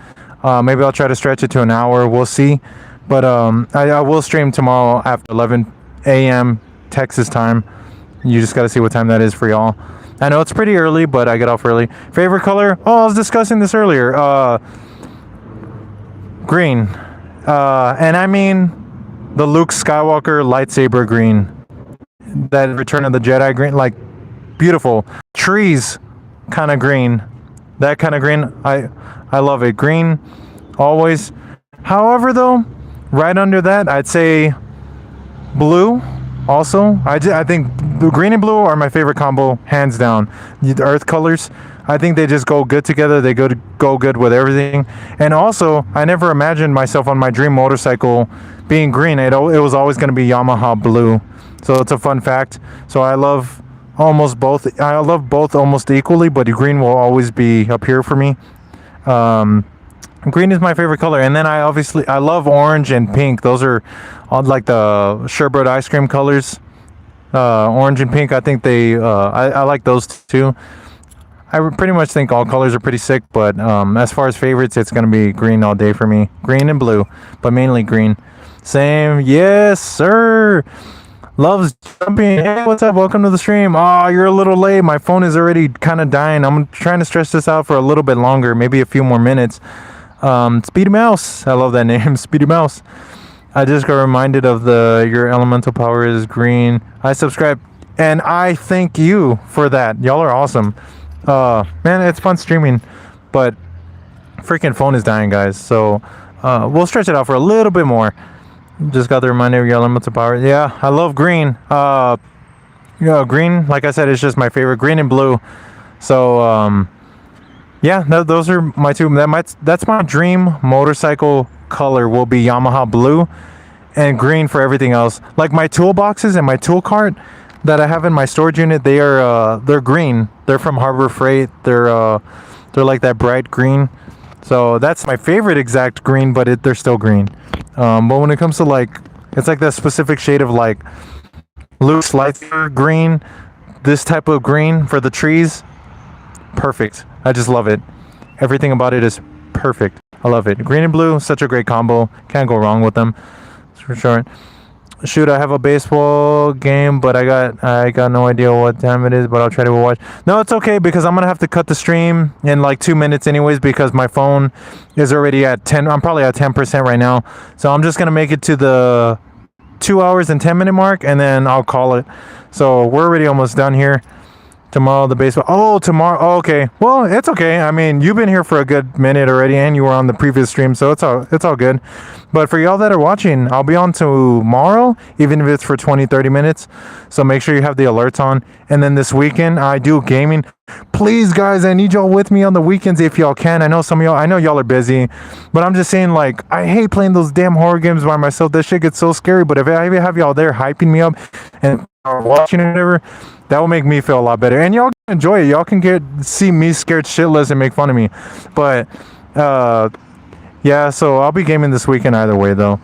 Maybe I'll try to stretch it to an hour. We'll see. But I will stream tomorrow after 11 a.m. Texas time. You just got to see what time that is for y'all. I know it's pretty early, but I get off early. Favorite color? Oh, I was discussing this earlier. Green. And I mean the Luke Skywalker lightsaber green. That Return of the Jedi green. Like, beautiful. Trees kind of green. That kind of green. I love it. Green, always. However, though, right under that, I'd say blue. Also, I think green and blue are my favorite combo, hands down. The earth colors, I think they just go good together. They go good with everything. And also, I never imagined myself on my dream motorcycle being green. It was always going to be Yamaha blue. So it's a fun fact. So I love almost both. I love both almost equally, but green will always be up here for me. Green is my favorite color, and then I love orange and pink. Those are like the sherbet ice cream colors. Orange and pink, I think I like those too. I pretty much think all colors are pretty sick, but as far as favorites, it's gonna be green all day for me. Green and blue, but mainly green. Same, yes sir. Loves jumping. Hey, what's up? Welcome to the stream. Oh, you're a little late. My phone is already kind of dying. I'm trying to stretch this out for a little bit longer, maybe a few more minutes. Speedy Mouse. I love that name, Speedy Mouse. I just got reminded of your elemental power is green. I subscribe, and I thank you for that. Y'all are awesome. Man, it's fun streaming, but freaking phone is dying, guys. So we'll stretch it out for a little bit more. Just got the reminder of your elemental power. Yeah, I love green. Green, like I said, is just my favorite. Green and blue. So yeah, those are my two. That's my dream motorcycle color will be Yamaha blue and green for everything else. Like my toolboxes and my tool cart that I have in my storage unit, they're green. They're from Harbor Freight. They're like that bright green. So that's my favorite exact green, but they're still green. But when it comes to it's like that specific shade of like Luke's lightsaber green, this type of green for the trees, perfect. I just love it. Everything about it is perfect. I love it. Green and blue, such a great combo. Can't go wrong with them. For sure. Shoot, I have a baseball game, but I got no idea what time it is, but I'll try to watch. No, it's okay because I'm going to have to cut the stream in like 2 minutes anyways because my phone is already at 10. I'm probably at 10% right now. So I'm just going to make it to the 2 hours and 10 minute mark and then I'll call it. So we're already almost done here. Tomorrow the baseball. Oh, tomorrow. Oh, okay. Well, it's okay. I mean, you've been here for a good minute already, and you were on the previous stream, so it's all good. But for y'all that are watching, I'll be on tomorrow, even if it's for 20-30 minutes. So make sure you have the alerts on. And then this weekend, I do gaming. Please, guys, I need y'all with me on the weekends if y'all can. I know y'all are busy, but I'm just saying, like, I hate playing those damn horror games by myself. That shit gets so scary. But if I have y'all there hyping me up and watching or whatever, that will make me feel a lot better. And y'all can enjoy it. Y'all can see me scared shitless and make fun of me. But, yeah, so I'll be gaming this weekend either way, though.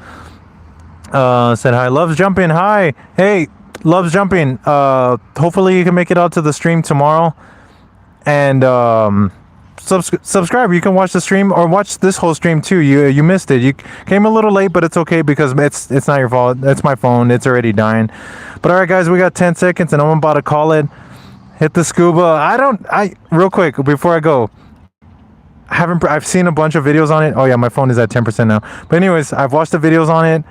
Said hi. Loves jumping. Hi. Hey, loves jumping. Hopefully you can make it out to the stream tomorrow. And subscribe. You can watch the stream or watch this whole stream too. You missed it. You came a little late, but it's okay because it's not your fault. It's my phone. It's already dying. But all right, guys, we got 10 seconds, and I'm about to call it. Hit the scuba. I real quick before I go. I've seen a bunch of videos on it. Oh yeah, my phone is at 10% now. But anyways, I've watched the videos on it,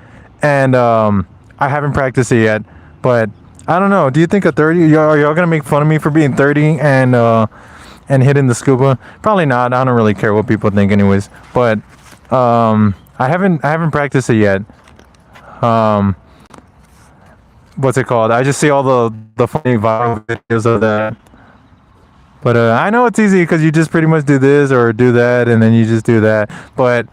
and I haven't practiced it yet. But I don't know. Do you think a 30? Are y'all gonna make fun of me for being 30 and hitting the scuba? Probably not. I don't really care what people think, anyways. But I haven't practiced it yet. What's it called? I just see all the funny viral videos of that. But I know it's easy because you just pretty much do this or do that, and then you just do that. But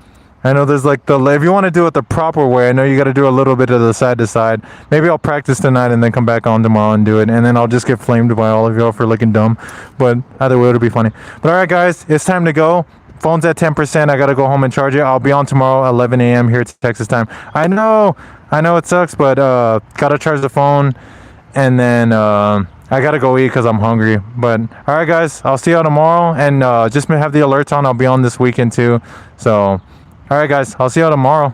I know there's like if you want to do it the proper way, I know you got to do a little bit of the side to side. Maybe I'll practice tonight and then come back on tomorrow and do it, and then I'll just get flamed by all of y'all for looking dumb. But either way, it'll be funny. But all right, guys, it's time to go. Phone's at 10%. I gotta go home and charge it. I'll be on tomorrow, 11 a.m. here at Texas time. I know it sucks, but gotta charge the phone, and then I gotta go eat because I'm hungry. But all right, guys, I'll see y'all tomorrow, and just have the alerts on. I'll be on this weekend too. So, all right, guys, I'll see y'all tomorrow.